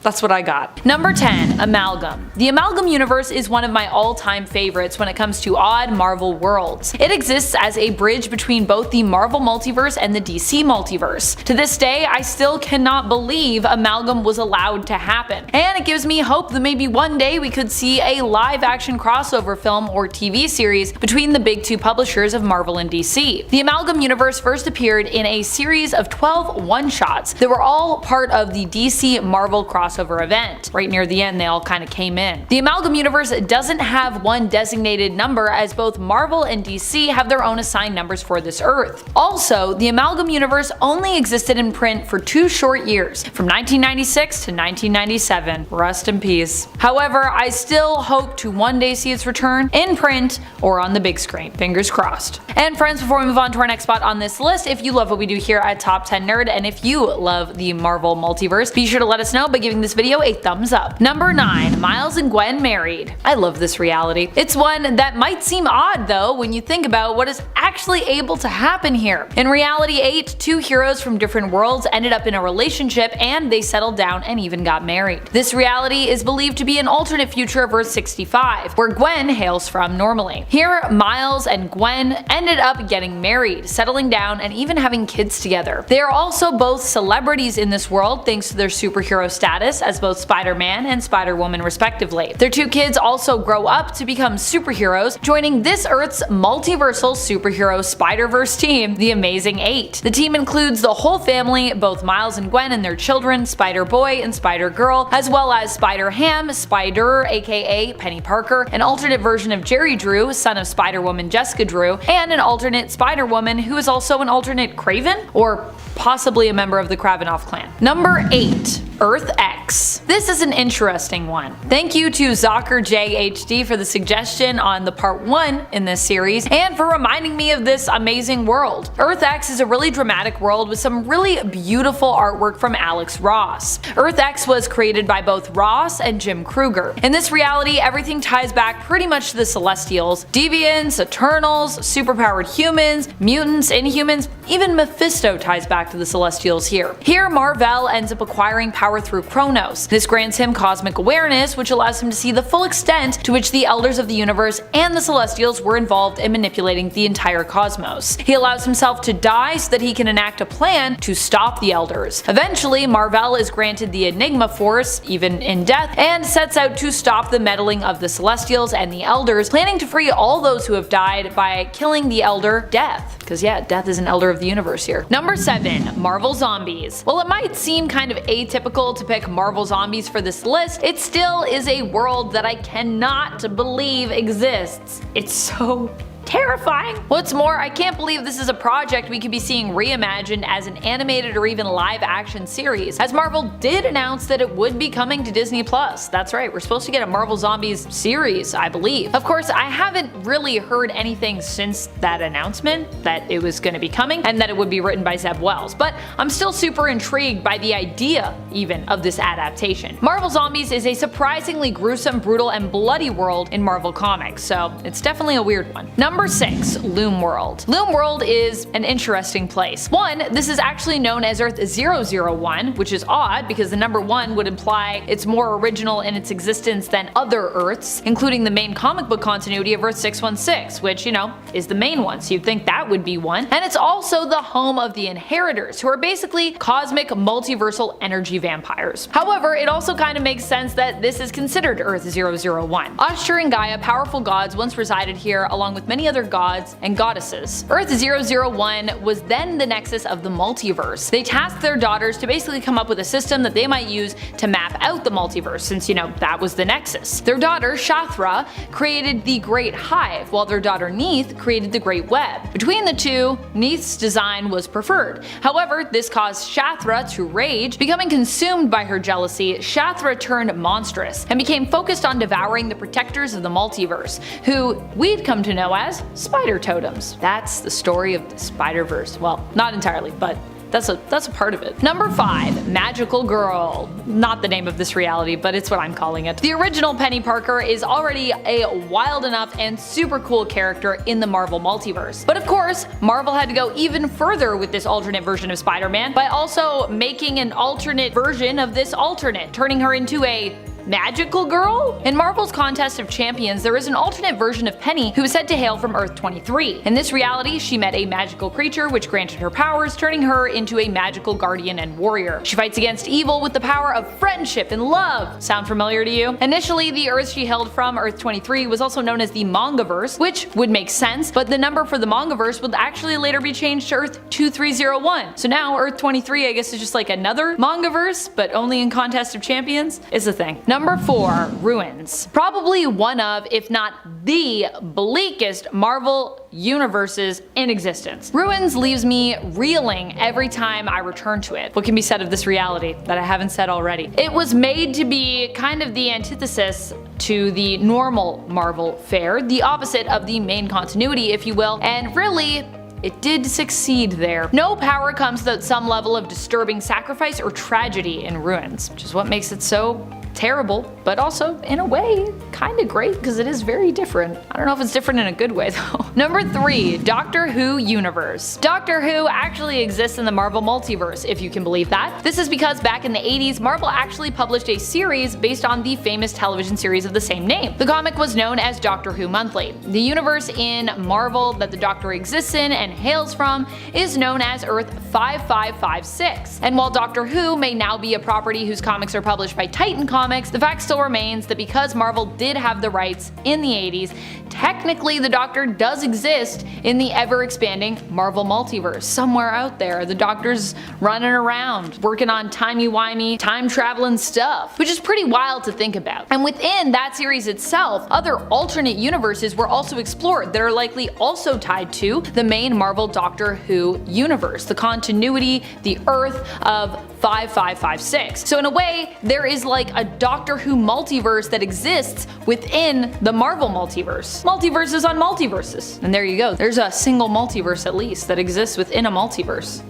That's what I got. Number 10. Amalgam. The Amalgam universe is one of my all-time favorites when it comes to odd Marvel worlds. It exists as a bridge between both the Marvel multiverse and the DC multiverse. To this day, I still cannot believe Amalgam was allowed to happen. And it gives me hope that maybe one day we could see a live-action crossover film or TV series between the big two publishers of Marvel and DC. The Amalgam universe first appeared in a series of 12 one-shots that were all part of the DC Marvel crossover event. Right near the end, they all kind of came in. The Amalgam universe doesn't have one designated number, as both Marvel and DC have their own assigned numbers for this Earth. Also, the Amalgam universe only existed in print for 2 short years, from 1996 to 1997. Rest in peace. However, I still hope to one day see its return in print or on the big screen. Fingers crossed. And friends, before we move on to our next spot on this list, if you love what we do here at Top 10 Nerd, and if you love the Marvel multiverse, be sure to let us know by giving this video a thumbs up. Number 9. Miles and Gwen married. I love this reality. It's one that might seem odd though when you think about what is actually able to happen here. In reality 8, 2 heroes from different worlds ended up in a relationship and they settled down and even got married. This reality is believed to be an alternate future of Earth 65, where Gwen hails from normally. Here, Miles and Gwen ended up getting married, settling down, and even having kids together. They are also both celebrities in this world thanks to their superhero status as both Spider-Man and Spider-Woman respectively. Their 2 kids also grow up to become superheroes, joining this Earth's multiversal superhero Spider-Verse team, the Amazing 8. The team includes the whole family, both Miles and Gwen and their children, Spider-Boy and Spider-Girl, as well as Spider-Ham, Spider, aka Penny Parker, an alternate version of Jerry Drew, son of Spider-Woman Jessica Drew, and an alternate Spider-Woman who is also an alternate Kraven, or possibly a member of the Kravinoff clan. Number 8. Earth X. This is an interesting one. Thank you to Zocker JHD for the suggestion on the part 1 in this series, and for reminding me of this amazing world. Earth X is a really dramatic world with some really beautiful artwork from Alex Ross. Earth X was created by both Ross and Jim Krueger. In this reality, everything ties back pretty much to the Celestials, Deviants, Eternals, superpowered humans, mutants, Inhumans, even Mephisto ties back to the Celestials here. Here, Mar-Vell ends up acquiring power through Kronos. This grants him cosmic awareness, which allows him to see the full extent to which the Elders of the Universe and the Celestials were involved in manipulating the entire cosmos. He allows himself to die so that he can enact a plan to stop the Elders. Eventually, Mar-Vell is granted the Enigma Force, even in death, and sets out to stop the meddling of the Celestials and the Elders, planning to free all those who have died by killing the Elder Death. Because yeah, death is an elder of the universe here. Number 7. Marvel Zombies. While it might seem kind of atypical to pick Marvel Zombies for this list, it still is a world that I cannot believe exists. It's so terrifying. What's more, I can't believe this is a project we could be seeing reimagined as an animated or even live action series, as Marvel did announce that it would be coming to Disney+. That's right, we're supposed to get a Marvel Zombies series, I believe. Of course, I haven't really heard anything since that announcement that it was going to be coming and that it would be written by Zeb Wells, but I'm still super intrigued by the idea even of this adaptation. Marvel Zombies is a surprisingly gruesome, brutal, and bloody world in Marvel Comics, so it's definitely a weird one. Number 6. Loom World. Loom World is an interesting place. One, this is actually known as Earth 001, which is odd because the number 1 would imply it's more original in its existence than other Earths, including the main comic book continuity of Earth 616, which, you know, is the main one, so you'd think that would be one. And it's also the home of the Inheritors, who are basically cosmic multiversal energy vampires. However, it also kind of makes sense that this is considered Earth 001. Ashur and Gaia, powerful gods, once resided here along with many other gods and goddesses. Earth 001 was then the nexus of the multiverse. They tasked their daughters to basically come up with a system that they might use to map out the multiverse, since, you know, that was the nexus. Their daughter, Shathra, created the Great Hive, while their daughter Neith created the Great Web. Between the two, Neith's design was preferred. However, this caused Shathra to rage. Becoming consumed by her jealousy, Shathra turned monstrous and became focused on devouring the protectors of the multiverse, who we'd come to know as spider totems. That's the story of the Spider-Verse. Well, not entirely, but that's a part of it. Number 5. Magical Girl. Not the name of this reality, but it's what I'm calling it. The original Penny Parker is already a wild enough and super cool character in the Marvel multiverse. But of course, Marvel had to go even further with this alternate version of Spider-Man by also making an alternate version of this alternate, turning her into a magical girl? In Marvel's Contest of Champions, there is an alternate version of Penny who is said to hail from Earth 23. In this reality, she met a magical creature which granted her powers, turning her into a magical guardian and warrior. She fights against evil with the power of friendship and love. Sound familiar to you? Initially, the Earth she hailed from, Earth 23, was also known as the Mangaverse, which would make sense, but the number for the Mangaverse would actually later be changed to Earth 2301. So now Earth 23, I guess, is just like another Mangaverse, but only in Contest of Champions, is a thing. Number 4. Ruins. Probably one of, if not the bleakest Marvel universes in existence. Ruins leaves me reeling every time I return to it. What can be said of this reality that I haven't said already? It was made to be kind of the antithesis to the normal Marvel fare, the opposite of the main continuity, if you will, and really, it did succeed there. No power comes without some level of disturbing sacrifice or tragedy in Ruins, which is what makes it so terrible, but also, in a way, kinda great because it is very different. I don't know if it's different in a good way though. Number 3. Doctor Who Universe. Doctor Who actually exists in the Marvel multiverse, if you can believe that. This is because back in the 80s, Marvel actually published a series based on the famous television series of the same name. The comic was known as Doctor Who Monthly. The universe in Marvel that the Doctor exists in and hails from is known as Earth 5556. And while Doctor Who may now be a property whose comics are published by Titan Comics, the fact still remains that because Marvel did have the rights in the 80s, technically the Doctor does exist in the ever-expanding Marvel multiverse. Somewhere out there, the Doctor's running around, working on timey-wimey, time-traveling stuff, which is pretty wild to think about. And within that series itself, other alternate universes were also explored that are likely also tied to the main Marvel Doctor Who universe, the continuity, the Earth of 5556. So in a way, there is like a Doctor Who multiverse that exists within the Marvel multiverse. Multiverses on multiverses. And there you go. There's a single multiverse at least that exists within a multiverse.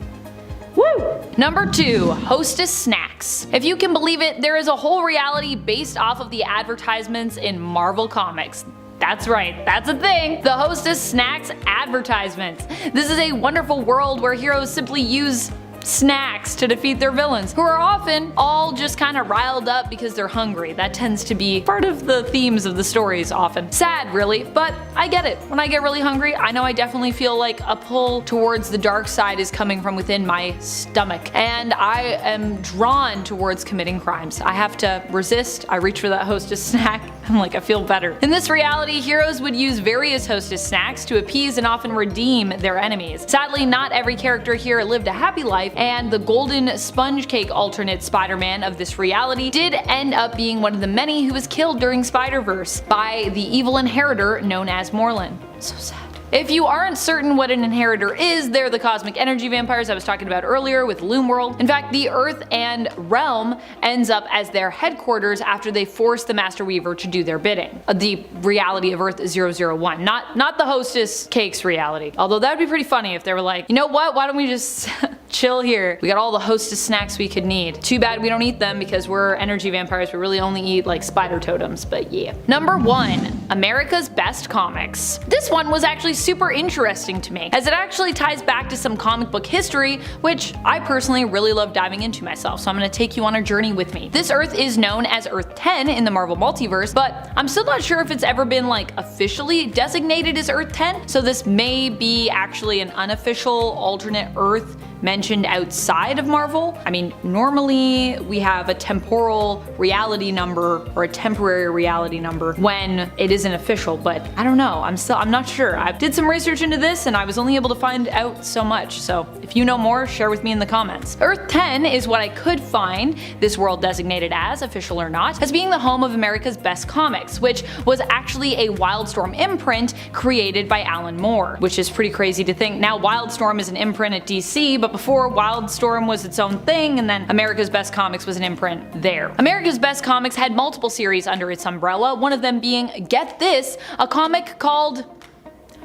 Woo! Number 2. Hostess Snacks. If you can believe it, there is a whole reality based off of the advertisements in Marvel Comics. That's right, that's a thing! The Hostess Snacks advertisements. This is a wonderful world where heroes simply use snacks to defeat their villains, who are often all just kind of riled up because they're hungry. That tends to be part of the themes of the stories often. Sad, really, but I get it. When I get really hungry, I know I definitely feel like a pull towards the dark side is coming from within my stomach, and I am drawn towards committing crimes. I have to resist. I reach for that Hostess snack. I'm like, I feel better. In this reality, heroes would use various Hostess snacks to appease and often redeem their enemies. Sadly, not every character here lived a happy life, and the golden sponge cake alternate Spider-Man of this reality did end up being one of the many who was killed during Spider-Verse by the evil inheritor known as Morlun. So sad. If you aren't certain what an inheritor is, they're the cosmic energy vampires I was talking about earlier with Loom World. In fact, the Earth and realm ends up as their headquarters after they force the Master Weaver to do their bidding. The reality of Earth 001, not the Hostess Cakes reality. Although that would be pretty funny if they were like, you know what, why don't we just chill here? We got all the Hostess snacks we could need. Too bad we don't eat them because we're energy vampires. We really only eat like spider totems, but yeah. Number 1. America's Best Comics. This one was actually super interesting to me, as it actually ties back to some comic book history, which I personally really love diving into myself, so I'm gonna take you on a journey with me. This Earth is known as Earth 10 in the Marvel Multiverse, but I'm still not sure if it's ever been like officially designated as Earth 10, so this may be actually an unofficial alternate Earth mentioned outside of Marvel. I mean, normally we have a temporal reality number or a temporary reality number when it isn't official, but I don't know. I'm not sure. I did some research into this and I was only able to find out so much, so if you know more, share with me in the comments. Earth 10 is what I could find this world designated as, official or not, as being the home of America's Best Comics, which was actually a Wildstorm imprint created by Alan Moore, which is pretty crazy to think. Now Wildstorm is an imprint at DC, but before Wildstorm was its own thing, and then America's Best Comics was an imprint there. America's Best Comics had multiple series under its umbrella, one of them being, get this, a comic called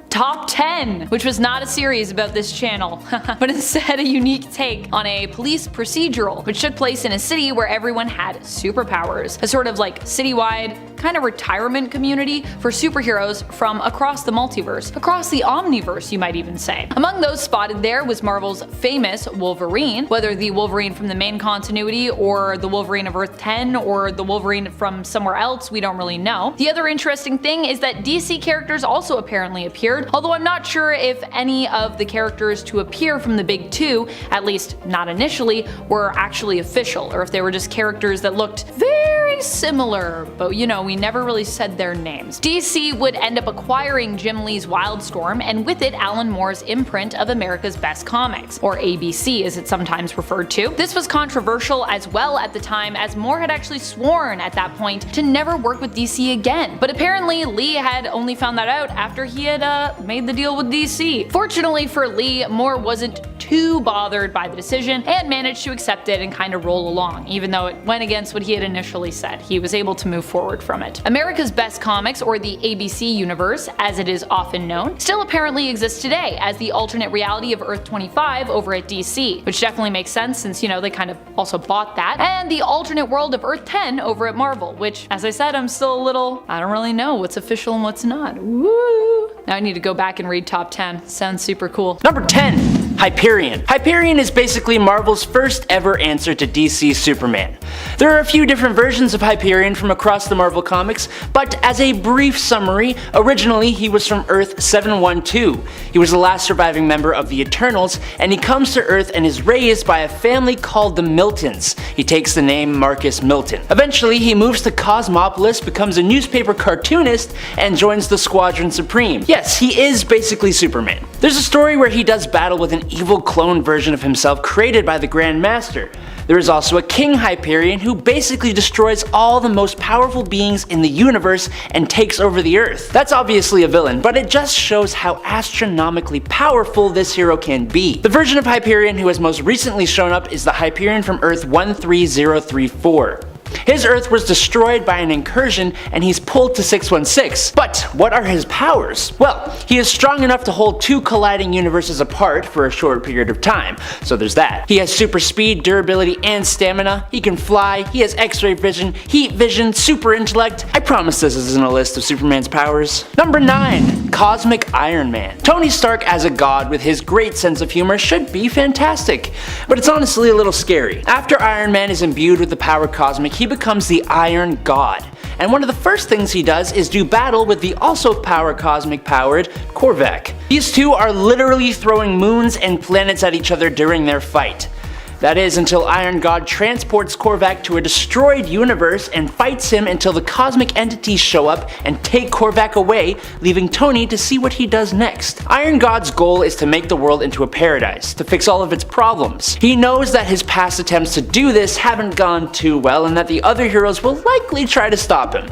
Top 10, which was not a series about this channel, but instead a unique take on a police procedural, which took place in a city where everyone had superpowers, a sort of like citywide kind of retirement community for superheroes from across the multiverse, across the omniverse you might even say. Among those spotted there was Marvel's famous Wolverine, whether the Wolverine from the main continuity or the Wolverine of Earth 10 or the Wolverine from somewhere else, we don't really know. The other interesting thing is that DC characters also apparently appeared, although I'm not sure if any of the characters to appear from the big two, at least not initially, were actually official, or if they were just characters that looked very similar, but you know, we never really said their names. DC would end up acquiring Jim Lee's Wildstorm, and with it Alan Moore's imprint of America's Best Comics, or ABC as it's sometimes referred to. This was controversial as well at the time, as Moore had actually sworn at that point to never work with DC again, but apparently Lee had only found that out after he had made the deal with DC. Fortunately for Lee, Moore wasn't too bothered by the decision and managed to accept it and kind of roll along, even though it went against what he had initially said. He was able to move forward from it. America's Best Comics, or the ABC universe, as it is often known, still apparently exists today as the alternate reality of Earth 25 over at DC, which definitely makes sense since, you know, they kind of also bought that, and the alternate world of Earth 10 over at Marvel, which, as I said, I'm still a little, I don't really know what's official and what's not. Woo! Now I need to go back and read top 10. Sounds super cool. Number 10. Hyperion. Hyperion is basically Marvel's first ever answer to DC's Superman. There are a few different versions of Hyperion from across the Marvel comics, but as a brief summary, originally he was from Earth 712. He was the last surviving member of the Eternals, and he comes to Earth and is raised by a family called the Miltons. He takes the name Marcus Milton. Eventually he moves to Cosmopolis, becomes a newspaper cartoonist, and joins the Squadron Supreme. Yes, he is basically Superman. There's a story where he does battle with an evil clone version of himself created by the Grand Master. There is also a King Hyperion who basically destroys all the most powerful beings in the universe and takes over the Earth. That's obviously a villain, but it just shows how astronomically powerful this hero can be. The version of Hyperion who has most recently shown up is the Hyperion from Earth 13034. His Earth was destroyed by an incursion and he's pulled to 616. But what are his powers? Well, he is strong enough to hold two colliding universes apart for a short period of time, so there's that. He has super speed, durability, and stamina. He can fly, he has X-ray vision, heat vision, super intellect. I promise this isn't a list of Superman's powers. Number 9. Cosmic Iron Man. Tony Stark as a god with his great sense of humor should be fantastic, but it's honestly a little scary. After Iron Man is imbued with the power cosmic, he becomes the Iron God. And one of the first things he does is do battle with the also power cosmic powered Korvac. These two are literally throwing moons and planets at each other during their fight. That is, until Iron God transports Korvac to a destroyed universe and fights him until the cosmic entities show up and take Korvac away, leaving Tony to see what he does next. Iron God's goal is to make the world into a paradise, to fix all of its problems. He knows that his past attempts to do this haven't gone too well and that the other heroes will likely try to stop him.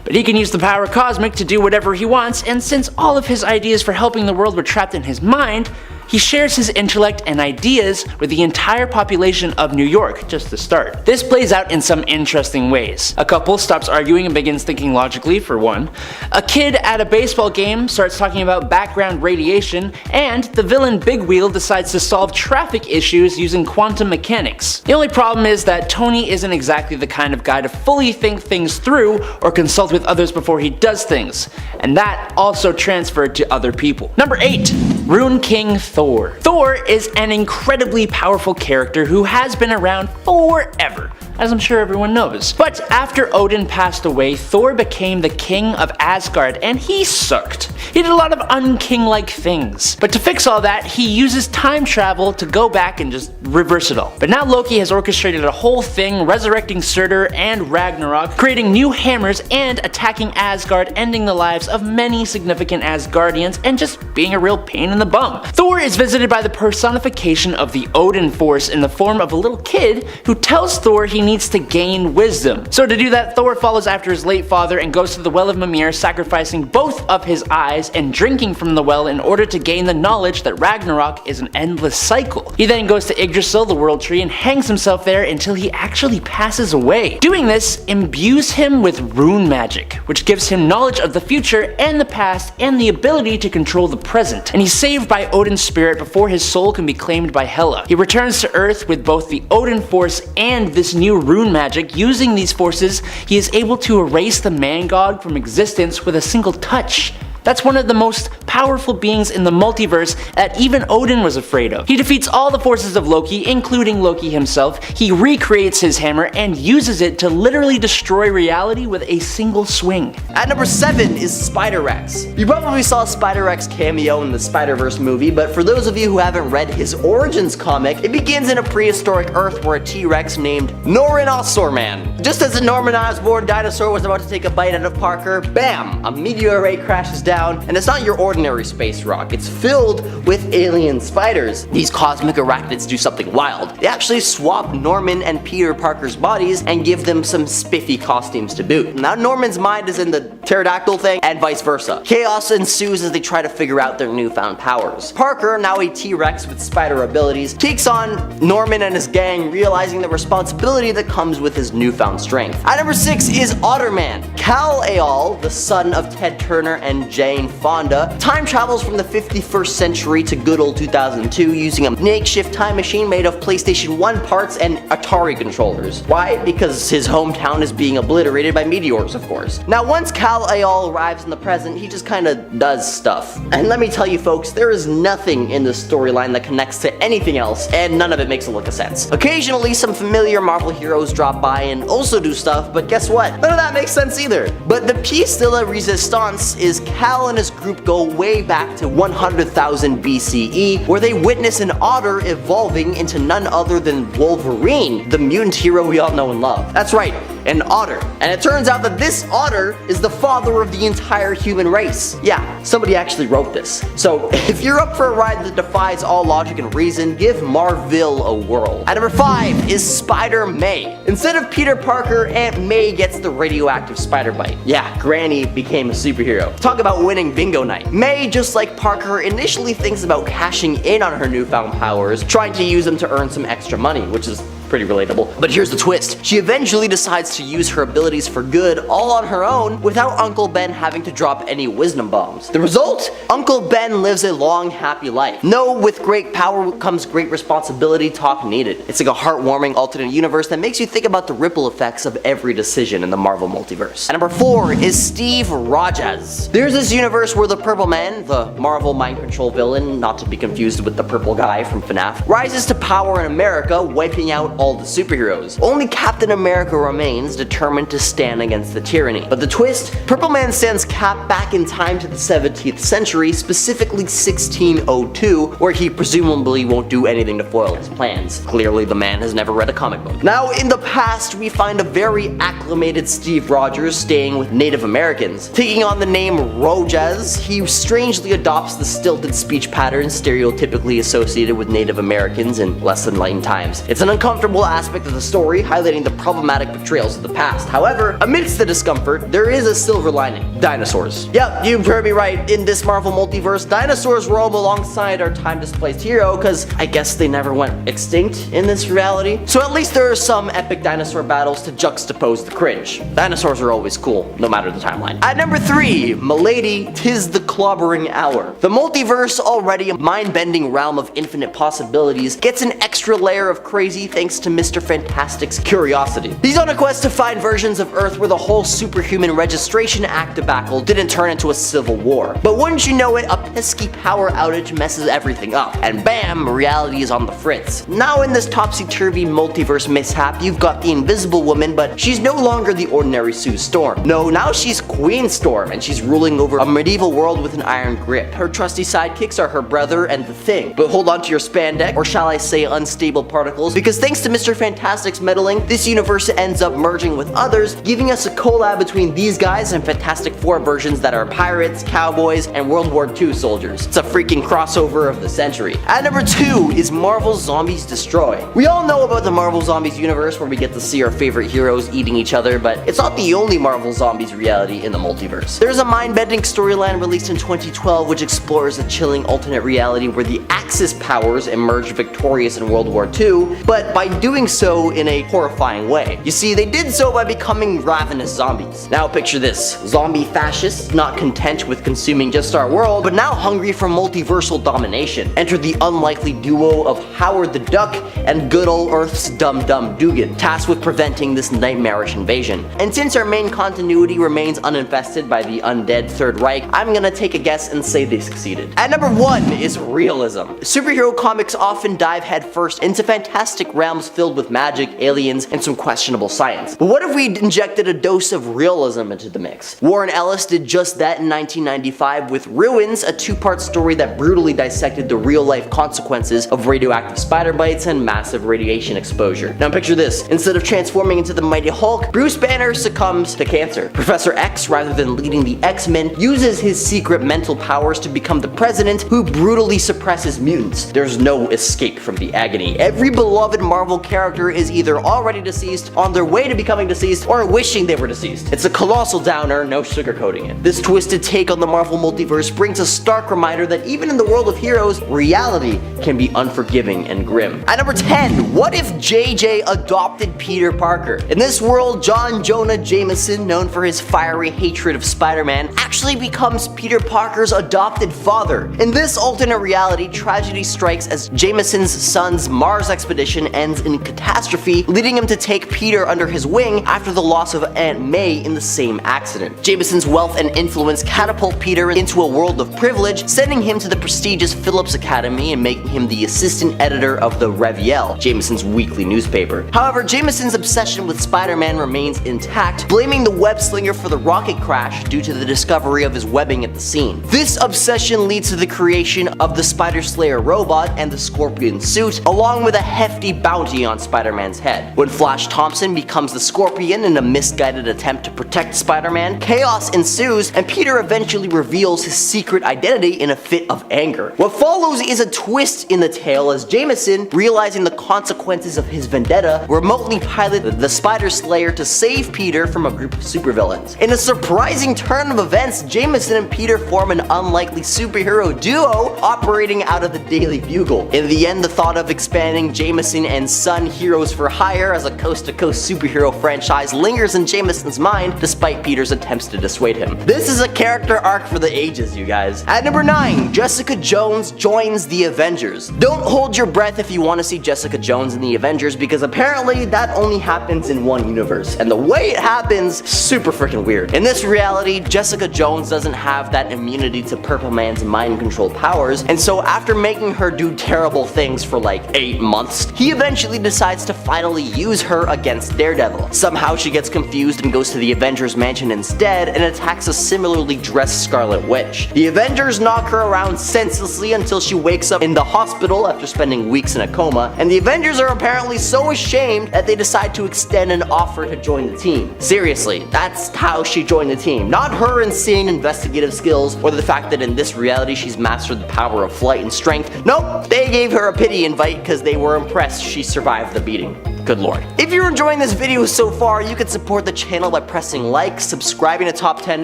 But he can use the power cosmic to do whatever he wants, and since all of his ideas for helping the world were trapped in his mind, he shares his intellect and ideas with the entire population of New York, just to start. This plays out in some interesting ways. A couple stops arguing and begins thinking logically, for one. A kid at a baseball game starts talking about background radiation, and the villain Big Wheel decides to solve traffic issues using quantum mechanics. The only problem is that Tony isn't exactly the kind of guy to fully think things through or consult with others before he does things, and that also transferred to other people. Number 8. Rune King Thor. Thor is an incredibly powerful character who has been around forever, as I'm sure everyone knows. But after Odin passed away, Thor became the king of Asgard, and he sucked. He did a lot of unking-like things. But to fix all that, he uses time travel to go back and just reverse it all. But now Loki has orchestrated a whole thing, resurrecting Surtur and Ragnarok, creating new hammers and attacking Asgard, ending the lives of many significant Asgardians, and just being a real pain in the bum. Thor is visited by the personification of the Odin Force in the form of a little kid who tells Thor he needs to gain wisdom. So to do that, Thor follows after his late father and goes to the Well of Mimir, sacrificing both of his eyes and drinking from the well in order to gain the knowledge that Ragnarok is an endless cycle. He then goes to Yggdrasil, the World Tree, and hangs himself there until he actually passes away. Doing this imbues him with rune magic, which gives him knowledge of the future and the past and the ability to control the present. And he's saved by Odin's spirit before his soul can be claimed by Hela. He returns to Earth with both the Odin Force and this new rune magic. Using these forces, he is able to erase the man god from existence with a single touch. That's one of the most powerful beings in the multiverse that even Odin was afraid of. He defeats all the forces of Loki, including Loki himself. He recreates his hammer and uses it to literally destroy reality with a single swing. At number 7 is Spider-Rex. You probably saw Spider-Rex cameo in the Spider-Verse movie, but for those of you who haven't read his Origins comic, it begins in a prehistoric Earth where a T-Rex named Norman. Just as a Norman Osborn dinosaur was about to take a bite out of Parker, bam! A meteorite crashes down, and it's not your ordinary space rock. It's filled with alien spiders. These cosmic arachnids do something wild. They actually swap Norman and Peter Parker's bodies and give them some spiffy costumes to boot. Now Norman's mind is in the pterodactyl thing, and vice versa. Chaos ensues as they try to figure out their newfound powers. Parker, now a T-Rex with spider abilities, takes on Norman and his gang, realizing the responsibility that comes with his newfound strength. At number 6 is Otterman. Kal-El, the son of Ted Turner and Jane Fonda, time travels from the 51st century to good old 2002 using a makeshift time machine made of PlayStation 1 parts and Atari controllers. Why? Because his hometown is being obliterated by meteors, of course. Now once Kal-El arrives in the present, he just kinda does stuff. And let me tell you folks, there is nothing in this storyline that connects to anything else, and none of it makes a lick of sense. Occasionally some familiar Marvel heroes drop by and also do stuff, but guess what? None of that makes sense either. But the piece de la resistance is Cal and his group go way back to 100,000 BCE, where they witness an otter evolving into none other than Wolverine, the mutant hero we all know and love. That's right, an otter. And it turns out that this otter is the father of the entire human race. Yeah, somebody actually wrote this. So if you're up for a ride that defies all logic and reason, give Marvel a whirl. At number 5 is Spider-May. Instead of Peter Parker, Aunt May gets the radioactive spider bite. Yeah, Granny became a superhero. Talk about winning bingo night. May, just like Parker, initially thinks about cashing in on her newfound powers, trying to use them to earn some extra money, which is pretty pretty relatable. But here's the twist. She eventually decides to use her abilities for good all on her own without Uncle Ben having to drop any wisdom bombs. The result? Uncle Ben lives a long, happy life. No, with great power comes great responsibility talk needed. It's like a heartwarming alternate universe that makes you think about the ripple effects of every decision in the Marvel Multiverse. And number 4 is Steve Rogers. There's this universe where the Purple Man, the Marvel mind control villain, not to be confused with the purple guy from FNAF, rises to power in America, wiping out all the superheroes. Only Captain America remains, determined to stand against the tyranny. But the twist? Purple Man sends Cap back in time to the 17th century, specifically 1602, where he presumably won't do anything to foil his plans. Clearly the man has never read a comic book. Now in the past, we find a very acclimated Steve Rogers staying with Native Americans. Taking on the name Rogers, he strangely adopts the stilted speech patterns stereotypically associated with Native Americans in less enlightened times. It's an uncomfortable aspect of the story, highlighting the problematic portrayals of the past. However, amidst the discomfort, there is a silver lining. Dinosaurs. Yep, you've heard me right. In this Marvel Multiverse, dinosaurs roam alongside our time-displaced hero, because I guess they never went extinct in this reality. So at least there are some epic dinosaur battles to juxtapose the cringe. Dinosaurs are always cool, no matter the timeline. At number 3, Milady, 'Tis the Clobbering Hour. The multiverse, already a mind-bending realm of infinite possibilities, gets an extra layer of crazy thanks to Mr. Fantastic's curiosity. He's on a quest to find versions of Earth where the whole Superhuman Registration Act debacle didn't turn into a civil war. But wouldn't you know it, a pesky power outage messes everything up, and bam, reality is on the fritz. Now in this topsy-turvy multiverse mishap, you've got the Invisible Woman, but she's no longer the ordinary Sue Storm. No, now she's Queen Storm, and she's ruling over a medieval world with an iron grip. Her trusty sidekicks are her brother and the Thing. But hold on to your spandex, or shall I say unstable particles, because thanks to Mr. Fantastic's meddling, this universe ends up merging with others, giving us a collab between these guys and Fantastic Four versions that are pirates, cowboys, and World War II soldiers. It's a freaking crossover of the century. At number 2 is Marvel's Zombies Destroy. We all know about the Marvel Zombies universe where we get to see our favorite heroes eating each other, but it's not the only Marvel Zombies reality in the multiverse. There's a mind-bending storyline released in 2012 which explores a chilling alternate reality where the Axis powers emerged victorious in World War II, but by doing so in a horrifying way. You see, they did so by becoming ravenous zombies. Now picture this, zombie fascists not content with consuming just our world, but now hungry for multiversal domination. Enter the unlikely duo of Howard the Duck and good old Earth's Dum Dum Dugan, tasked with preventing this nightmarish invasion. And since our main continuity remains uninfested by the undead Third Reich, I'm gonna take a guess and say they succeeded. At number 1 is realism. Superhero comics often dive headfirst into fantastic realms filled with magic, aliens, and some questionable science. But what if we injected a dose of realism into the mix? Warren Ellis did just that in 1995 with Ruins, a 2-part story that brutally dissected the real-life consequences of radioactive spider bites and massive radiation exposure. Now picture this, instead of transforming into the mighty Hulk, Bruce Banner succumbs to cancer. Professor X, rather than leading the X-Men, uses his secret mental powers to become the president who brutally suppresses mutants. There's no escape from the agony. Every beloved Marvel character is either already deceased, on their way to becoming deceased, or wishing they were deceased. It's a colossal downer, no sugarcoating it. This twisted take on the Marvel Multiverse brings a stark reminder that even in the world of heroes, reality can be unforgiving and grim. At number 10, what if JJ adopted Peter Parker? In this world, John Jonah Jameson, known for his fiery hatred of Spider-Man, actually becomes Peter Parker's adopted father. In this alternate reality, tragedy strikes as Jameson's son's Mars expedition ends in catastrophe, leading him to take Peter under his wing after the loss of Aunt May in the same accident. Jameson's wealth and influence catapult Peter into a world of privilege, sending him to the prestigious Phillips Academy and making him the assistant editor of the Reviel, Jameson's weekly newspaper. However, Jameson's obsession with Spider-Man remains intact, blaming the web slinger for the rocket crash due to the discovery of his webbing at the scene. This obsession leads to the creation of the Spider Slayer robot and the Scorpion suit, along with a hefty bounty on Spider-Man's head. When Flash Thompson becomes the Scorpion in a misguided attempt to protect Spider-Man, chaos ensues and Peter eventually reveals his secret identity in a fit of anger. What follows is a twist in the tale as Jameson, realizing the consequences of his vendetta, remotely pilots the Spider Slayer to save Peter from a group of supervillains. In a surprising turn of events, Jameson and Peter form an unlikely superhero duo operating out of the Daily Bugle. In the end, the thought of expanding Jameson and son Heroes for Hire as a coast-to-coast superhero franchise lingers in Jameson's mind despite Peter's attempts to dissuade him. This is a character arc for the ages, you guys. At number 9, Jessica Jones joins the Avengers. Don't hold your breath if you want to see Jessica Jones in the Avengers, because apparently that only happens in one universe, and the way it happens, super freaking weird. In this reality, Jessica Jones doesn't have that immunity to Purple Man's mind control powers, and so after making her do terrible things for like 8 months, he eventually decides to finally use her against Daredevil. Somehow she gets confused and goes to the Avengers mansion instead and attacks a similarly dressed Scarlet Witch. The Avengers knock her around senselessly until she wakes up in the hospital after spending weeks in a coma, and the Avengers are apparently so ashamed that they decide to extend an offer to join the team. Seriously, that's how she joined the team. Not her insane investigative skills or the fact that in this reality she's mastered the power of flight and strength. Nope, they gave her a pity invite because they were impressed she survived the beating. Good lord. If you're enjoying this video so far, you can support the channel by pressing like, subscribing to Top 10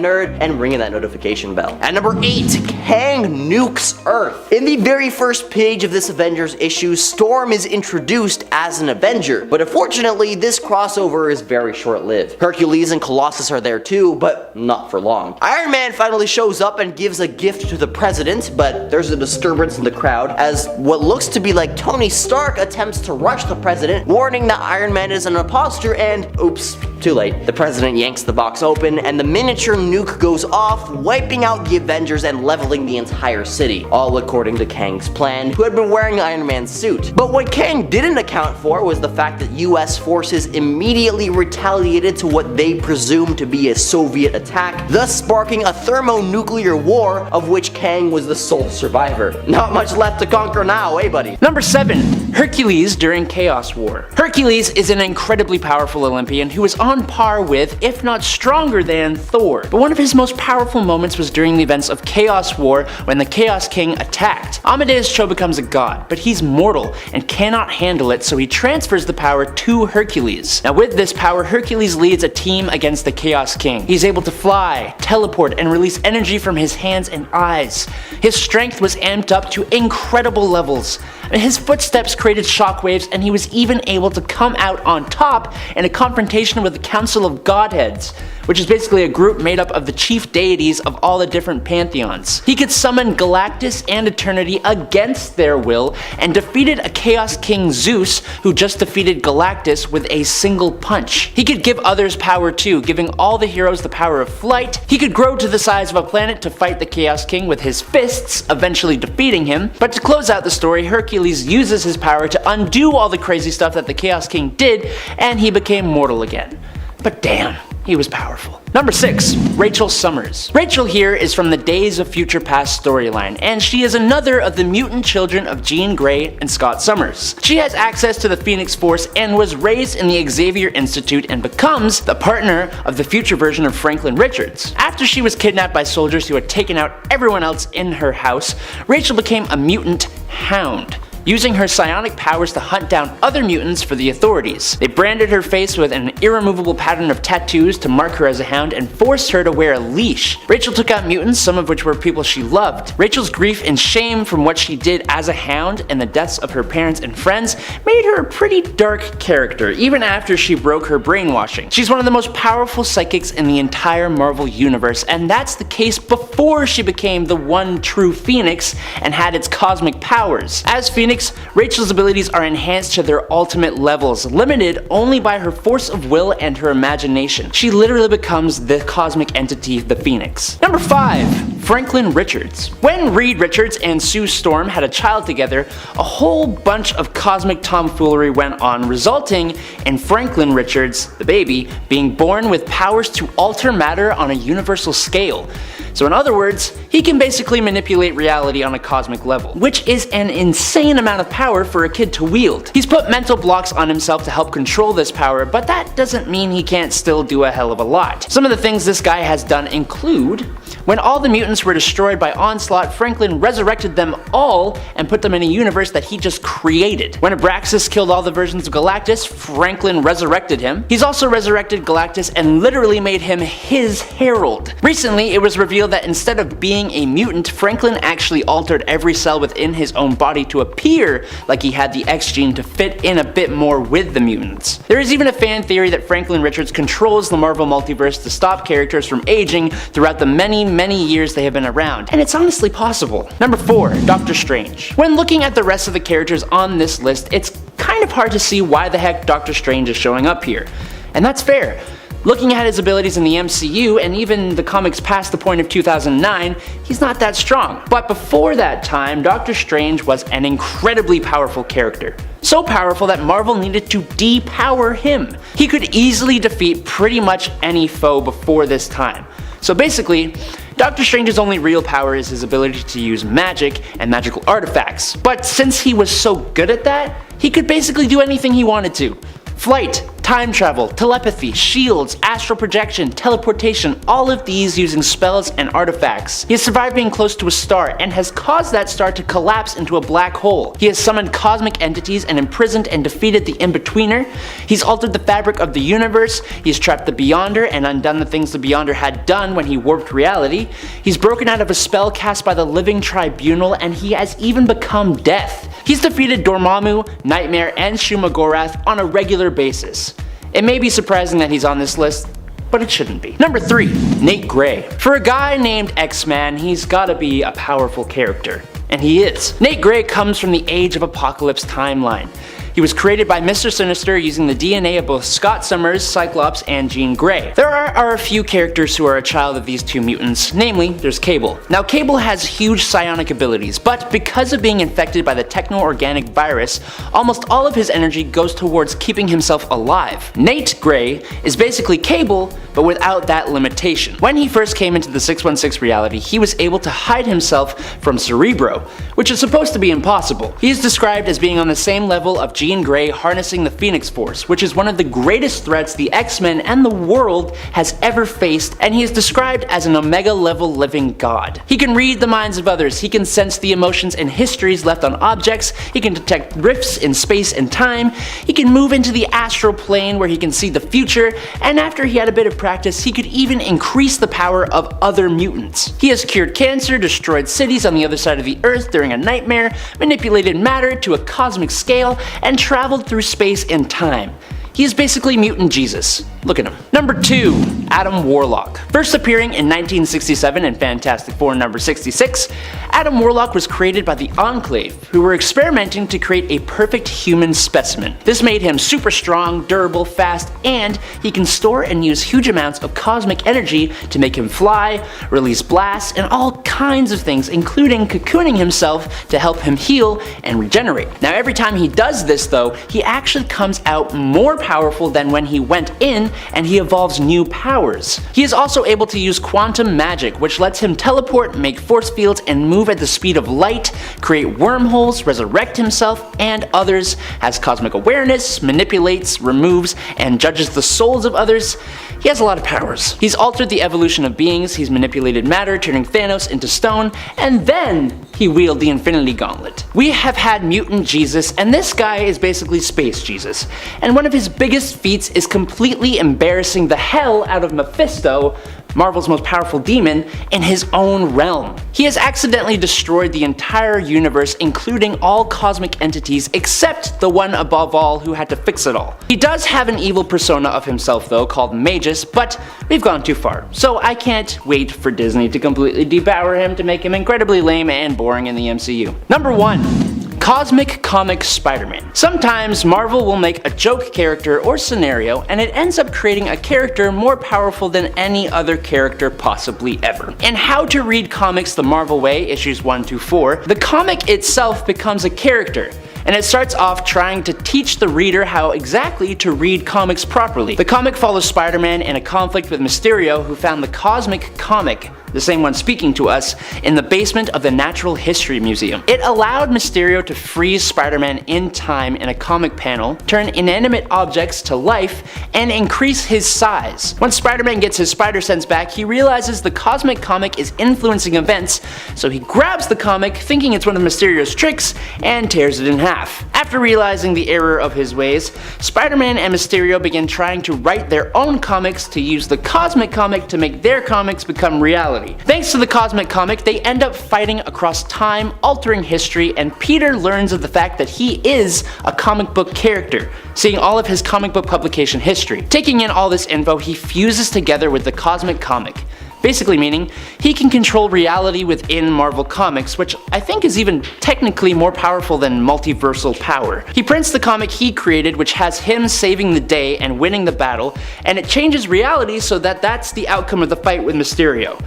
Nerd, and ringing that notification bell. At number 8, Kang nukes Earth. In the very first page of this Avengers issue, Storm is introduced as an Avenger, but unfortunately this crossover is very short-lived. Hercules and Colossus are there too, but not for long. Iron Man finally shows up and gives a gift to the president, but there's a disturbance in the crowd as what looks to be like Tony Stark attempts to rush the president, warning that Iron Man is an imposter, and oops, too late. The president yanks the box open and the miniature nuke goes off, wiping out the Avengers and leveling the entire city, all according to Kang's plan, who had been wearing Iron Man's suit. But what Kang didn't account for was the fact that US forces immediately retaliated to what they presumed to be a Soviet attack, thus sparking a thermonuclear war of which Kang was the sole survivor. Not much left to conquer now, eh buddy? Number 7. Hercules during Chaos War. Hercules is an incredibly powerful Olympian who is on par with, if not stronger than, Thor. But one of his most powerful moments was during the events of Chaos War when the Chaos King attacked. Amadeus Cho becomes a god, but he's mortal and cannot handle it, so he transfers the power to Hercules. Now with this power, Hercules leads a team against the Chaos King. He's able to fly, teleport, and release energy from his hands and eyes. His strength was amped up to incredible levels. His footsteps created shockwaves, and he was even able to come out on top in a confrontation with the Council of Godheads, which is basically a group made up of the chief deities of all the different pantheons. He could summon Galactus and Eternity against their will, and defeated a Chaos King Zeus, who just defeated Galactus with a single punch. He could give others power too, giving all the heroes the power of flight. He could grow to the size of a planet to fight the Chaos King with his fists, eventually defeating him. But to close out the story, Hercules uses his power to undo all the crazy stuff that the Chaos King did, and he became mortal again. But damn, he was powerful. Number 6. Rachel Summers. Rachel here is from the Days of Future Past storyline, and she is another of the mutant children of Jean Grey and Scott Summers. She has access to the Phoenix Force and was raised in the Xavier Institute and becomes the partner of the future version of Franklin Richards. After she was kidnapped by soldiers who had taken out everyone else in her house, Rachel became a mutant hound, using her psionic powers to hunt down other mutants for the authorities. They branded her face with an irremovable pattern of tattoos to mark her as a hound and forced her to wear a leash. Rachel took out mutants, some of which were people she loved. Rachel's grief and shame from what she did as a hound and the deaths of her parents and friends made her a pretty dark character, even after she broke her brainwashing. She's one of the most powerful psychics in the entire Marvel universe, and that's the case before she became the one true Phoenix and had its cosmic powers. As Phoenix, Rachel's abilities are enhanced to their ultimate levels, limited only by her force of will and her imagination. She literally becomes the cosmic entity, the Phoenix. Number 5. Franklin Richards. When Reed Richards and Sue Storm had a child together, a whole bunch of cosmic tomfoolery went on, resulting in Franklin Richards, the baby, being born with powers to alter matter on a universal scale. So in other words, he can basically manipulate reality on a cosmic level, which is an insane amount of power for a kid to wield. He's put mental blocks on himself to help control this power, but that doesn't mean he can't still do a hell of a lot. Some of the things this guy has done include: when all the mutants were destroyed by Onslaught, Franklin resurrected them all and put them in a universe that he just created. When Abraxas killed all the versions of Galactus, Franklin resurrected him. He's also resurrected Galactus and literally made him his herald. Recently, it was revealed reveal that instead of being a mutant, Franklin actually altered every cell within his own body to appear like he had the X gene to fit in a bit more with the mutants. There is even a fan theory that Franklin Richards controls the Marvel Multiverse to stop characters from aging throughout the many years they have been around, and it's honestly possible. Number 4, Doctor Strange. When looking at the rest of the characters on this list, it's kind of hard to see why the heck Doctor Strange is showing up here. And that's fair. Looking at his abilities in the MCU and even the comics past the point of 2009, he's not that strong. But before that time, Doctor Strange was an incredibly powerful character. So powerful that Marvel needed to depower him. He could easily defeat pretty much any foe before this time. So basically, Doctor Strange's only real power is his ability to use magic and magical artifacts. But since he was so good at that, he could basically do anything he wanted to. Flight, time travel, telepathy, shields, astral projection, teleportation, all of these using spells and artifacts. He has survived being close to a star and has caused that star to collapse into a black hole. He has summoned cosmic entities and imprisoned and defeated the In-Betweener. He's altered the fabric of the universe. He's trapped the Beyonder and undone the things the Beyonder had done when he warped reality. He's broken out of a spell cast by the Living Tribunal, and he has even become Death. He's defeated Dormammu, Nightmare, and Shumagorath on a regular basis. It may be surprising that he's on this list, but it shouldn't be. Number 3, Nate Gray. For a guy named X-Man, he's gotta be a powerful character. And he is. Nate Gray comes from the Age of Apocalypse timeline. He was created by Mr. Sinister using the DNA of both Scott Summers, Cyclops, and Jean Grey. There are a few characters who are a child of these two mutants, namely, there's Cable. Now Cable has huge psionic abilities, but because of being infected by the techno-organic virus, almost all of his energy goes towards keeping himself alive. Nate Gray is basically Cable, but without that limitation. When he first came into the 616 reality, he was able to hide himself from Cerebro, which is supposed to be impossible. He is described as being on the same level of Jean Grey harnessing the Phoenix Force, which is one of the greatest threats the X-Men and the world has ever faced, and he is described as an Omega level living god. He can read the minds of others, he can sense the emotions and histories left on objects, he can detect rifts in space and time, he can move into the astral plane where he can see the future, and after he had a bit of practice, he could even increase the power of other mutants. He has cured cancer, destroyed cities on the other side of the Earth during a nightmare, manipulated matter to a cosmic scale, and traveled through space and time. He is basically mutant Jesus. Look at him. Number 2, Adam Warlock. First appearing in 1967 in Fantastic Four number 66, Adam Warlock was created by the Enclave, who were experimenting to create a perfect human specimen. This made him super strong, durable, fast, and he can store and use huge amounts of cosmic energy to make him fly, release blasts, and all kinds of things, including cocooning himself to help him heal and regenerate. Now every time he does this though, he actually comes out more powerful than when he went in, and he evolves new powers. He is also able to use quantum magic, which lets him teleport, make force fields, and move at the speed of light, create wormholes, resurrect himself and others, has cosmic awareness, manipulates, removes, and judges the souls of others. He has a lot of powers. He's altered the evolution of beings, he's manipulated matter, turning Thanos into stone, and then he wielded the Infinity Gauntlet. We have had Mutant Jesus, and this guy is basically Space Jesus. And one of his biggest feats is completely embarrassing the hell out of Mephisto, Marvel's most powerful demon, in his own realm. He has accidentally destroyed the entire universe, including all cosmic entities except the one above all who had to fix it all. He does have an evil persona of himself though, called Magus, but we've gone too far, so I can't wait for Disney to completely depower him to make him incredibly lame and boring in the MCU. Number 1. Cosmic Comic Spider-Man. Sometimes Marvel will make a joke character or scenario and it ends up creating a character more powerful than any other character possibly ever. In How to Read Comics the Marvel Way, issues 1-4, the comic itself becomes a character, and it starts off trying to teach the reader how exactly to read comics properly. The comic follows Spider-Man in a conflict with Mysterio, who found the Cosmic Comic, the same one speaking to us, in the basement of the Natural History Museum. It allowed Mysterio to freeze Spider-Man in time in a comic panel, turn inanimate objects to life, and increase his size. When Spider-Man gets his spider sense back, he realizes the Cosmic Comic is influencing events, so he grabs the comic, thinking it's one of Mysterio's tricks, and tears it in half. After realizing the error of his ways, Spider-Man and Mysterio begin trying to write their own comics to use the Cosmic Comic to make their comics become reality. reality. Thanks to the cosmic comic, they end up fighting across time, altering history, and Peter learns of the fact that he is a comic book character, seeing all of his comic book publication history. Taking in all this info, he fuses together with the cosmic comic. Basically meaning, he can control reality within Marvel Comics, which I think is even technically more powerful than multiversal power. He prints the comic he created, which has him saving the day and winning the battle, and it changes reality so that that's the outcome of the fight with Mysterio.